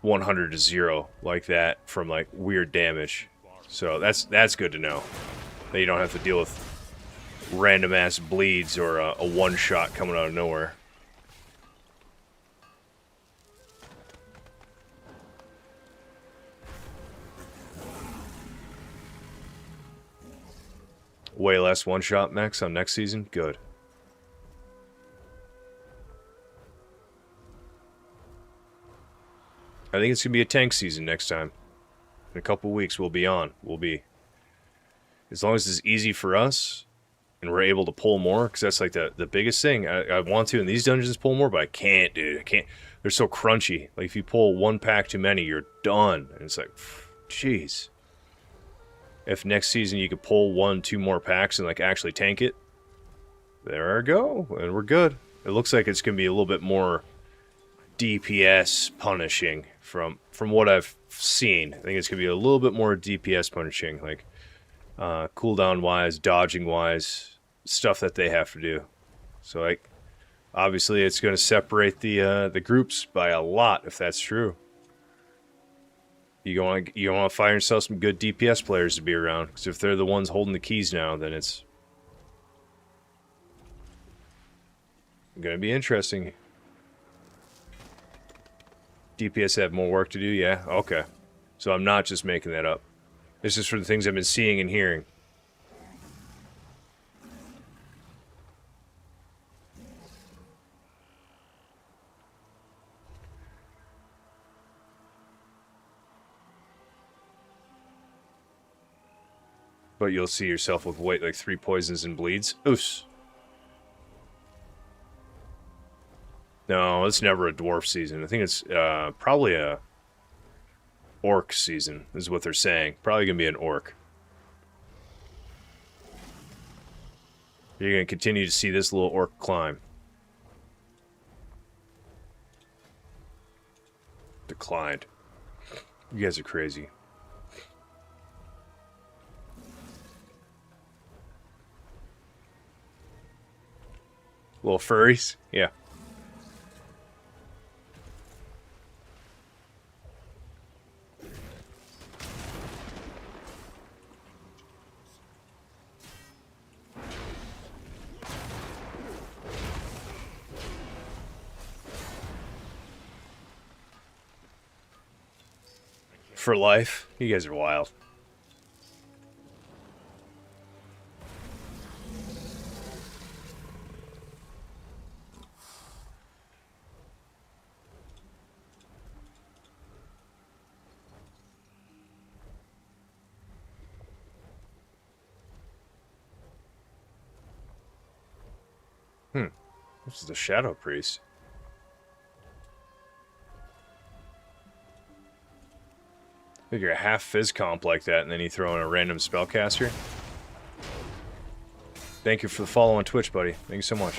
100 to 0 like that from like weird damage. So that's good to know. That you don't have to deal with random ass bleeds or a one shot coming out of nowhere. Way less one-shot mechs on next season? Good. I think it's going to be a tank season next time. In a couple weeks, we'll be on. We'll be. As long as it's easy for us, and we're able to pull more, because that's like the biggest thing. I want to in these dungeons pull more, but I can't, dude. I can't. They're so crunchy. Like, if you pull one pack too many, you're done. And it's like, jeez. If next season you could pull 1-2 more packs and like actually tank it, there I go, and we're good. It looks like it's going to be a little bit more DPS punishing from what I've seen. I think it's gonna be a little bit more DPS punishing, like cooldown wise, dodging wise, stuff that they have to do. So like, obviously, it's gonna separate the groups by a lot if that's true. You want to find yourself some good DPS players to be around, because if they're the ones holding the keys now, then it's gonna be interesting. DPS have more work to do, yeah? Okay. So I'm not just making that up. This is for the things I've been seeing and hearing. But you'll see yourself with weight like 3 poisons and bleeds. Oos. No, it's never a dwarf season. I think it's probably a orc season, is what they're saying. Probably going to be an orc. You're going to continue to see this little orc climb. Declined. You guys are crazy. Little furries? Yeah. For life? You guys are wild. This is the Shadow Priest. Figure a half fizz comp like that, and then you throw in a random spellcaster. Thank you for the follow on Twitch, buddy. Thank you so much.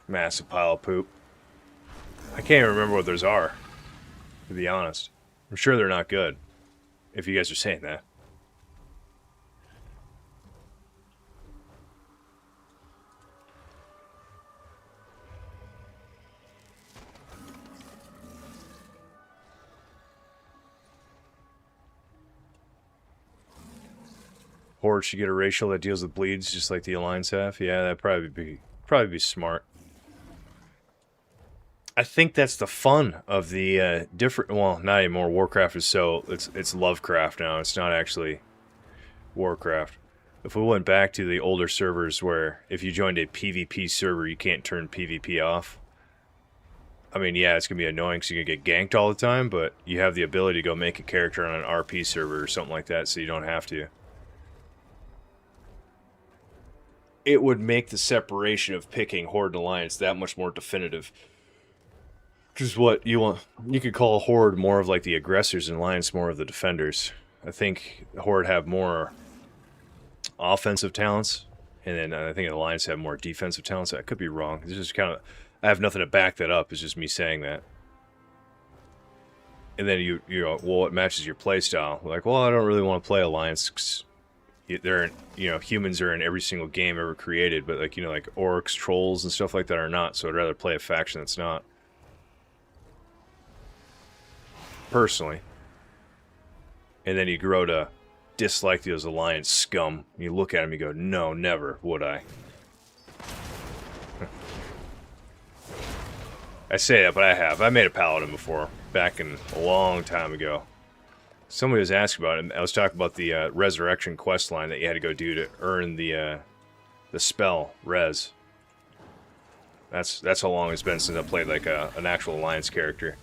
Massive pile of poop. I can't even remember what those are, to be honest. I'm sure they're not good, if you guys are saying that. Horde should get a racial that deals with bleeds, just like the Alliance have. Yeah, that'd probably be smart. I think that's the fun of the different. Well, not anymore. Warcraft is so it's Lovecraft now. It's not actually Warcraft. If we went back to the older servers where if you joined a PvP server, you can't turn PvP off. I mean, yeah, it's gonna be annoying because you're gonna get ganked all the time, but you have the ability to go make a character on an RP server or something like that, so you don't have to. It would make the separation of picking Horde and Alliance that much more definitive. Because what you want, you could call Horde more of like the aggressors and Alliance more of the defenders. I think Horde have more offensive talents, and then I think Alliance have more defensive talents. I could be wrong. It's just kind of, I have nothing to back that up. It's just me saying that. And then you know, well, it matches your playstyle. Like, well, I don't really want to play Alliance. 'Cause they're in, you know, humans are in every single game ever created, but like, you know, like orcs, trolls, and stuff like that are not. So I'd rather play a faction that's not. Personally. And then you grow to dislike those Alliance scum. You look at them, you go, no, never would I. I say that, but I have. I made a paladin before, back in a long time ago. Somebody was asking about it. I was talking about the resurrection quest line that you had to go do to earn the spell res. That's how long it's been since I played like an actual Alliance character.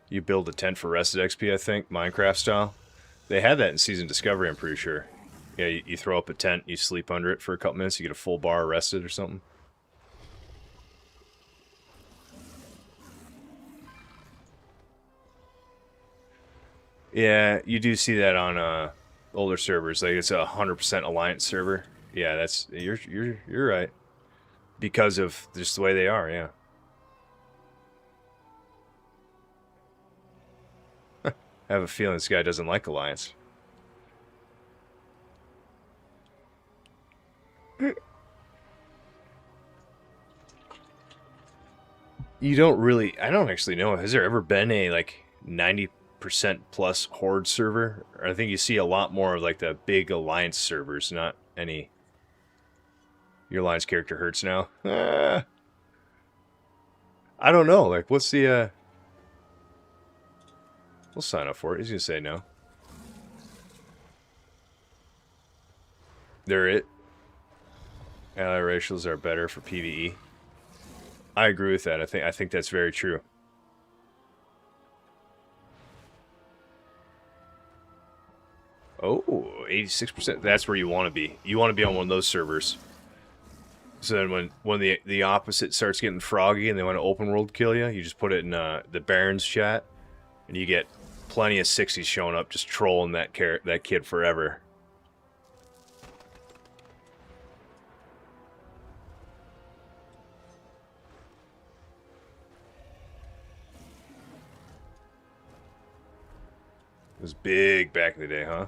You build a tent for rested XP, I think, Minecraft style. They had that in Season Discovery, I'm pretty sure. Yeah, you throw up a tent, you sleep under it for a couple minutes, you get a full bar rested or something. Yeah, you do see that on older servers. Like it's a 100% alliance server. Yeah, that's you're right. Because of just the way they are, yeah. I have a feeling this guy doesn't like alliance. You don't really... I don't actually know. Has there ever been a, like, 90% plus Horde server? I think you see a lot more of, like, the big Alliance servers, not any... Your Alliance character hurts now. I don't know. Like, what's the, We'll sign up for it. He's gonna say no. They're it. Ally ratios are better for PvE. I agree with that. I think that's very true. Oh, 86%. That's where you want to be. You want to be on one of those servers. So then when the opposite starts getting froggy and they want to open world kill you, you just put it in the Barons chat, and you get plenty of 60s showing up just trolling that kid forever. It was big back in the day, huh?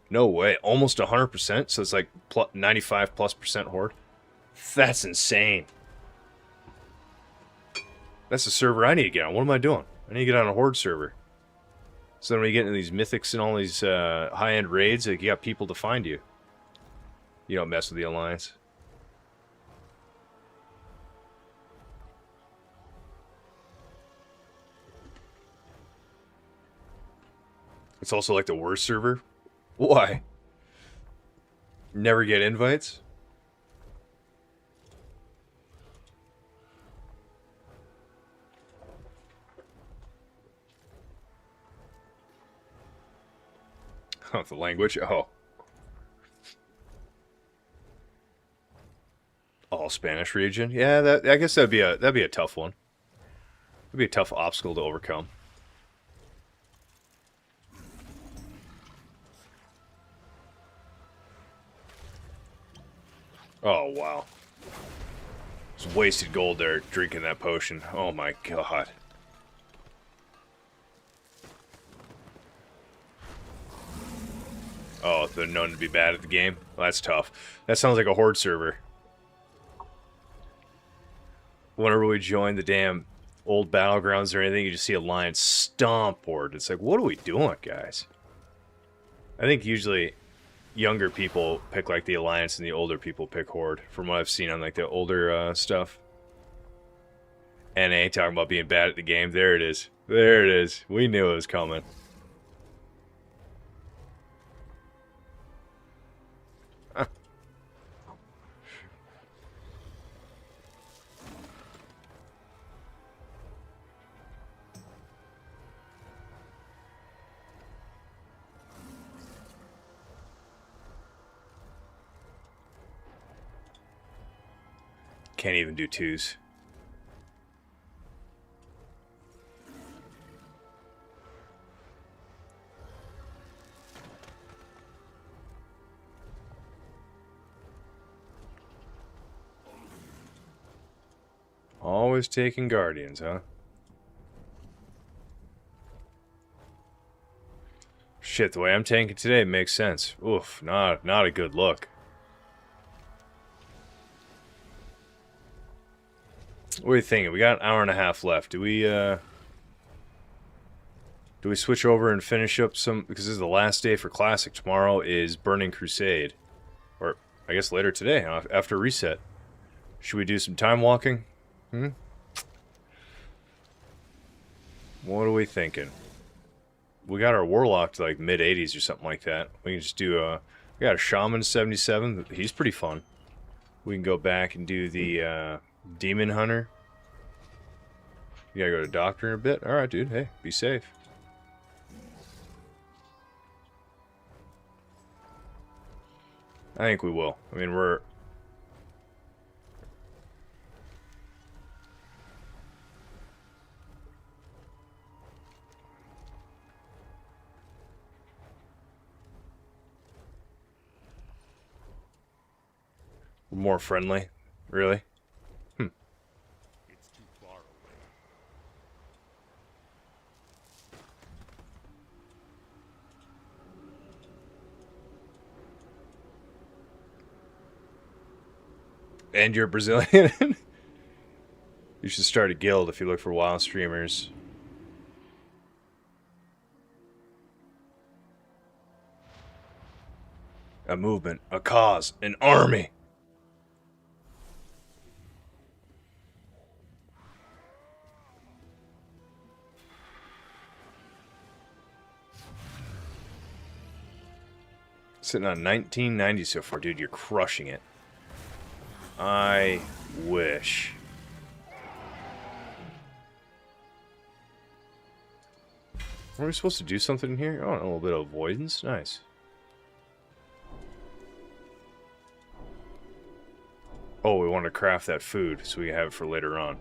No way. Almost 100%? So it's like 95+% Horde? That's insane. That's a server I need to get on. What am I doing? I need to get on a Horde server. So then when you get into these mythics and all these high-end raids, like, you got people to find you. You don't mess with the Alliance. It's also like the worst server. Why? Never get invites? Oh, the language? Oh. All Spanish region? Yeah, I guess that'd be a tough one. It'd be a tough obstacle to overcome. Oh, wow. There's wasted gold there drinking that potion. Oh my god. Oh, they're known to be bad at the game? Well, that's tough. That sounds like a Horde server. Whenever we join the damn old battlegrounds or anything, you just see Alliance stomp Horde. It's like, what are we doing, guys? I think usually younger people pick like the Alliance and the older people pick Horde, from what I've seen on like the older stuff. NA talking about being bad at the game. There it is. There it is. We knew it was coming. Huh. Can't even do twos. Always taking Guardians, huh? Shit, the way I'm tanking today makes sense. Oof, not a good look. What are you thinking? We got an hour and a half left. Do we switch over and finish up some... Because this is the last day for Classic. Tomorrow is Burning Crusade. Or, I guess later today, after reset. Should we do some time walking? What are we thinking? We got our Warlock to like mid-80s or something like that. We can just do we got a Shaman 77. He's pretty fun. We can go back and do the Demon Hunter. You gotta go to Doctor in a bit? Alright, dude. Hey, be safe. I think we will. I mean, we're... We're more friendly. Really? It's too far away. And you're Brazilian? You should start a guild if you look for WoW streamers. A movement, a cause, an army. Sitting on 1990 so far, dude. You're crushing it. I wish. Were we supposed to do something in here? Oh, a little bit of avoidance. Nice. Oh, we want to craft that food so we can have it for later on.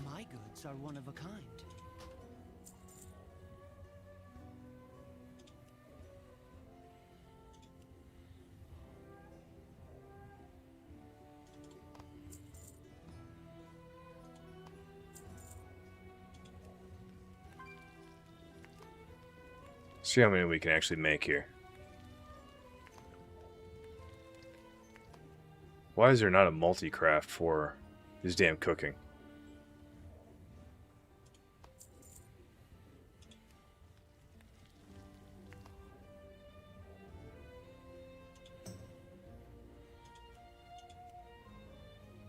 My goods are one of a kind. See how many we can actually make here. Why is there not a multi-craft for this damn cooking?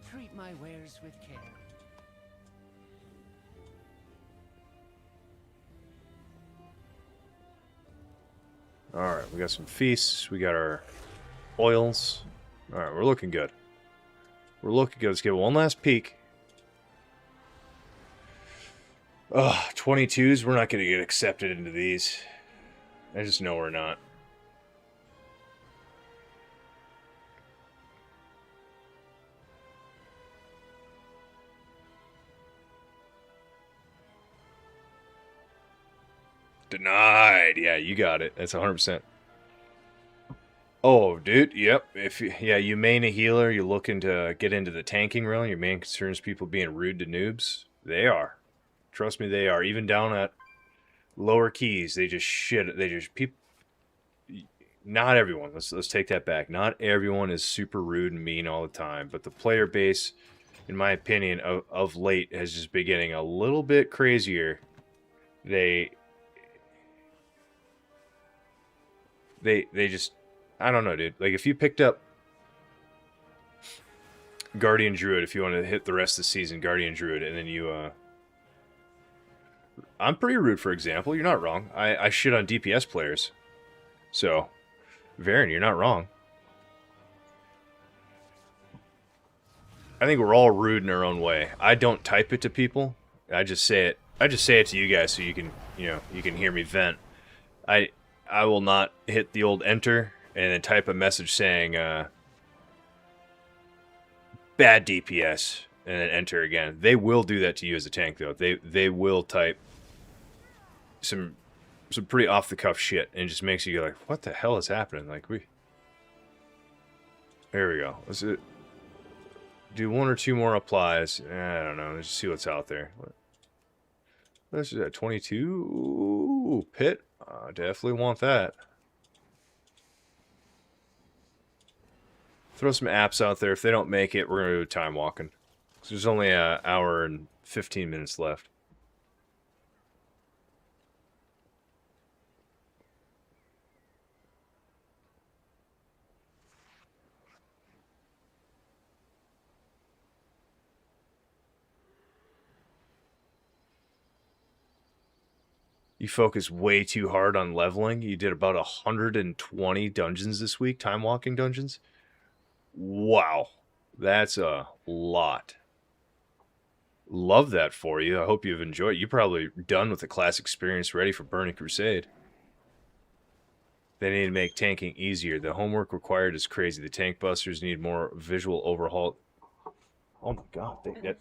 Treat my wares with care. Alright, we got some feasts. We got our oils. Alright, we're looking good. We're looking good. Let's get one last peek. Ugh, 22s. We're not going to get accepted into these. I just know we're not. Denied. Yeah, you got it. That's 100%. Oh, dude. Yep. If you main a healer, you're looking to get into the tanking realm. Your main concern is people being rude to noobs. They are. Trust me, they are. Even down at lower keys, they just shit. They just people. Not everyone. Let's take that back. Not everyone is super rude and mean all the time, but the player base, in my opinion, of late has just been getting a little bit crazier. They just, I don't know, dude. Like, if you picked up Guardian Druid, if you want to hit the rest of the season, Guardian Druid, and then you, I'm pretty rude, for example. You're not wrong. I shit on DPS players. So, Varen, you're not wrong. I think we're all rude in our own way. I don't type it to people. I just say it. I just say it to you guys so you can, you can hear me vent. I will not hit the old enter and then type a message saying bad DPS and then enter again. They will do that to you as a tank, though. They will type some pretty off the cuff shit and it just makes you go like, what the hell is happening? Like, there we go. Let's do one or two more applies. I don't know. Let's just see what's out there. This is at 22. Ooh, pit. Definitely want that. Throw some apps out there. If they don't make it, we're going to do time walking. So there's only an hour and 15 minutes left. You focus way too hard on leveling. You did about 120 dungeons this week, time walking dungeons. Wow, that's a lot. Love that for you. I hope you've enjoyed it. You're probably done with the class experience, ready for Burning Crusade. They need to make tanking easier. The homework required is crazy. The tank busters need more visual overhaul. Oh my god, they get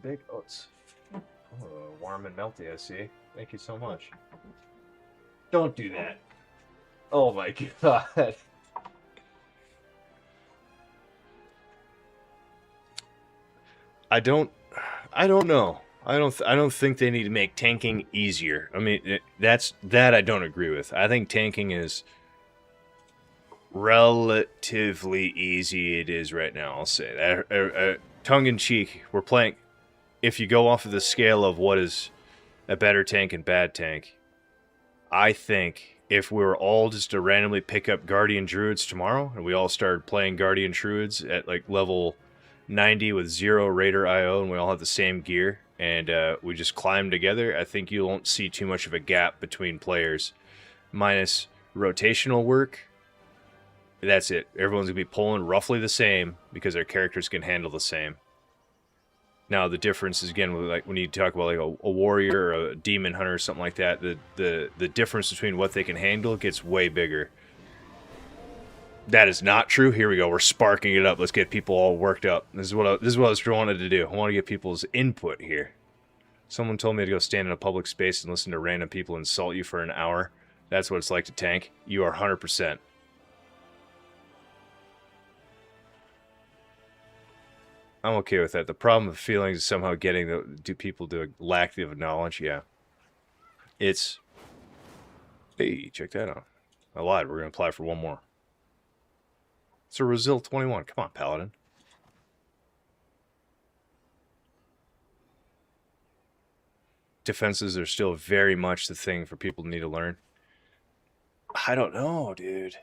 big oats. Oh, warm and melty, I see. Thank you so much. Don't do that. Oh my god. I don't know. I don't think they need to make tanking easier. I mean, that I don't agree with. I think tanking is relatively easy. It is right now. I'll say that. Tongue in cheek, we're playing. If you go off of the scale of what is a better tank and bad tank, I think if we were all just to randomly pick up Guardian Druids tomorrow and we all started playing Guardian Druids at like level 90 with 0 Raider IO and we all have the same gear and we just climb together, I think you won't see too much of a gap between players. Minus rotational work, that's it. Everyone's going to be pulling roughly the same because their characters can handle the same. Now the difference is, again, like when you talk about like a warrior or a demon hunter or something like that, the difference between what they can handle gets way bigger. That is not true. Here we go. We're sparking it up. Let's get people all worked up. This is what I was wanted to do. I want to get people's input here. Someone told me to go stand in a public space and listen to random people insult you for an hour. That's what it's like to tank. You are 100%. I'm okay with that. The problem with feelings is somehow getting do people do a lack of knowledge. Yeah. It's, hey, check that out. I lied. We're going to apply for one more. It's a Resil 21. Come on, Paladin. Defenses are still very much the thing for people to need to learn. I don't know, dude.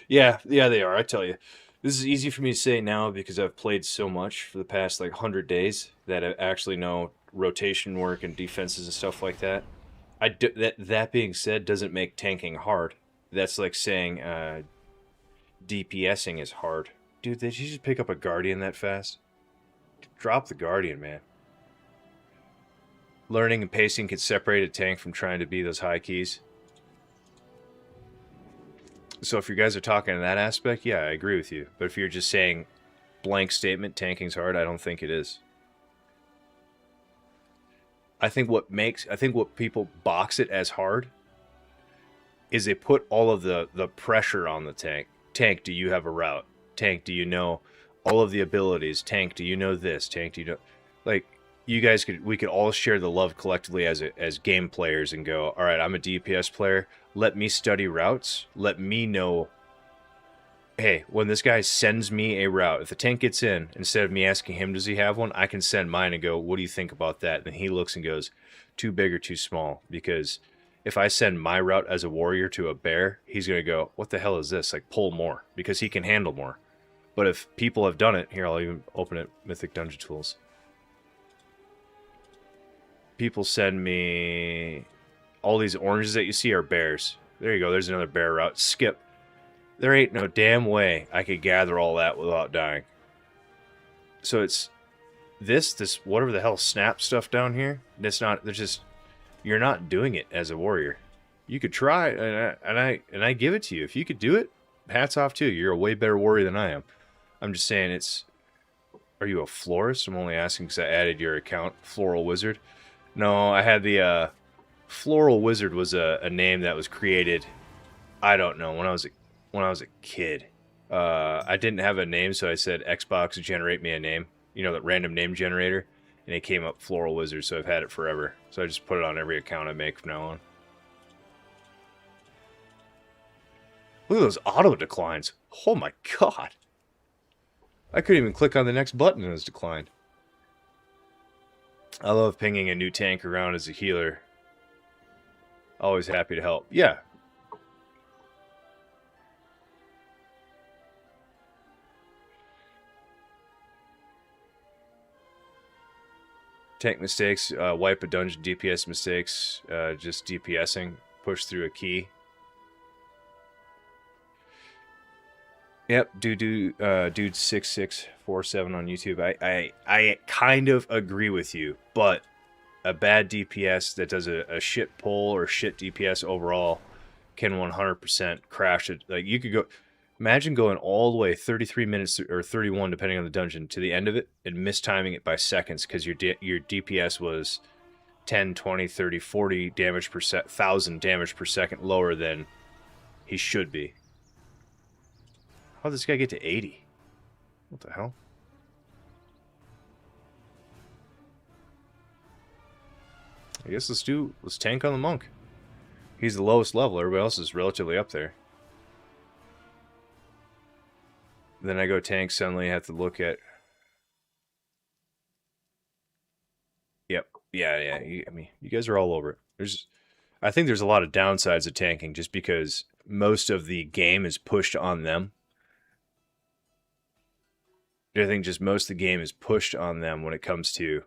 Yeah, they are. I tell you. This is easy for me to say now because I've played so much for the past like 100 days that I actually know rotation work and defenses and stuff like that. That being said, doesn't make tanking hard. That's like saying DPSing is hard. Dude, did you just pick up a Guardian that fast? Drop the Guardian, man. Learning and pacing can separate a tank from trying to be those high keys. So if you guys are talking in that aspect, yeah, I agree with you. But if you're just saying blank statement, tanking's hard, I don't think it is. I think what people box it as hard is they put all of the pressure on the tank. Tank, do you have a route? Tank, do you know all of the abilities? Tank, do you know this? Tank, do you know... Like, we could all share the love collectively as game players and go, all right, I'm a DPS player. Let me study routes. Let me know, hey, when this guy sends me a route, if the tank gets in, instead of me asking him, does he have one? I can send mine and go, what do you think about that? And he looks and goes, too big or too small. Because if I send my route as a warrior to a bear, he's going to go, what the hell is this? Like, pull more. Because he can handle more. But if people have done it, here, I'll even open it, Mythic Dungeon Tools. People send me... all these oranges that you see are bears. There you go. There's another bear route. Skip. There ain't no damn way I could gather all that without dying. So it's this whatever the hell snap stuff down here. It's not. There's just you're not doing it as a warrior. You could try, and I give it to you. If you could do it, hats off to you. You're a way better warrior than I am. I'm just saying it's. Are you a florist? I'm only asking because I added your account, Floral Wizard. No, I had the. Floral Wizard was a name that was created, I don't know, when I was a kid. I didn't have a name, so I said Xbox generate me a name. You know, that random name generator. And it came up Floral Wizard, so I've had it forever. So I just put it on every account I make from now on. Look at those auto declines. Oh my god. I couldn't even click on the next button and it was declined. I love pinging a new tank around as a healer. Always happy to help. Yeah. Tank mistakes, wipe a dungeon, DPS mistakes, just DPSing, push through a key. Yep, dude 6647 on YouTube. I kind of agree with you, but a bad DPS that does a shit pull or shit DPS overall can 100% crash it. Like, you could go, imagine going all the way 33 minutes or 31, depending on the dungeon, to the end of it and mistiming it by seconds because your DPS was 10, 20, 30, 40 damage per 1,000 damage per second lower than he should be. How did this guy get to 80? What the hell? I guess let's tank on the monk. He's the lowest level. Everybody else is relatively up there. Then I go tank, suddenly I have to look at... Yep. Yeah. I mean, you guys are all over it. I think there's a lot of downsides of tanking just because most of the game is pushed on them. I think just most of the game is pushed on them when it comes to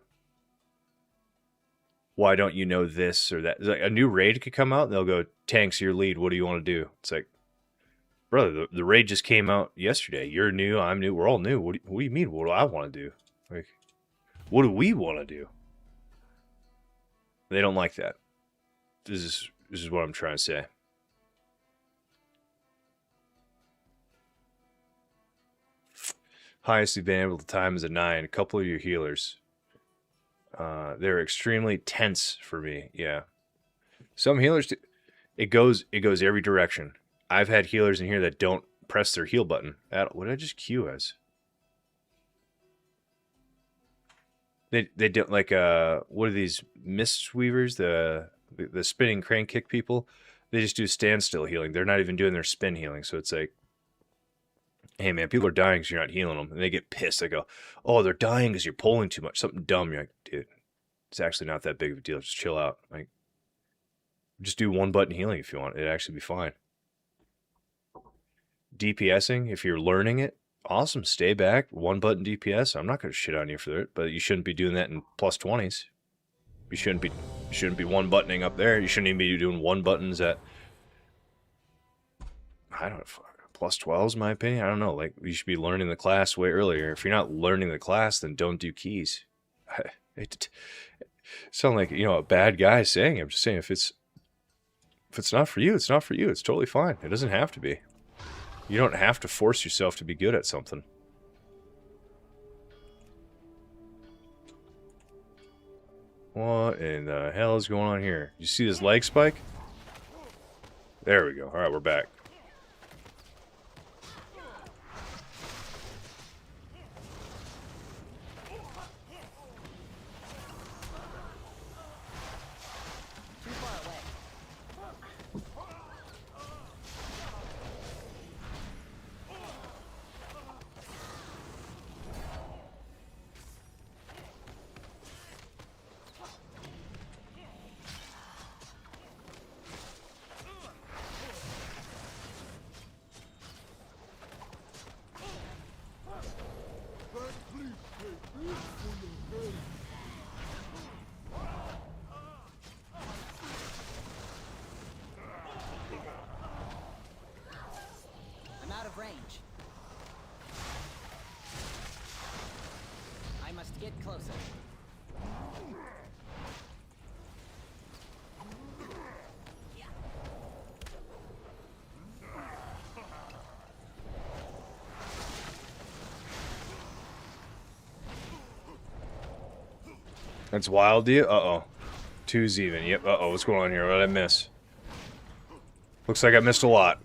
why don't you know this or that. Like a new raid could come out and they'll go, tanks, your lead, what do you want to do? It's like, brother, the raid just came out yesterday. You're new, I'm new, we're all new. What do you mean, what do I want to do? Like, what do we want to do? They don't like that. This is what I'm trying to say. Highest you've been able to time is a 9. A couple of your healers. They're extremely tense for me. Yeah. Some healers, it goes every direction. I've had healers in here that don't press their heal button. What did I just queue as? They don't like what are these mist weavers? The spinning crane kick people. They just do standstill healing. They're not even doing their spin healing. So it's like, hey man, people are dying because you're not healing them, and they get pissed. They go, oh, they're dying because you're pulling too much, something dumb. You're like, dude, it's actually not that big of a deal. Just chill out. Like, just do one button healing if you want. It'd actually be fine. DPSing, if you're learning it, awesome. Stay back, one button DPS. I'm not going to shit on you for it, but you shouldn't be doing that in plus 20s. You shouldn't be one buttoning up there. You shouldn't even be doing one buttons at, I don't know, plus 12s, in my opinion. I don't know. Like, you should be learning the class way earlier. If you're not learning the class, then don't do keys. It sound like, you know, a bad guy saying it. I'm just saying, if it's not for you, it's not for you. It's totally fine. It doesn't have to be. You don't have to force yourself to be good at something. What in the hell is going on here? You see this leg spike? There we go. All right, we're back. I'm out of range. I must get closer. That's wild, do you? Uh-oh. Two's even. Yep, uh-oh. What's going on here? What did I miss? Looks like I missed a lot.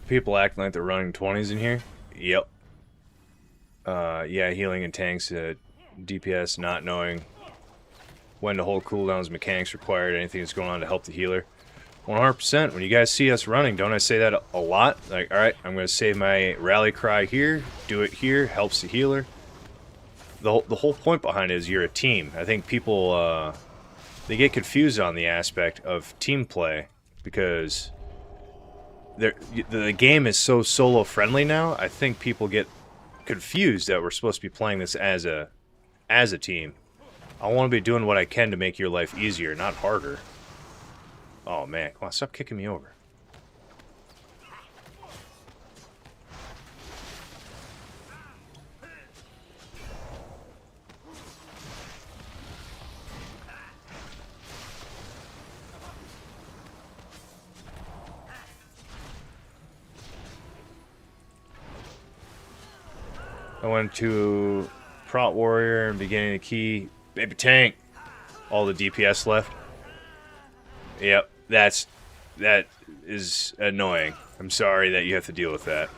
People acting like they're running 20s in here? Yep. Yeah, healing and tanks, DPS not knowing when to hold cooldowns, mechanics required, anything that's going on to help the healer. 100%. When you guys see us running, don't I say that a lot? Like, alright, I'm going to save my rally cry here, do it here, helps the healer. The whole point behind it is you're a team. I think people, they get confused on the aspect of team play because the game is so solo friendly now. I think people get confused that we're supposed to be playing this as a team. I want to be doing what I can to make your life easier, not harder. Oh man, come on, stop kicking me over. I went to Prot Warrior and beginning the key. Baby tank. All the DPS left. Yep, that is annoying. I'm sorry that you have to deal with that.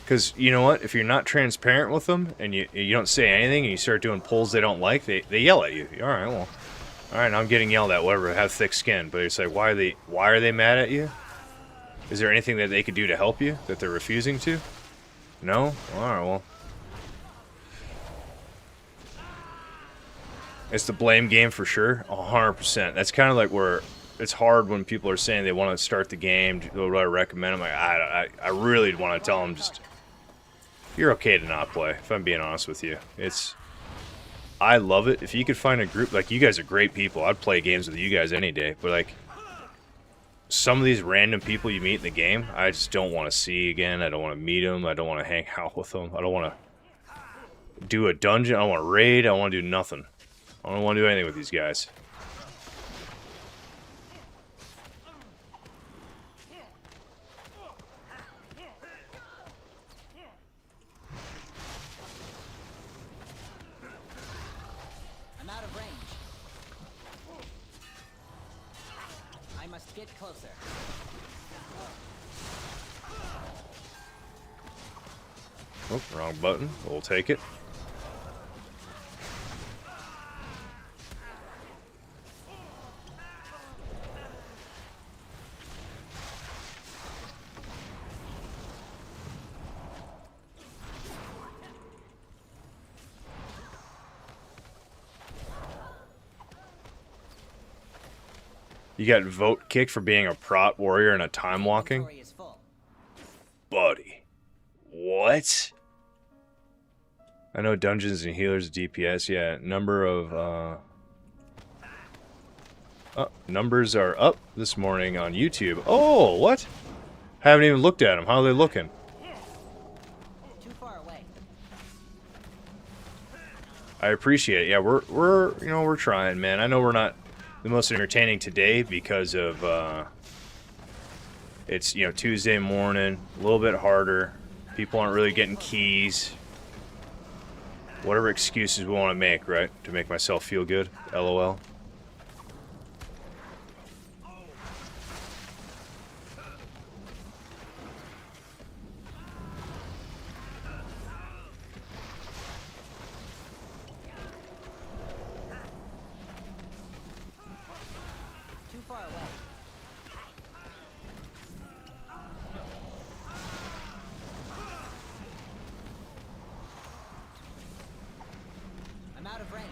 Because, you know what? If you're not transparent with them, and you don't say anything, and you start doing pulls they don't like, they yell at you. Alright, well. Alright, now I'm getting yelled at, whatever, have thick skin. But it's like, why are they mad at you? Is there anything that they could do to help you that they're refusing to? No? Alright, well. It's the blame game for sure. 100%. That's kind of like where it's hard when people are saying they want to start the game. What do I recommend? I'm like, I really want to tell them just, you're okay to not play, if I'm being honest with you. I love it. If you could find a group, like, you guys are great people. I'd play games with you guys any day. But, like, some of these random people you meet in the game, I just don't want to see again. I don't want to meet them. I don't want to hang out with them. I don't want to do a dungeon. I don't want to raid. I don't want to do nothing. I don't want to do anything with these guys. I'm out of range. I must get closer. Oh, wrong button. We'll take it. You got vote kicked for being a Prot warrior and a time walking? Inventory is full. Buddy. What? I know dungeons and healers DPS, yeah. Numbers are up this morning on YouTube. Oh, what? Haven't even looked at them. How are they looking? Too far away. I appreciate it. Yeah, we're trying, man. I know we're not the most entertaining today because of it's, Tuesday morning, a little bit harder. People aren't really getting keys. Whatever excuses we want to make, right? To make myself feel good. LOL. Too far away. I'm out of range.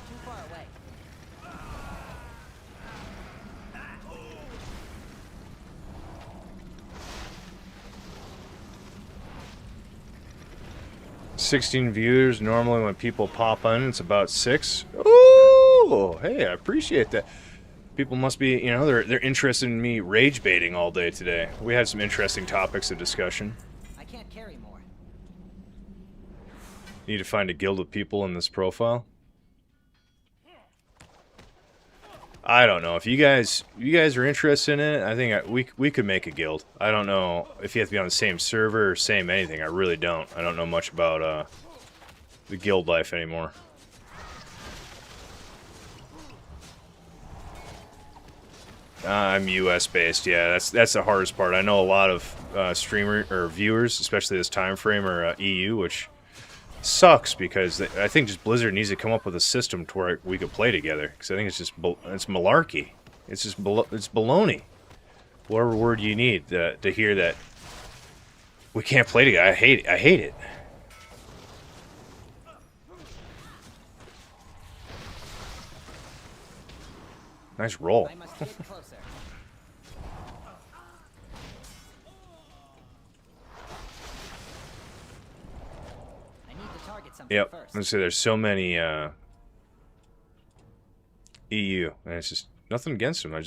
Too far away. 16 viewers. Normally when people pop in, it's about 6. Ooh, hey, I appreciate that. People must be, they're interested in me rage baiting all day today. We had some interesting topics of discussion. I can't carry more. Need to find a guild of people in this profile. I don't know. If you guys are interested in it, I think we could make a guild. I don't know if you have to be on the same server or same anything. I really don't. I don't know much about the guild life anymore. I'm US based. Yeah, that's the hardest part. I know a lot of streamer or viewers, especially this time frame, are EU, which sucks because I think just Blizzard needs to come up with a system to where we could play together. Because I think it's just it's malarkey. It's just it's baloney. Whatever word you need to hear that we can't play together. I hate it. I hate it. Nice roll. I must get closer. I need to target something Yep. first. Let's say there's so many EU, and it's just nothing against them.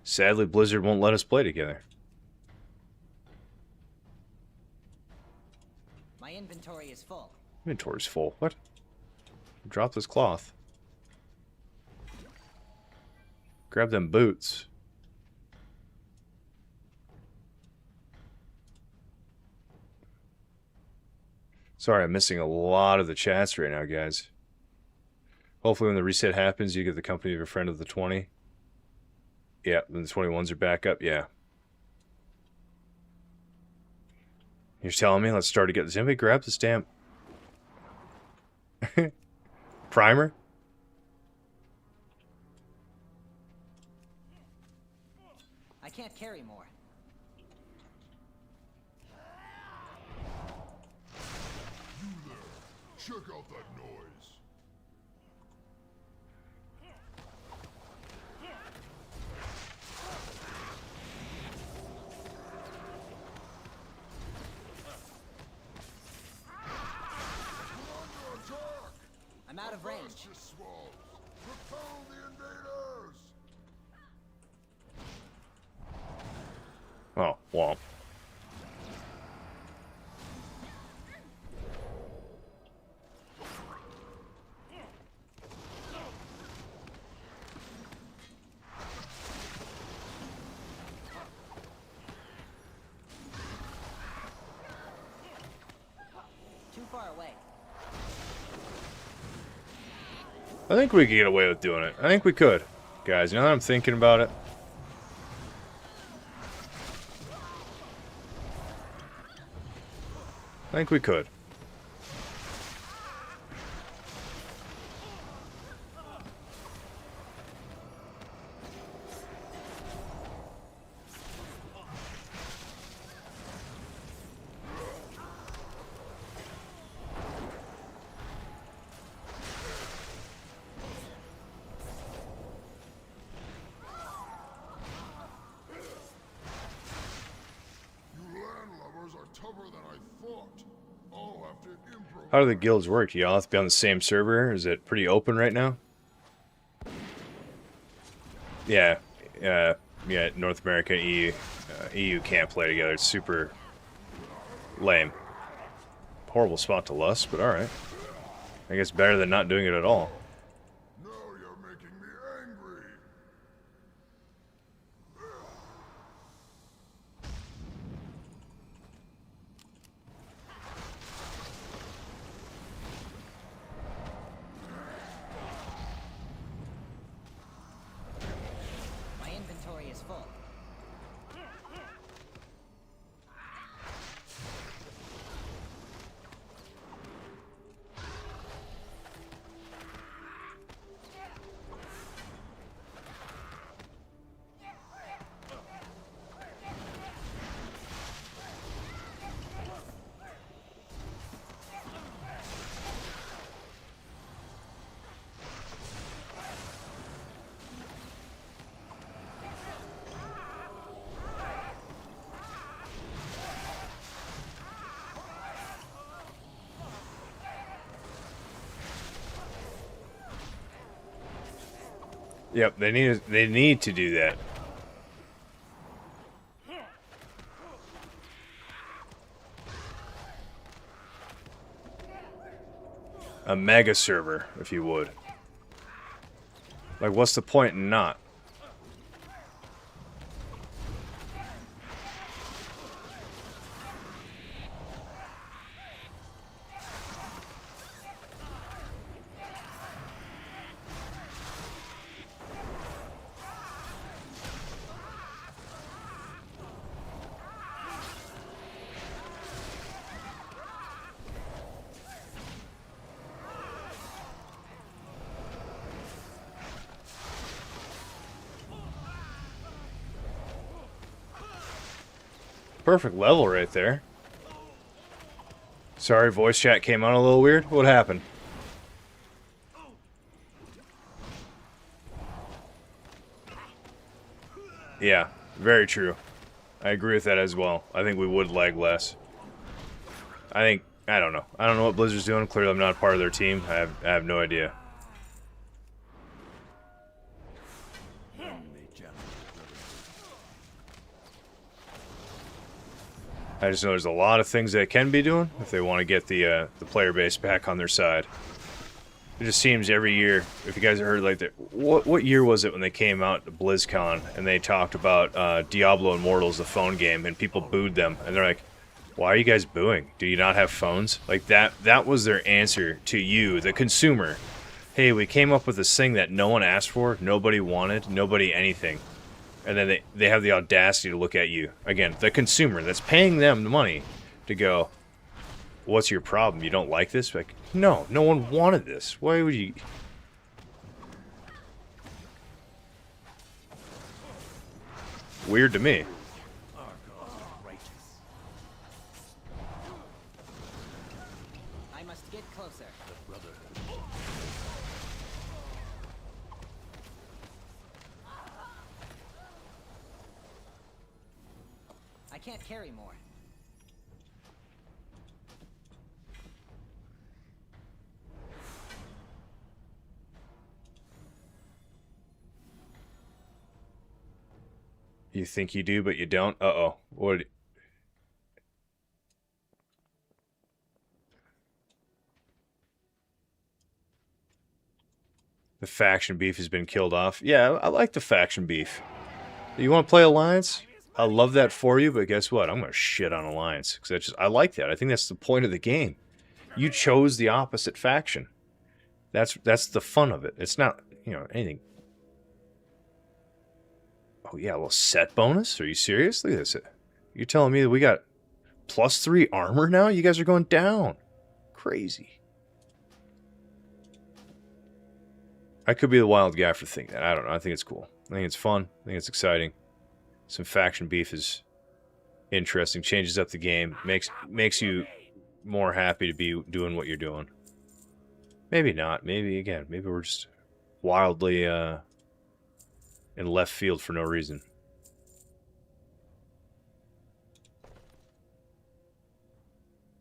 Sadly Blizzard won't let us play together. My inventory is full. Inventory's full. What? Drop this cloth. Grab them boots. Sorry, I'm missing a lot of the chats right now, guys. Hopefully when the reset happens, you get the company of a friend of the 20. Yeah, then the 21s are back up. Yeah. You're telling me? Let's start to get this. Anybody grab this damn primer? I can't carry more. Check out that noise. I'm out of range. Repel the invaders! Oh, womp. Too far away. I think we could get away with doing it. I think we could. Guys, now that I'm thinking about it. I think we could. You landlubbers are tougher than I thought. I'll have to improvise. How do the guilds work? Do y'all have to be on the same server? Is it pretty open right now? Yeah. Yeah, North America, EU. EU can't play together. It's super lame. Horrible spot to lust, but alright. I guess better than not doing it at all. Now you're making me angry. My inventory is full. Yep, they need to do that. A mega server, if you would. Like, what's the point in not? perfect level right there. Sorry, voice chat came on a little weird. What happened? Yeah, very true. I agree with that as well. I think we would lag less. I don't know. I don't know what Blizzard's doing. Clearly I'm not part of their team. I have no idea. I just know there's a lot of things they can be doing if they want to get the player base back on their side. It just seems every year, if you guys have heard, like, what year was it when they came out to BlizzCon and they talked about Diablo Immortals, the phone game, and people booed them, and they're like, why are you guys booing? Do you not have phones? Like, that was their answer to you, the consumer. Hey, we came up with this thing that no one asked for, nobody wanted, nobody anything. And then they have the audacity to look at you. Again, the consumer that's paying them the money to go, what's your problem? You don't like this? Like, no, no one wanted this. Why would you... Weird to me. I must get closer. I can't carry more. You think you do, but you don't? Uh-oh. What... The faction beef has been killed off. Yeah, I like the faction beef. You want to play Alliance? I love that for you, but guess what? I'm going to shit on Alliance. Because I like that. I think that's the point of the game. You chose the opposite faction. That's the fun of it. It's not, you know, anything. Oh, yeah, a little set bonus? Are you serious? Look at this. You're telling me that we got +3 armor now? You guys are going down. Crazy. I could be the wild guy for thinking that. I don't know. I think it's cool. I think it's fun. I think it's exciting. Some faction beef is interesting. Changes up the game. Makes you more happy to be doing what you're doing. Maybe not. Maybe, again, maybe we're just wildly in left field for no reason.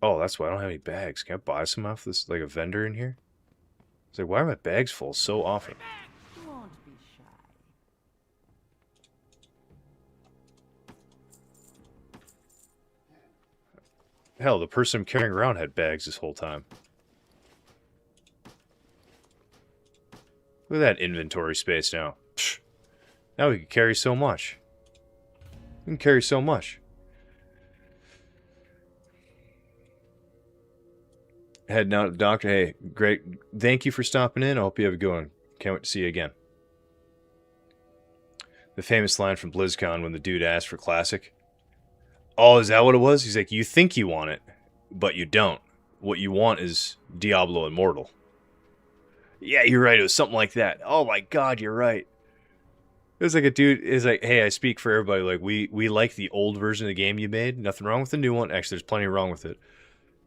Oh, that's why I don't have any bags. Can I buy some off this, like a vendor in here? It's like, why are my bags full so often? Won't be shy. Hell, the person I'm carrying around had bags this whole time. Look at that inventory space now. Psh. Now we can carry so much. We can carry so much. Heading out to the doctor. Hey, great. Thank you for stopping in. I hope you have a good one. Can't wait to see you again. The famous line from BlizzCon when the dude asked for Classic. Oh, is that what it was? He's like, you think you want it, but you don't. What you want is Diablo Immortal. Yeah, you're right. It was something like that. Oh my god, you're right. It was like a dude is like, hey, I speak for everybody. Like, we like the old version of the game you made. Nothing wrong with the new one. Actually, there's plenty wrong with it.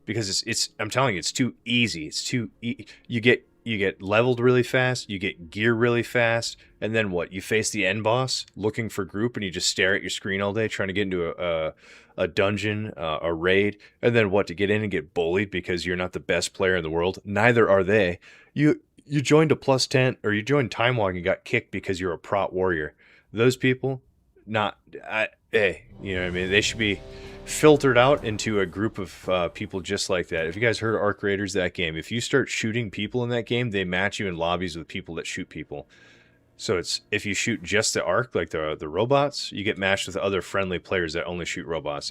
Because it's I'm telling you, it's too easy. It's too you get leveled really fast, you get gear really fast, and then what? You face the end boss looking for group, and you just stare at your screen all day trying to get into a dungeon, a raid, and then what? To get in and get bullied because you're not the best player in the world. Neither are they. You joined a +10, or you joined Time Walk and got kicked because you're a Prot warrior. Those people, hey, you know what I mean? They should be filtered out into a group of people just like that. If you guys heard of Arc Raiders, that game, if you start shooting people in that game, they match you in lobbies with people that shoot people. So it's if you shoot just the Arc, like the robots, you get matched with other friendly players that only shoot robots.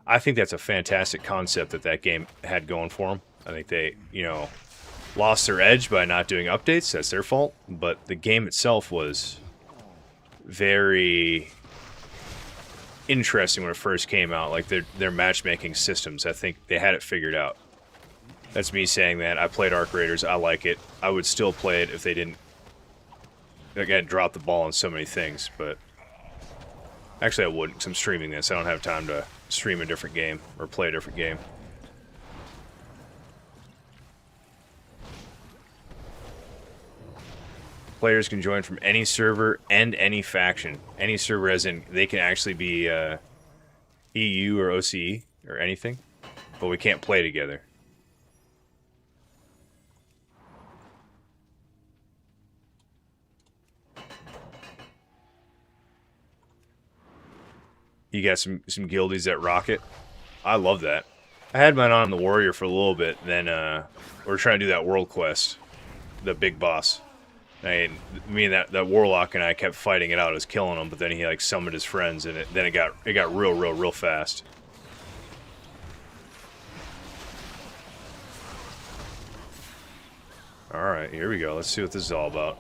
I think that's a fantastic concept that game had going for them. I think they, lost their edge by not doing updates. That's their fault. But the game itself was very interesting when it first came out. Like their matchmaking systems, I think they had it figured out. That's me saying that. I played Arc Raiders. I like it. I would still play it if they didn't, again, drop the ball on so many things. But Actually, I wouldn't, because I'm streaming this. I don't have time to stream a different game or play a different game. Players can join from any server and any faction. Any server, as in they can actually be EU or OCE or anything, but we can't play together. You got some guildies that rock it. I love that. I had mine on the warrior for a little bit. Then we were trying to do that world quest, the big boss. Me and that warlock and I kept fighting it out. I was killing him, but then he like summoned his friends, and then it got real fast. All right, here we go. Let's see what this is all about.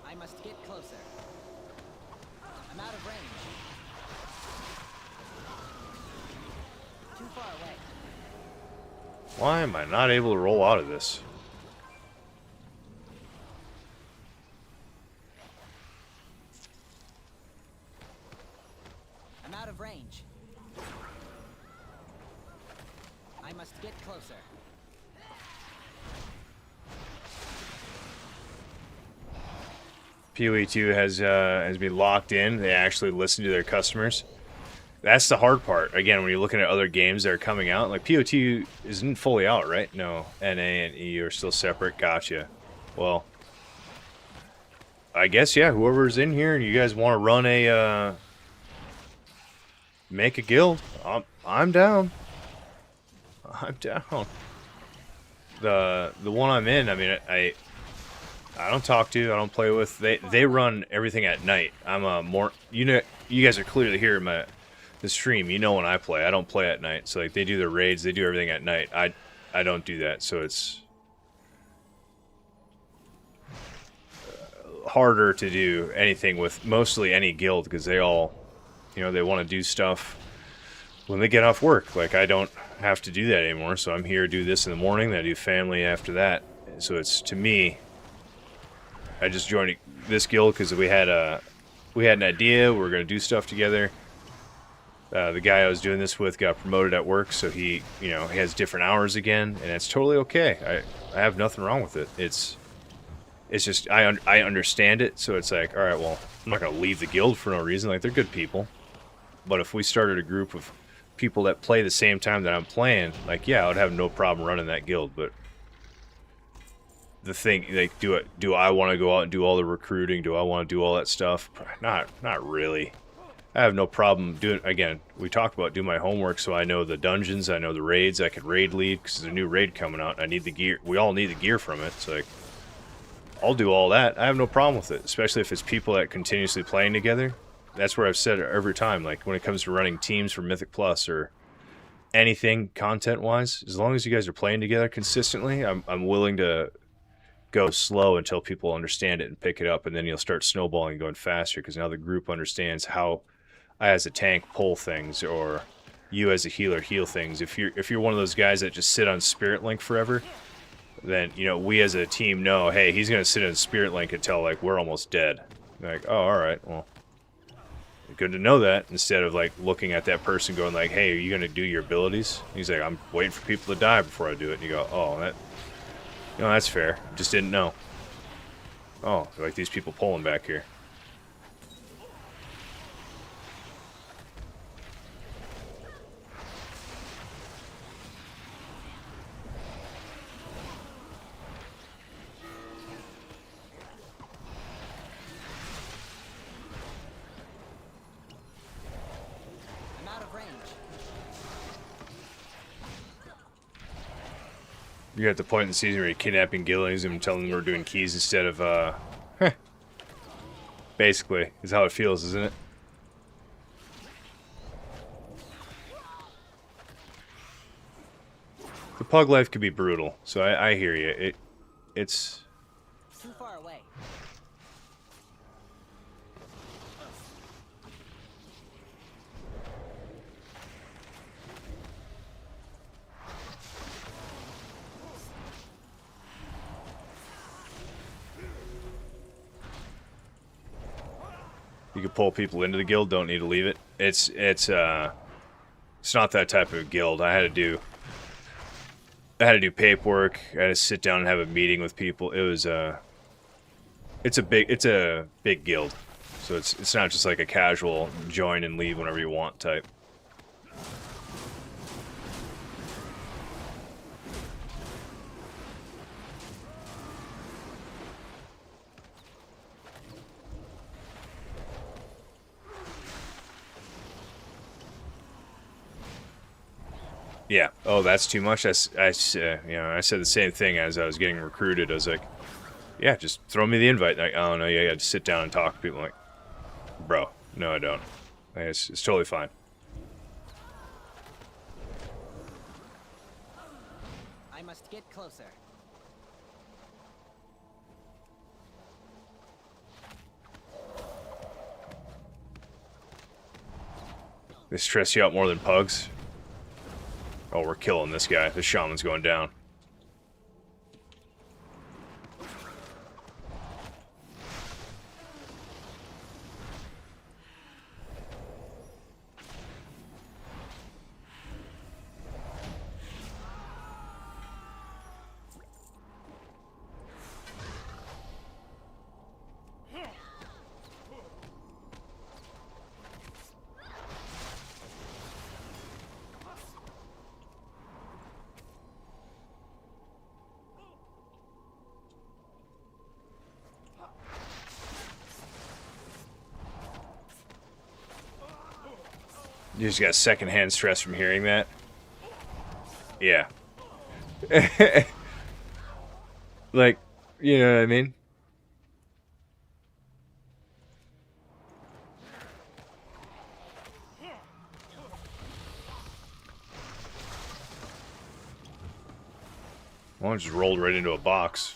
I must get closer. I'm out of range. Too far away. Why am I not able to roll out of this? I'm out of range. I must get closer. PoE2 has been locked in. They actually listen to their customers. That's the hard part. Again, when you're looking at other games that are coming out, like PoE2 isn't fully out, right? No, NA and EU are still separate. Gotcha. Well, I guess, yeah, whoever's in here and you guys want to run a, make a guild, I'm down. I'm down. The one I'm in, I mean, I don't talk to, I don't play with. They run everything at night. I'm a more, you know, you guys are clearly here in the stream. You know when I play. I don't play at night. So like they do their raids, they do everything at night. I don't do that. So it's harder to do anything with mostly any guild because they all, you know, they want to do stuff when they get off work. Like I don't have to do that anymore. So I'm here to do this in the morning, then I do family after that. So it's, to me, I just joined this guild because we had an idea. We were going to do stuff together. The guy I was doing this with got promoted at work, so he, you know, he has different hours again, and it's totally okay. I have nothing wrong with it. It's just I understand it, so it's like, all right, well, I'm not going to leave the guild for no reason. Like, they're good people, but if we started a group of people that play the same time that I'm playing, like, yeah, I would have no problem running that guild, but the thing, like, do I want to go out and do all the recruiting? Do I want to do all that stuff? Not really. I have no problem doing, again, we talked about doing my homework so I know the dungeons, I know the raids, I could raid lead because there's a new raid coming out. I need the gear. We all need the gear from it. So like, I'll do all that. I have no problem with it, especially if it's people that continuously playing together. That's where I've said it every time. Like when it comes to running teams for Mythic Plus or anything content-wise, as long as you guys are playing together consistently, I'm willing to go slow until people understand it and pick it up, and then you'll start snowballing and going faster because now the group understands how I as a tank pull things or you as a healer heal things. If you're one of those guys that just sit on Spirit Link forever, then, you know, we as a team know, hey, he's gonna sit in Spirit Link until like we're almost dead. Like, oh, all right, well, good to know that, instead of like looking at that person going like, hey, are you gonna do your abilities? And he's like, I'm waiting for people to die before I do it. And you go, oh, that, you know, that's fair. Just didn't know. Oh, like these people pulling back here. I'm out of range. You're at the point in the season where you're kidnapping guildies and telling them we're doing keys instead of, basically, is how it feels, isn't it? The pug life could be brutal, so I hear you. It's Too far away. You can pull people into the guild, don't need to leave it. It's not that type of guild. I had to do paperwork. I had to sit down and have a meeting with people. It was it's a big guild. So it's not just like a casual join and leave whenever you want type. Yeah. Oh, that's too much. I said the same thing as I was getting recruited. I was like, yeah, just throw me the invite. Like, oh no, you got to sit down and talk to people. I'm like, bro, no, I don't. Like, it's totally fine. I must get closer. They stress you out more than pugs. Oh, we're killing this guy. The shaman's going down. You just got secondhand stress from hearing that? Yeah. Like, you know what I mean? One just rolled right into a box.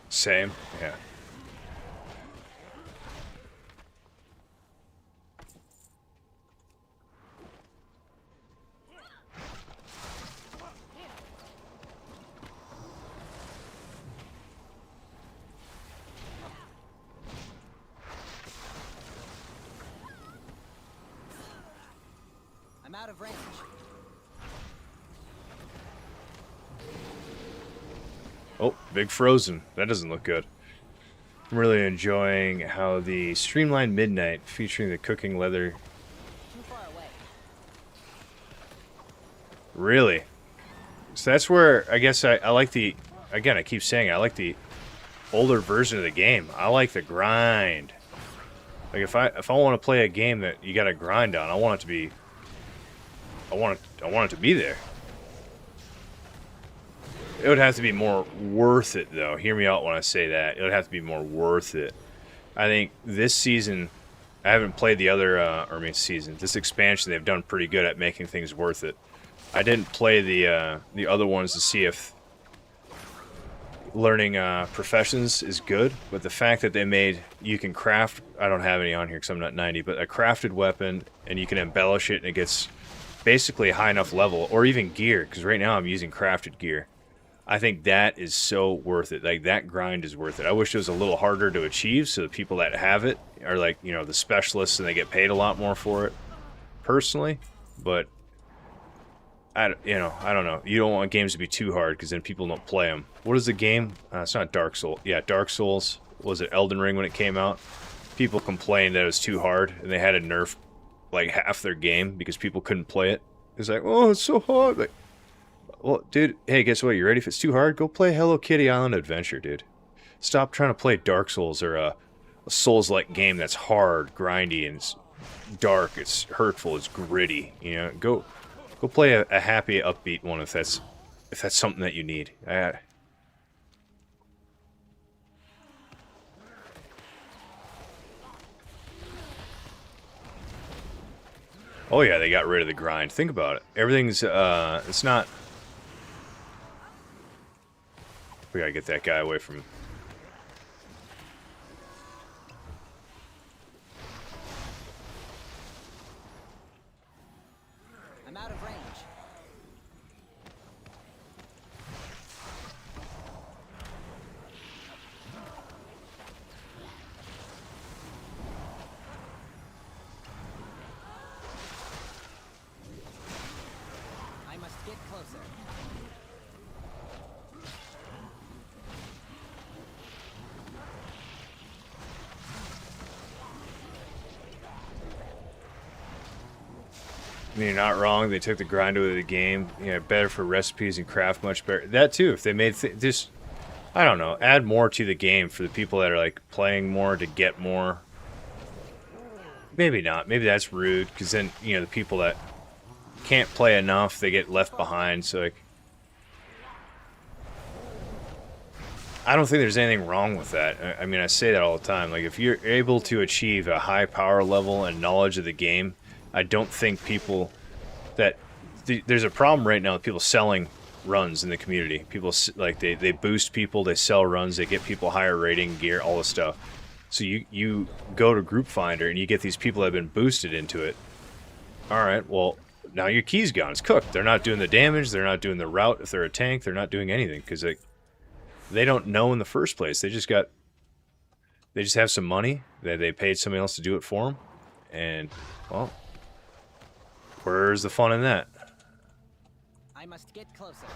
Same, yeah. I'm out of range. Oh, big frozen. That doesn't look good. I'm really enjoying how the streamlined midnight featuring the cooking leather. Too far away. Really? So that's where I guess I like the, again, I keep saying I like the older version of the game. I like the grind. Like if I want to play a game that you got to grind on, I want it to be I want it to be there. It would have to be more worth it, though. Hear me out when I say that. It would have to be more worth it. I think this season, I haven't played the other, this expansion, they've done pretty good at making things worth it. I didn't play the other ones to see if learning professions is good, but the fact that they made, you can craft, I don't have any on here because I'm not 90, but a crafted weapon, and you can embellish it, and it gets basically a high enough level, or even gear, because right now I'm using crafted gear. I think that is so worth it. Like, that grind is worth it. I wish it was a little harder to achieve so the people that have it are like, you know, the specialists and they get paid a lot more for it, personally. But, I don't know. You don't want games to be too hard because then people don't play them. What is the game? It's not Dark Souls. Yeah, Dark Souls. Was it Elden Ring when it came out? People complained that it was too hard and they had to nerf like half their game because people couldn't play it. It's like, oh, it's so hard. Like, well, dude, hey, guess what? You ready? If it's too hard, go play Hello Kitty Island Adventure, dude. Stop trying to play Dark Souls or a Souls-like game that's hard, grindy, and it's dark, it's hurtful, it's gritty. You know, go play a happy, upbeat one if that's something that you need. Oh yeah, they got rid of the grind. Think about it. Everything's it's not. We gotta get that guy away from. I'm out of range. I must get closer. I mean, you're not wrong. They took the grind out of the game. You know, better for recipes and craft much better. That too. If they made just, I don't know, add more to the game for the people that are like playing more to get more. Maybe not. Maybe that's rude because then you know the people that can't play enough, they get left behind. So like, I don't think there's anything wrong with that. I mean, I say that all the time. Like, if you're able to achieve a high power level and knowledge of the game, I don't think people that there's a problem right now with people selling runs in the community. People like they boost people, they sell runs, they get people higher rating gear, all this stuff. So you go to Group Finder and you get these people that have been boosted into it. All right, well now your key's gone. It's cooked. They're not doing the damage. They're not doing the route. If they're a tank, they're not doing anything because they don't know in the first place. They just have some money that they paid somebody else to do it for them, and well. Where's the fun in that? I must get closer.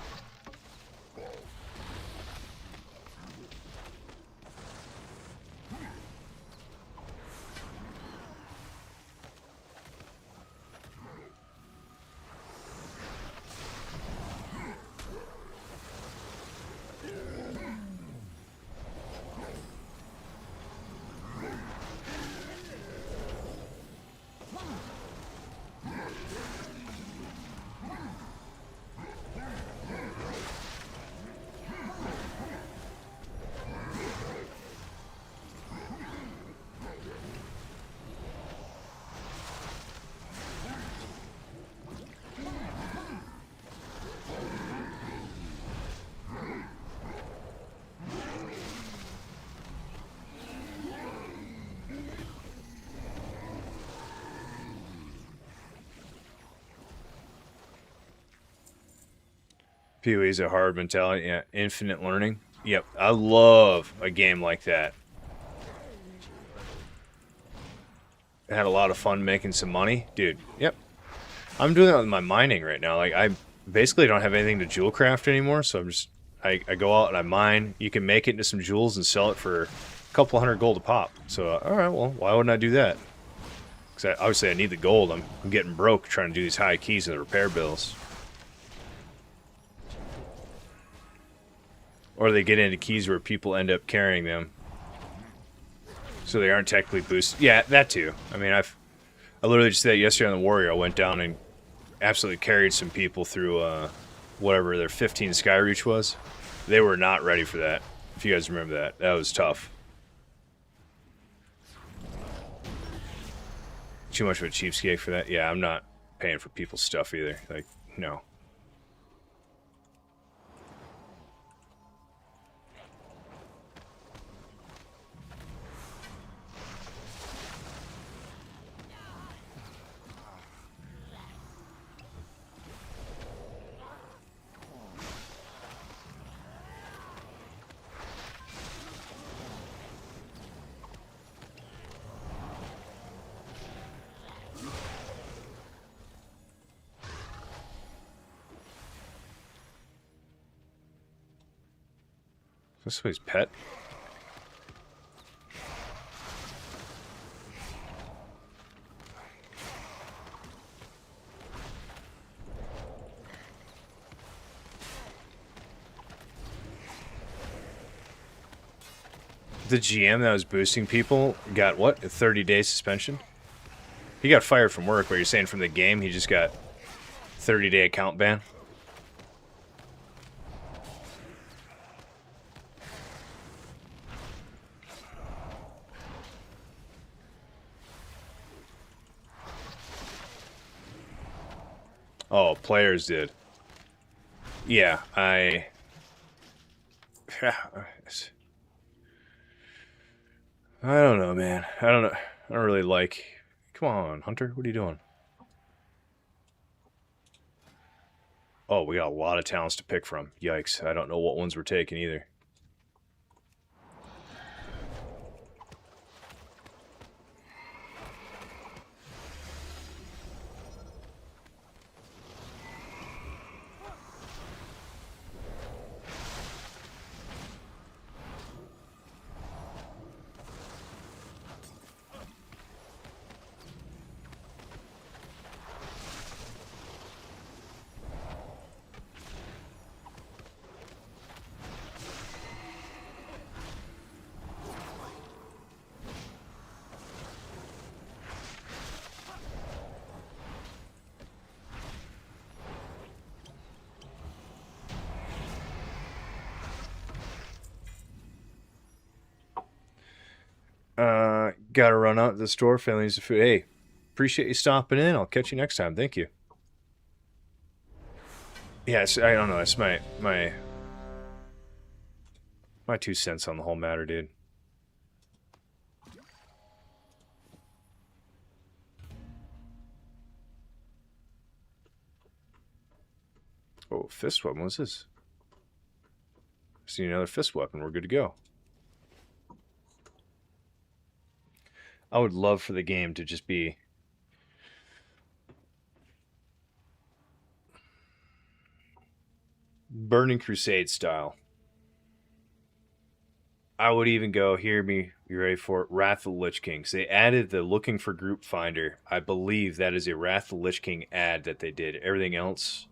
PoE's a hard mentality. Yeah, infinite learning. Yep, I love a game like that. I had a lot of fun making some money. Dude, yep. I'm doing that with my mining right now. Like, I basically don't have anything to jewel craft anymore, so I'm just... I go out and I mine. You can make it into some jewels and sell it for a couple hundred gold a pop. So, alright, well, why wouldn't I do that? Because obviously I need the gold. I'm getting broke trying to do these high keys and the repair bills. Or they get into keys where people end up carrying them. So they aren't technically boosted. Yeah, that too. I mean, I literally just did that yesterday on the Warrior. I went down and absolutely carried some people through whatever their 15 Skyreach was. They were not ready for that. If you guys remember that. That was tough. Too much of a cheapskate for that? Yeah, I'm not paying for people's stuff either. Like, no. Is this somebody's pet? The GM that was boosting people got what? A 30-day suspension? He got fired from work, but you're saying from the game he just got 30-day account ban? Oh, players did. Yeah, I don't know, man. I don't know. I don't really like... Come on, Hunter. What are you doing? Oh, we got a lot of talents to pick from. Yikes. I don't know what ones we're taking either. Gotta run out to the store, family needs the food. Hey, appreciate you stopping in. I'll catch you next time. Thank you. Yes, I don't know. It's my 2 cents on the whole matter, dude. Oh, fist weapon. What's this? See another fist weapon. We're good to go. I would love for the game to just be Burning Crusade style. I would even go, hear me, you ready for it? Wrath of the Lich King. So they added the looking for group finder. I believe that is a Wrath of the Lich King ad that they did. Everything else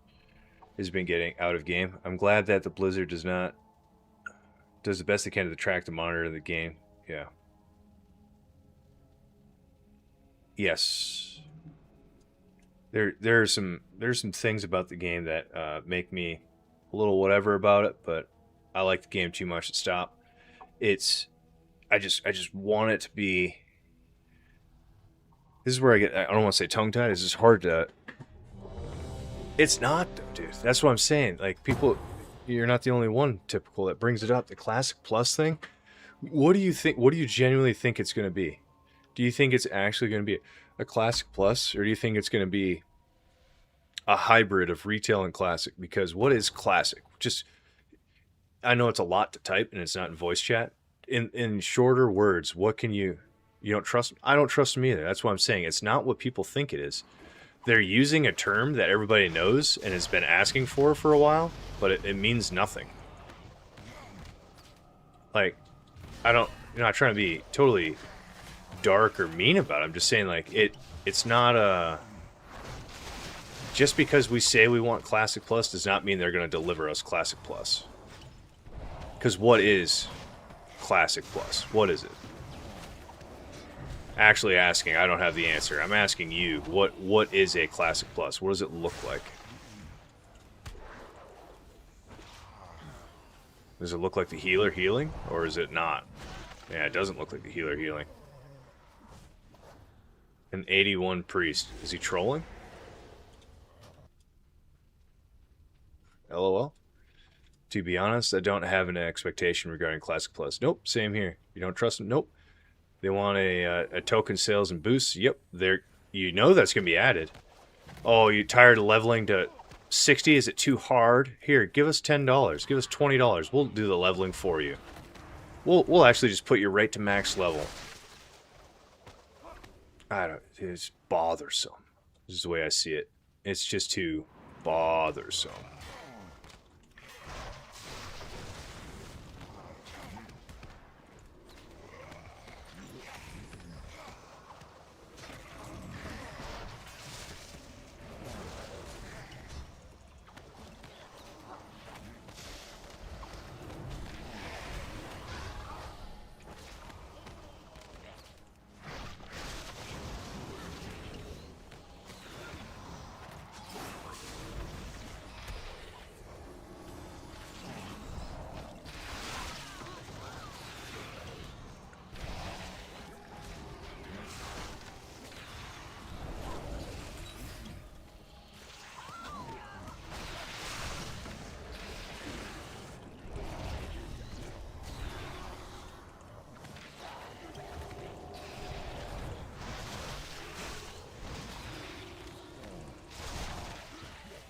has been getting out of game. I'm glad that the Blizzard does the best they can to track the monitor of the game. Yeah. Yes. There's some things about the game that make me a little whatever about it, but I like the game too much to stop. I just want it to be. This is where I don't want to say tongue tied. It's just hard to. It's not, though, dude. That's what I'm saying. Like, people, you're not the only one typical that brings it up. The Classic Plus thing. What do you think? What do you genuinely think it's going to be? Do you think it's actually going to be a Classic Plus, or do you think it's going to be a hybrid of retail and Classic? Because what is Classic? Just, I know it's a lot to type, and it's not in voice chat. In shorter words, what can you don't trust? I don't trust them either. That's what I'm saying. It's not what people think it is. They're using a term that everybody knows and has been asking for a while, but it means nothing. Like, you're not trying to be totally dark or mean about it. I'm just saying, like, it's not a. Just because we say we want Classic Plus does not mean they're going to deliver us Classic Plus. Because what is Classic Plus? What is it? Actually asking, I don't have the answer. I'm asking you, what is a Classic Plus? What does it look like? Does it look like the healer healing? Or is it not? Yeah, it doesn't look like the healer healing. An 81 priest. Is he trolling? LOL. To be honest, I don't have an expectation regarding Classic Plus. Nope, same here. You don't trust them? Nope. They want a token sales and boosts. Yep, you know that's going to be added. Oh, you tired of leveling to 60? Is it too hard? Here, give us $10. Give us $20. We'll do the leveling for you. We'll actually just put you right to max level. It's bothersome. This is the way I see it. It's just too bothersome.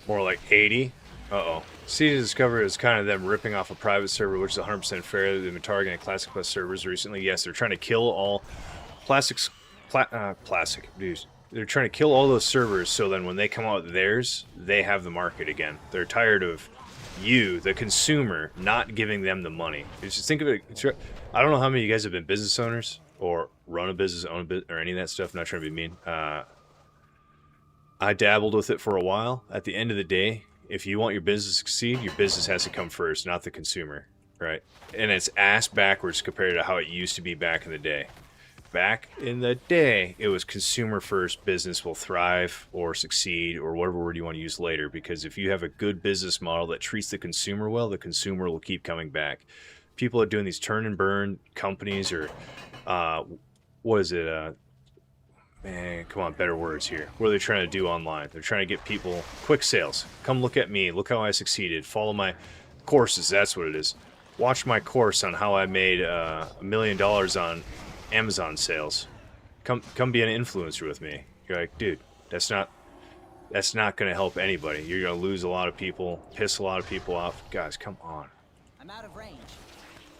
More like 80. Uh-oh. Sea to Discover is kind of them ripping off a private server, which is 100% fair. They've been targeting Classic Plus servers recently. Yes, they're trying to kill all Classic, dude. They're trying to kill all those servers so then when they come out with theirs, they have the market again. They're tired of you, the consumer, not giving them the money. Just think of it. I don't know how many of you guys have been business owners or run a business, own a business, or any of that stuff. I'm not trying to be mean. I dabbled with it for a while. At the end of the day, if you want your business to succeed, your business has to come first, not the consumer, right? And it's ass backwards compared to how it used to be back in the day. Back in the day, it was consumer first, business will thrive or succeed or whatever word you want to use later, because if you have a good business model that treats the consumer well, the consumer will keep coming back. People are doing these turn and burn companies or what is it? Man, come on, better words here. What are they trying to do online? They're trying to get people quick sales. Come look at me. Look how I succeeded. Follow my courses. That's what it is. Watch my course on how I made $1 million on Amazon sales. Come be an influencer with me. You're like, dude, that's not going to help anybody. You're going to lose a lot of people, piss a lot of people off. Guys, come on. I'm out of range.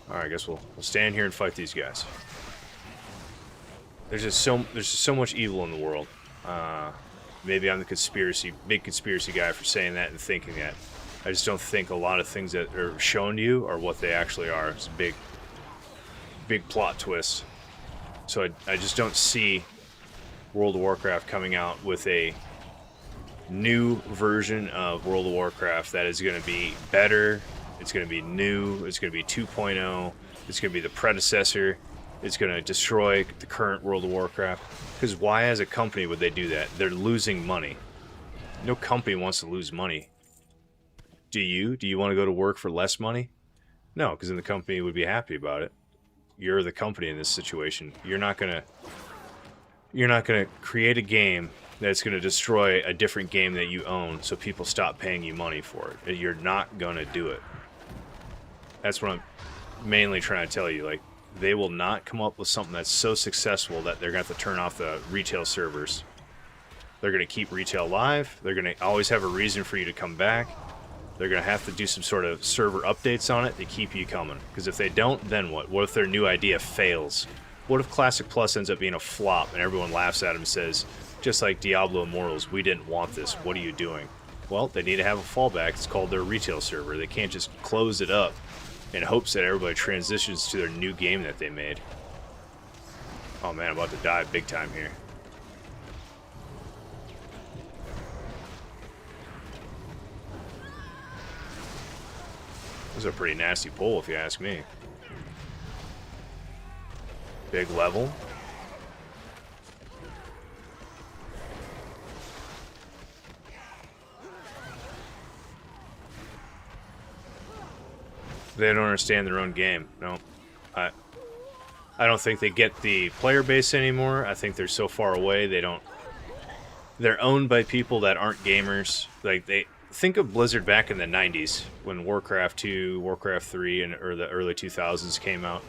All right, I guess we'll stand here and fight these guys. There's just so much evil in the world. Maybe I'm the big conspiracy guy for saying that and thinking that. I just don't think a lot of things that are shown to you are what they actually are. It's a big plot twist. So I just don't see World of Warcraft coming out with a new version of World of Warcraft that is going to be better. It's going to be new. It's going to be 2.0. It's going to be the predecessor. It's going to destroy the current World of Warcraft. Because why as a company would they do that? They're losing money. No company wants to lose money. Do you? Do you want to go to work for less money? No, because then the company would be happy about it. You're the company in this situation. You're not going to create a game that's going to destroy a different game that you own so people stop paying you money for it. You're not going to do it. That's what I'm mainly trying to tell you. Like, they will not come up with something that's so successful that they're going to have to turn off the retail servers. They're going to keep retail alive. They're going to always have a reason for you to come back. They're going to have to do some sort of server updates on it to keep you coming. Because if they don't, then what? What if their new idea fails? What if Classic Plus ends up being a flop and everyone laughs at them and says, just like Diablo Immortals, we didn't want this. What are you doing? Well, they need to have a fallback. It's called their retail server. They can't just close it up in hopes that everybody transitions to their new game that they made. Oh man, I'm about to die big time here. This is a pretty nasty pull if you ask me. Big level. They don't understand their own game. No. I don't think they get the player base anymore. I think they're so far away they're owned by people that aren't gamers. Like, they think of Blizzard back in the 90s when Warcraft 2, Warcraft 3 or the early 2000s came out.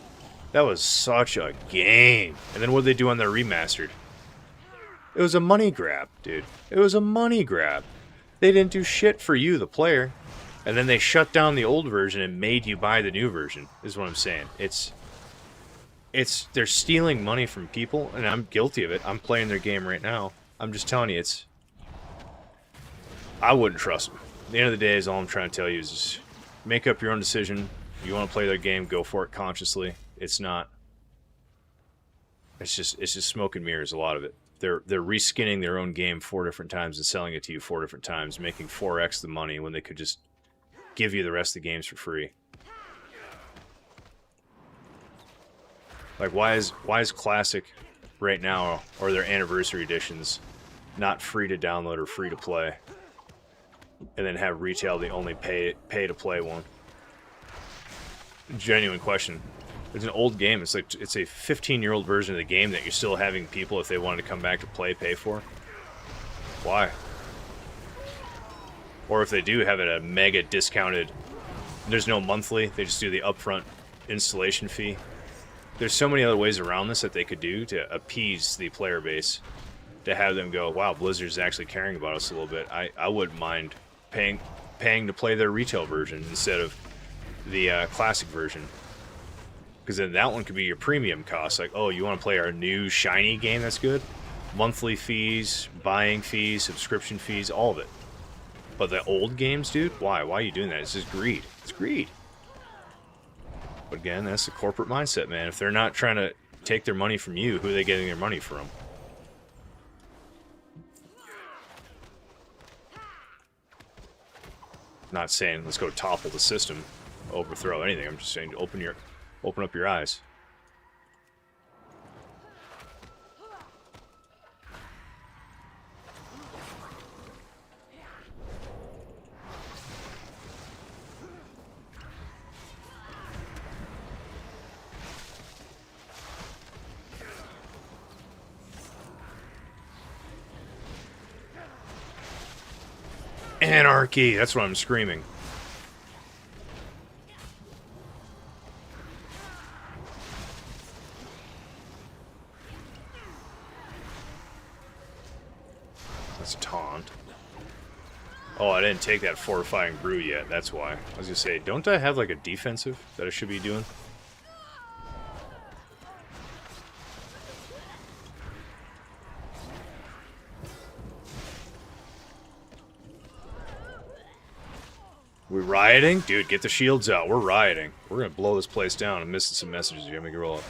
That was such a game. And then what did they do on their remastered? It was a money grab, dude. It was a money grab. They didn't do shit for you, the player. And then they shut down the old version and made you buy the new version, is what I'm saying. They're stealing money from people, and I'm guilty of it. I'm playing their game right now. I'm just telling you, I wouldn't trust them. At the end of the day, is all I'm trying to tell you is just make up your own decision. You want to play their game, go for it consciously. It's just smoke and mirrors, a lot of it. They're reskinning their own game 4 different times and selling it to you 4 different times, making 4x the money when they could just give you the rest of the games for free. Like, why is Classic right now, or their anniversary editions, not free to download or free to play, and then have retail the only pay to play one? Genuine question. It's an old game. It's a 15-year-old version of the game that you're still having people, if they wanted to come back to play, pay for. Why? Or if they do have it a mega discounted, there's no monthly, they just do the upfront installation fee. There's so many other ways around this that they could do to appease the player base, to have them go, wow, Blizzard's actually caring about us a little bit. I wouldn't mind paying to play their retail version instead of the classic version. Because then that one could be your premium cost. Like, oh, you want to play our new shiny game that's good? Monthly fees, buying fees, subscription fees, all of it. But the old games, dude, why? Why are you doing that? It's just greed. It's greed. But again, that's the corporate mindset, man. If they're not trying to take their money from you, who are they getting their money from? Not saying let's go topple the system, overthrow anything. I'm just saying open up your eyes. Anarchy! That's what I'm screaming. That's a taunt. Oh, I didn't take that fortifying brew yet. That's why. I was gonna say, don't I have like a defensive that I should be doing? We rioting? Dude, get the shields out. We're rioting. We're gonna blow this place down. I'm missing some messages here. Make it roll up.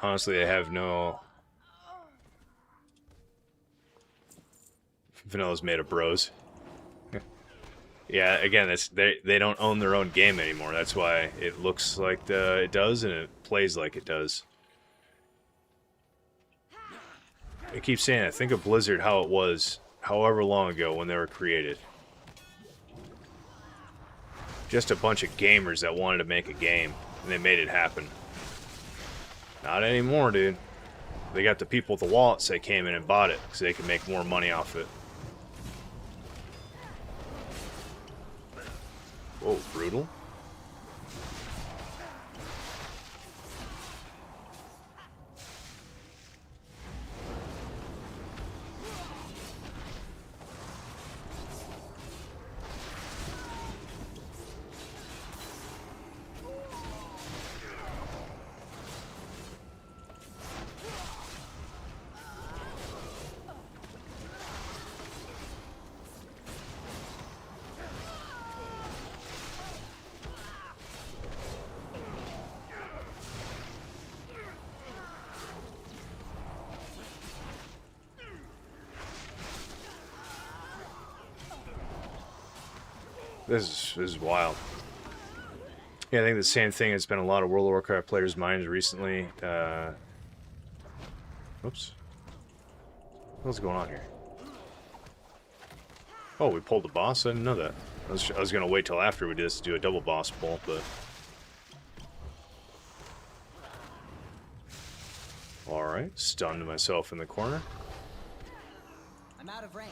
Honestly, I have no... Vanilla's made of bros. Yeah, again, that's they don't own their own game anymore. That's why it looks like it does, and it plays like it does. I keep saying it. Think of Blizzard how it was however long ago when they were created. Just a bunch of gamers that wanted to make a game, and they made it happen. Not anymore, dude. They got the people with the wallets that came in and bought it, because they could make more money off it. Whoa, brutal. This is wild. Yeah, I think the same thing has been a lot of World of Warcraft players' minds recently. Oops. What's going on here? Oh, we pulled the boss? I didn't know that. I was going to wait till after we did this to do a double boss pull, but... Alright, stunned myself in the corner. I'm out of range.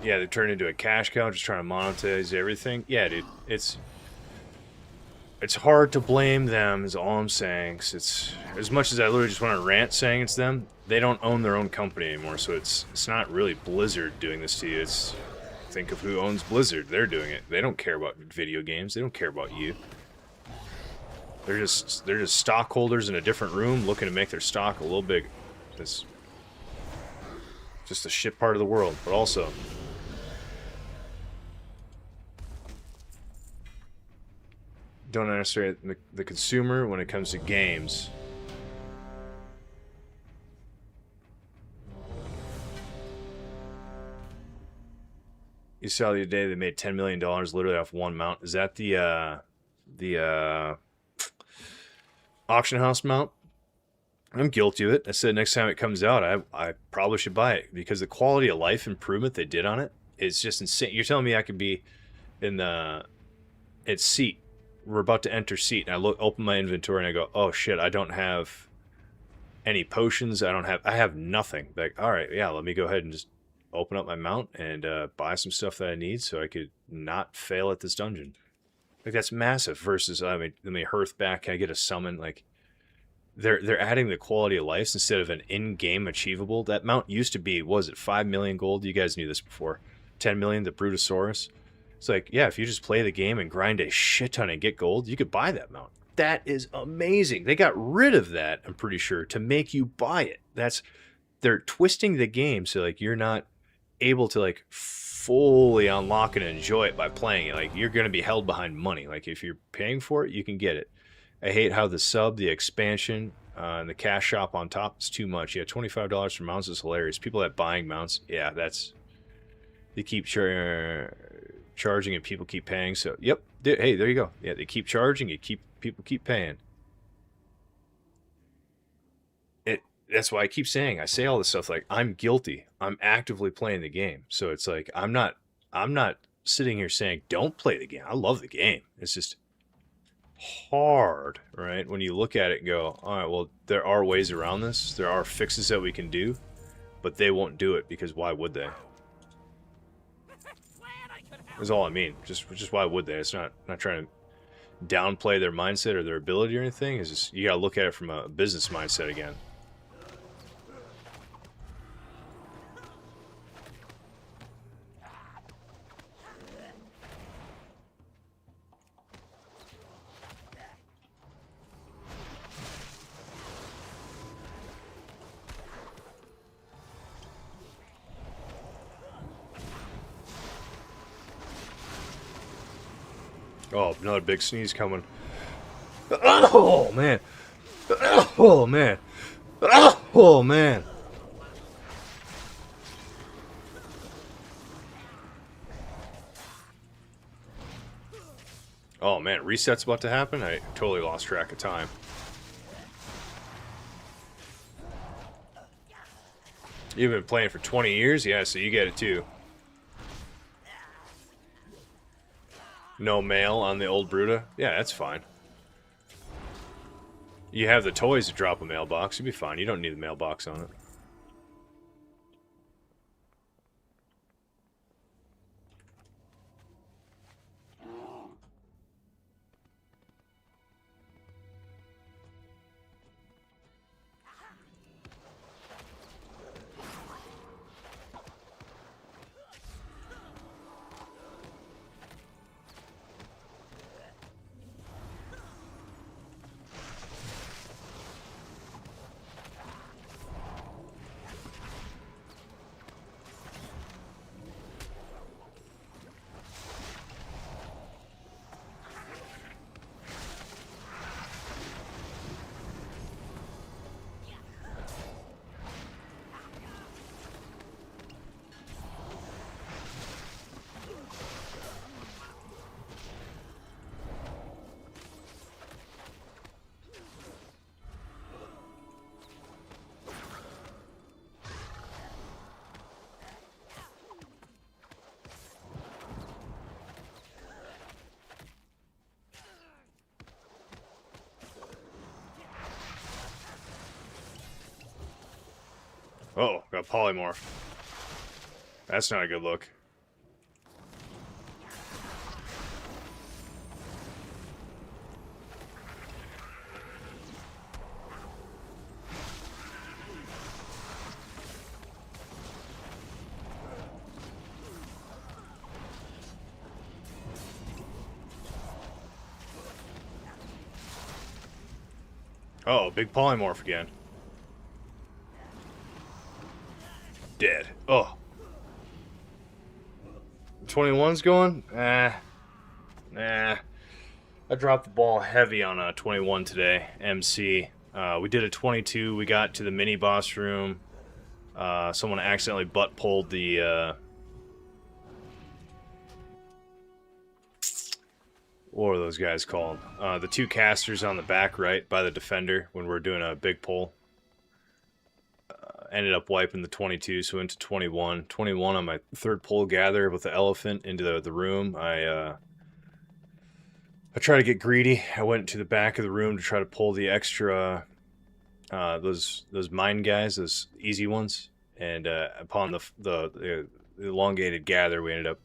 Yeah, they're turning into a cash cow, just trying to monetize everything. Yeah, dude, it's hard to blame them, is all I'm saying. 'Cause it's, as much as I literally just want to rant saying it's them, they don't own their own company anymore, so it's not really Blizzard doing this to you. It's, think of who owns Blizzard. They're doing it. They don't care about video games. They don't care about you. They're just stockholders in a different room looking to make their stock a little bigger. It's just the shit part of the world, but also... don't understand the consumer when it comes to games. You saw the other day they made $10 million literally off one mount. Is that the auction house mount? I'm guilty of it. I said next time it comes out, I probably should buy it because the quality of life improvement they did on it is just insane. You're telling me I could be in its seat we're about to enter seat, and I open my inventory, and I go, oh shit, I don't have any potions. I have nothing. Like, all right, yeah, let me go ahead and just open up my mount and buy some stuff that I need so I could not fail at this dungeon. Like, that's massive versus, I mean, let me hearth back, can I get a summon? Like, they're adding the quality of life instead of an in-game achievable. That mount used to be, was it 5 million gold? You guys knew this before. 10 million, the Brutosaurus. It's like, yeah, if you just play the game and grind a shit ton and get gold, you could buy that mount. That is amazing. They got rid of that, I'm pretty sure, to make you buy it. They're twisting the game so, like, you're not able to, like, fully unlock and enjoy it by playing it. Like, you're going to be held behind money. Like, if you're paying for it, you can get it. I hate how the sub, the expansion, and the cash shop on top is too much. Yeah, $25 for mounts is hilarious. People that buying mounts, yeah, they keep charging and people keep paying. So, yep, hey, there you go. Yeah, they keep charging, people keep paying. That's why I say all this stuff. Like, I'm guilty. I'm actively playing the game. So it's like, I'm not sitting here saying don't play the game. I love the game. It's just hard, right? When you look at it and go, all right, well, there are ways around this. There are fixes that we can do, but they won't do it because why would they? That's all I mean. Just why would they? It's not trying to downplay their mindset or their ability or anything. It's just, you gotta look at it from a business mindset again. Oh, another big sneeze coming. Oh, man. Oh, man. Oh, man. Oh, man. Reset's about to happen? I totally lost track of time. You've been playing for 20 years? Yeah, so you get it too. No mail on the old Bruta? Yeah, that's fine. You have the toys to drop a mailbox. You'll be fine. You don't need a mailbox on it. Oh, got polymorph. That's not a good look. Oh, big polymorph again. Dead. Oh. 21's going? Nah. I dropped the ball heavy on a 21 today, MC. We did a 22. We got to the mini boss room. Someone accidentally butt pulled the what are those guys called? The two casters on the back right by the defender when we're doing a big pull. Ended up wiping the 22, so into 21. 21 on my third pull gather with the elephant into the room. I I try to get greedy. I went to the back of the room to try to pull the extra, those mine guys, those easy ones. And upon the elongated gather, we ended up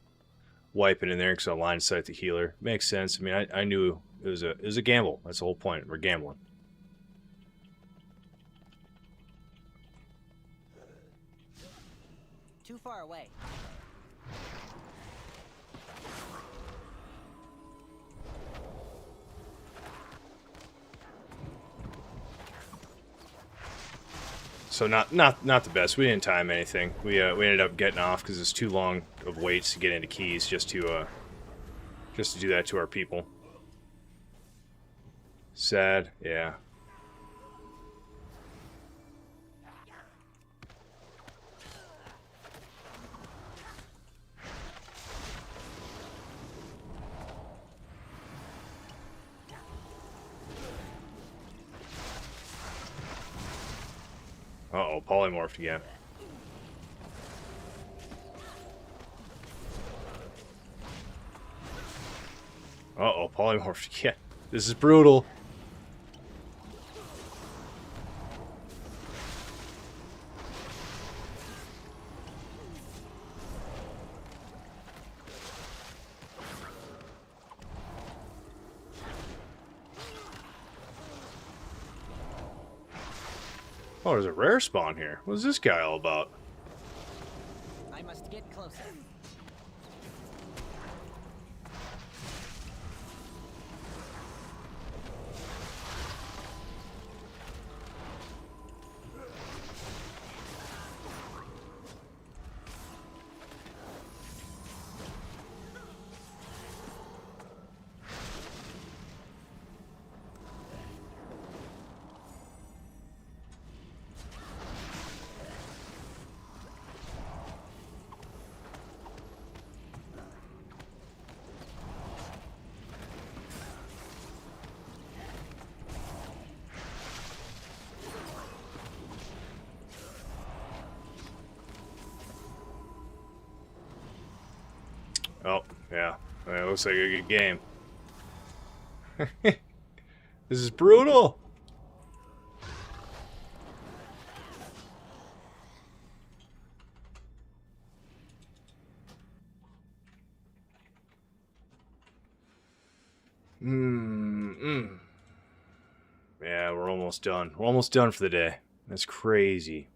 wiping in there because I line sight the healer. Makes sense. I mean, I knew it was a gamble. That's the whole point. We're gambling. Too far away. So not the best. We didn't time anything. We ended up getting off because it's too long of waits to get into keys just to do that to our people. Sad, yeah. Uh-oh, polymorphed again. Uh-oh, polymorphed again. This is brutal. Oh, there's a rare spawn here. What's this guy all about? I must get closer. Oh, yeah. It looks like a good game. This is brutal. Yeah, we're almost done. We're almost done for the day. That's crazy.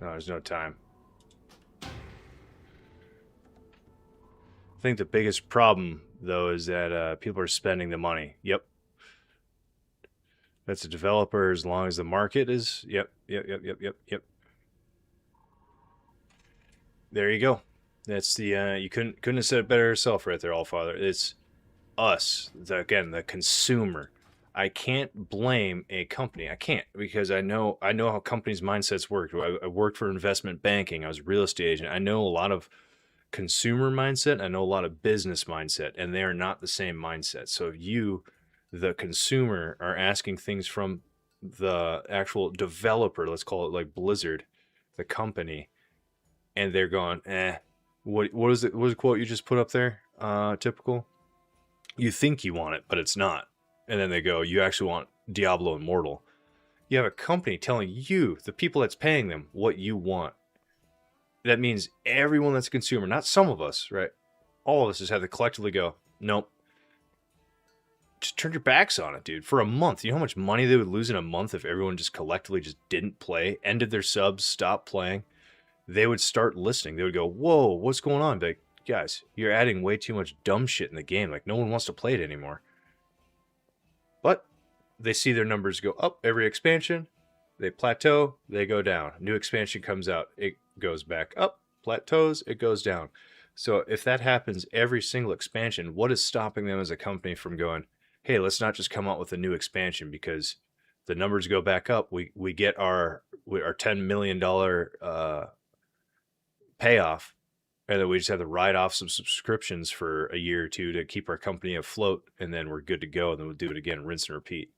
No, there's no time. I think the biggest problem, though, is that people are spending the money. Yep. That's a developer as long as the market is. Yep. There you go. That's the you couldn't have said it better yourself right there, Allfather. It's us, again, the consumer. I can't blame a company. I can't, because I know how companies' mindsets work. I worked for investment banking. I was a real estate agent. I know a lot of consumer mindset. I know a lot of business mindset, and they are not the same mindset. So if you, the consumer, are asking things from the actual developer, let's call it like Blizzard, the company, and they're going, what is it? What was the quote you just put up there? Typical. You think you want it, but it's not. And then they go, you actually want Diablo Immortal. You have a company telling you, the people that's paying them, what you want. That means everyone that's a consumer, not some of us, right? All of us just have to collectively go, nope. Just turn your backs on it, dude. For a month. You know how much money they would lose in a month if everyone just collectively just didn't play, ended their subs, stopped playing? They would start listening. They would go, whoa, what's going on? Be like, guys, you're adding way too much dumb shit in the game. Like, no one wants to play it anymore. But they see their numbers go up every expansion. They plateau, they go down. New expansion comes out, it goes back up, plateaus, it goes down. So if that happens every single expansion, what is stopping them as a company from going, hey, let's not just come out with a new expansion because the numbers go back up. We get our $10 million payoff, and then we just have to write off some subscriptions for a year or two to keep our company afloat, and then we're good to go, and then we'll do it again, rinse and repeat.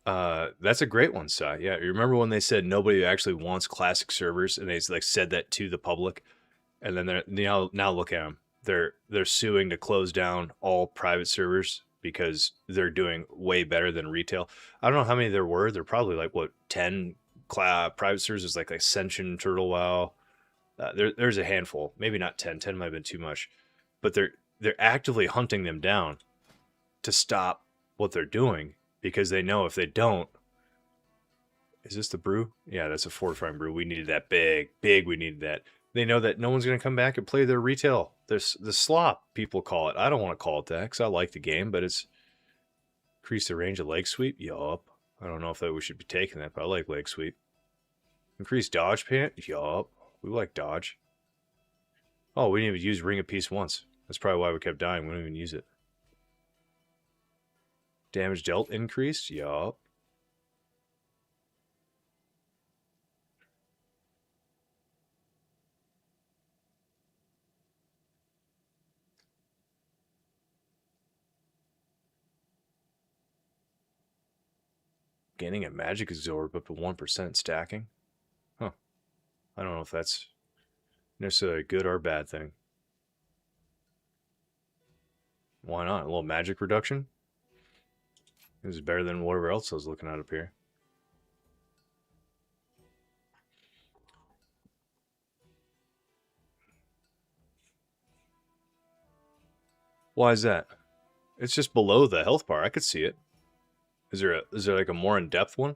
That's a great one, Si. Yeah, you remember when they said nobody actually wants classic servers, and they like said that to the public, and then they're now look at them. They're suing to close down all private servers because they're doing way better than retail. I don't know how many there were. They're probably like what 10 private servers. Is like Ascension, Turtle WoW. There's a handful, maybe not 10. 10 might have been too much, but they're actively hunting them down to stop what they're doing because they know if they don't. Is this the brew? Yeah, that's a fortifying brew. We needed that big. We needed that. They know that no one's going to come back and play their retail. There's the slop, people call it. I don't want to call it that because I like the game, but it's increase the range of leg sweep. Yup. I don't know if that we should be taking that, but I like leg sweep. Increase dodge pant. Yup. We like dodge. Oh, we didn't even use ring of peace once. That's probably why we kept dying. We didn't even use it. Damage dealt increased. Yup. Gaining a magic absorb up to 1% stacking. Huh. I don't know if that's necessarily a good or bad thing. Why not? A little magic reduction? This is better than whatever else I was looking at up here. Why is that? It's just below the health bar. I could see it. Is there like a more in-depth one?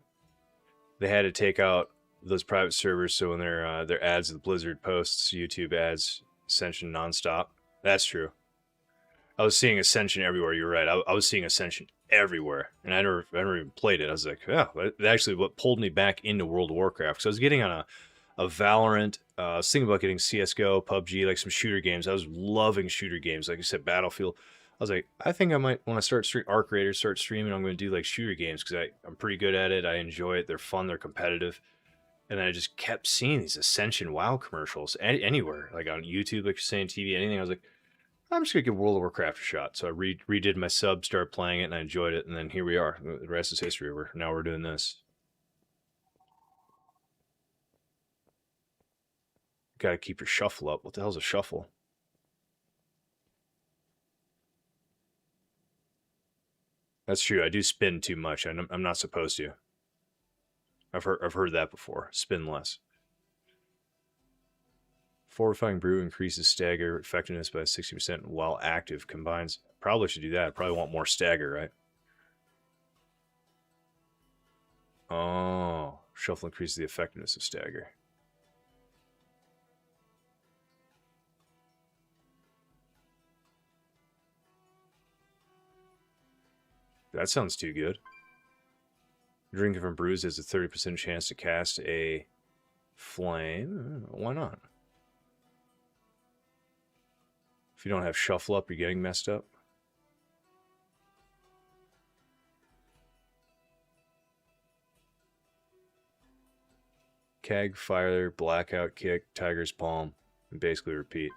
They had to take out those private servers so when their ads the Blizzard posts, YouTube ads, Ascension nonstop. That's true. I was seeing Ascension everywhere. You're right. I was seeing Ascension everywhere, and I never even played it. I was like, yeah, that actually what pulled me back into World of Warcraft. So I was getting on a Valorant. I was thinking about getting CS:GO, PUBG, like some shooter games. I was loving shooter games, like you said, Battlefield. I was like, I think I might, when I start Arc Raiders, start streaming, I'm going to do like shooter games because I'm pretty good at it. I enjoy it. They're fun. They're competitive. And then I just kept seeing these Ascension WoW commercials anywhere, like on YouTube, like you're saying, TV, anything. I was like, I'm just going to give World of Warcraft a shot. So I redid my sub, started playing it, and I enjoyed it. And then here we are. The rest is history. Now we're doing this. Got to keep your shuffle up. What the hell's a shuffle? That's true. I do spin too much. I'm not supposed to. I've heard that before. Spin less. Fortifying brew increases stagger effectiveness by 60% while active. Combines. Probably should do that. Probably want more stagger, right? Oh, shuffle increases the effectiveness of stagger. That sounds too good. Drinking from brews has a 30% chance to cast a flame. Why not? If you don't have shuffle up, you're getting messed up. Keg, fire, blackout, kick, tiger's palm, and basically repeat.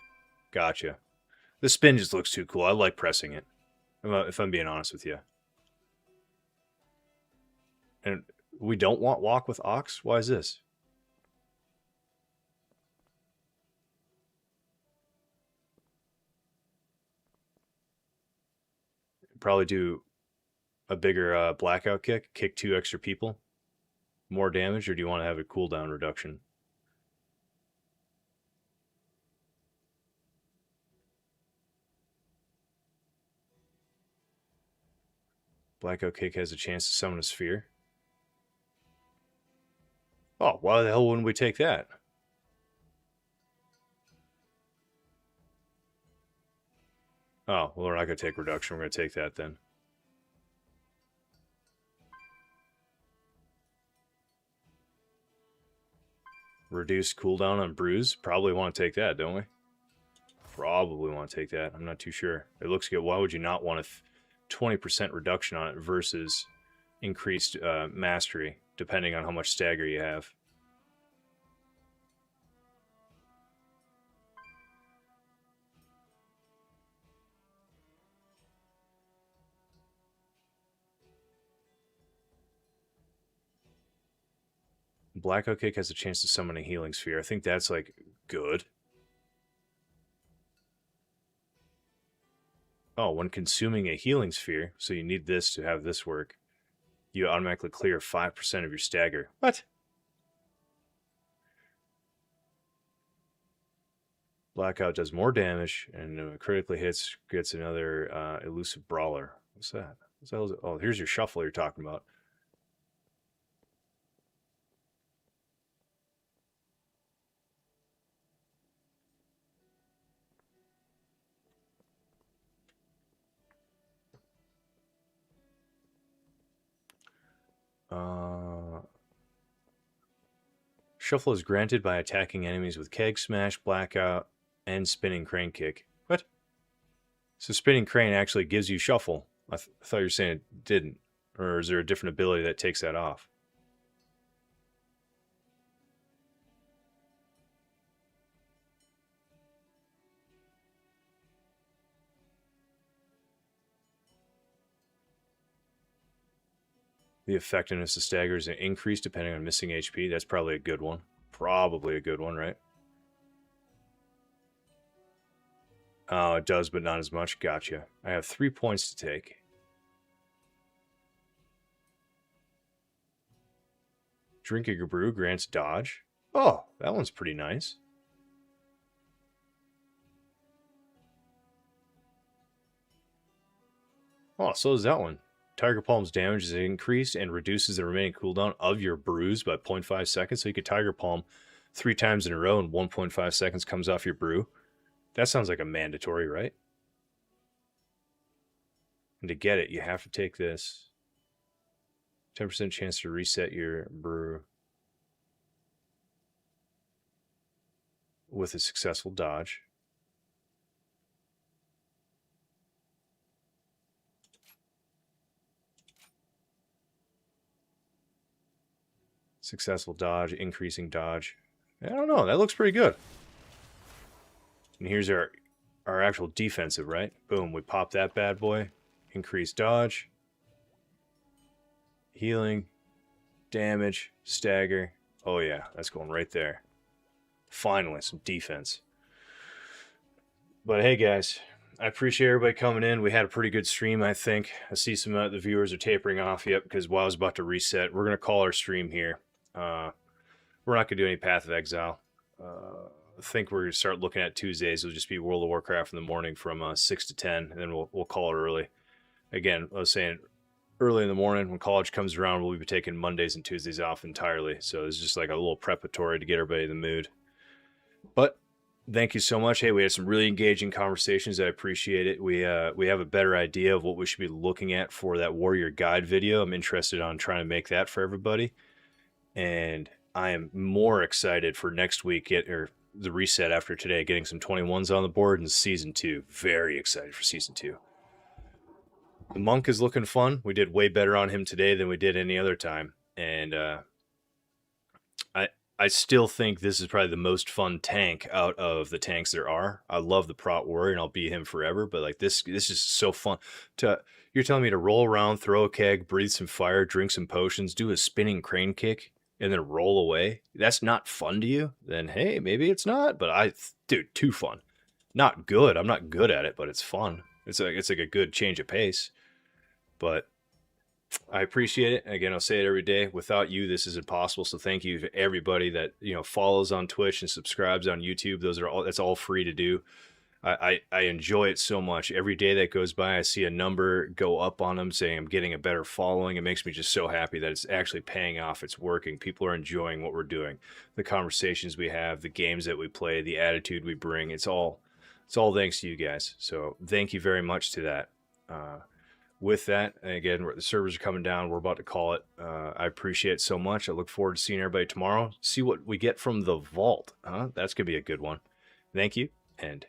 Gotcha. The spin just looks too cool. I like pressing it, if I'm being honest with you. And we don't want walk with ox? Why is this? Probably do a bigger blackout kick 2 extra people. More damage, or do you want to have a cooldown reduction? Blackout kick has a chance to summon a sphere. Oh, why the hell wouldn't we take that? Oh, well, we're not going to take reduction. We're going to take that then. Reduce cooldown on brews. Probably want to take that, don't we? Probably want to take that. I'm not too sure. It looks good. Why would you not want a 20% reduction on it versus increased mastery, depending on how much stagger you have? Blackout Kick has a chance to summon a healing sphere. I think that's, like, good. Oh, when consuming a healing sphere, so you need this to have this work, you automatically clear 5% of your stagger. What? Blackout does more damage, and critically hits, gets another elusive brawler. What's that? What the hell is it? Oh, here's your shuffle you're talking about. Shuffle is granted by attacking enemies with Keg Smash, Blackout, and Spinning Crane Kick. What? So Spinning Crane actually gives you Shuffle. I thought you were saying it didn't. Or is there a different ability that takes that off? The effectiveness of staggers is increased depending on missing HP. That's probably a good one. Probably a good one, right? Oh, it does, but not as much. Gotcha. I have 3 points to take. Drinking a brew grants dodge. Oh, that one's pretty nice. Oh, so is that one. Tiger Palm's damage is increased and reduces the remaining cooldown of your brews by 0.5 seconds. So you could Tiger Palm 3 times in a row and 1.5 seconds comes off your brew. That sounds like a mandatory, right? And to get it, you have to take this. 10% chance to reset your brew with a successful dodge. Successful dodge, increasing dodge. I don't know. That looks pretty good. And here's our actual defensive, right? Boom, we pop that bad boy. Increase dodge. Healing. Damage. Stagger. Oh yeah, that's going right there. Finally, some defense. But hey guys, I appreciate everybody coming in. We had a pretty good stream, I think. I see some of the viewers are tapering off yet because WoW's about to reset. We're going to call our stream here. We're not going to do any Path of Exile. I think we're going to start looking at Tuesdays. It'll just be World of Warcraft in the morning from 6 to 10, and then we'll call it early. Again, I was saying early in the morning when college comes around, we'll be taking Mondays and Tuesdays off entirely. So it's just like a little preparatory to get everybody in the mood. But thank you so much. Hey, we had some really engaging conversations. I appreciate it. We have a better idea of what we should be looking at for that Warrior Guide video. I'm interested on trying to make that for everybody. And I am more excited for next week, or the reset after today, getting some 21s on the board in Season 2. Very excited for Season 2. The Monk is looking fun. We did way better on him today than we did any other time. And I still think this is probably the most fun tank out of the tanks there are. I love the Prot Warrior, and I'll be him forever. But like this is so fun. You're telling me to roll around, throw a keg, breathe some fire, drink some potions, do a spinning crane kick, and then roll away? That's not fun to you? Then hey, maybe it's not. But dude, too fun. Not good. I'm not good at it, but it's fun. It's like a good change of pace. But I appreciate it. Again, I'll say it every day. Without you, this is impossible. So thank you to everybody that follows on Twitch and subscribes on YouTube. That's all free to do. I enjoy it so much. Every day that goes by, I see a number go up on them saying I'm getting a better following. It makes me just so happy that it's actually paying off. It's working. People are enjoying what we're doing. The conversations we have, the games that we play, the attitude we bring. It's all thanks to you guys. So thank you very much to that. With that, again, the servers are coming down. We're about to call it. I appreciate it so much. I look forward to seeing everybody tomorrow. See what we get from the vault. That's going to be a good one. Thank you, and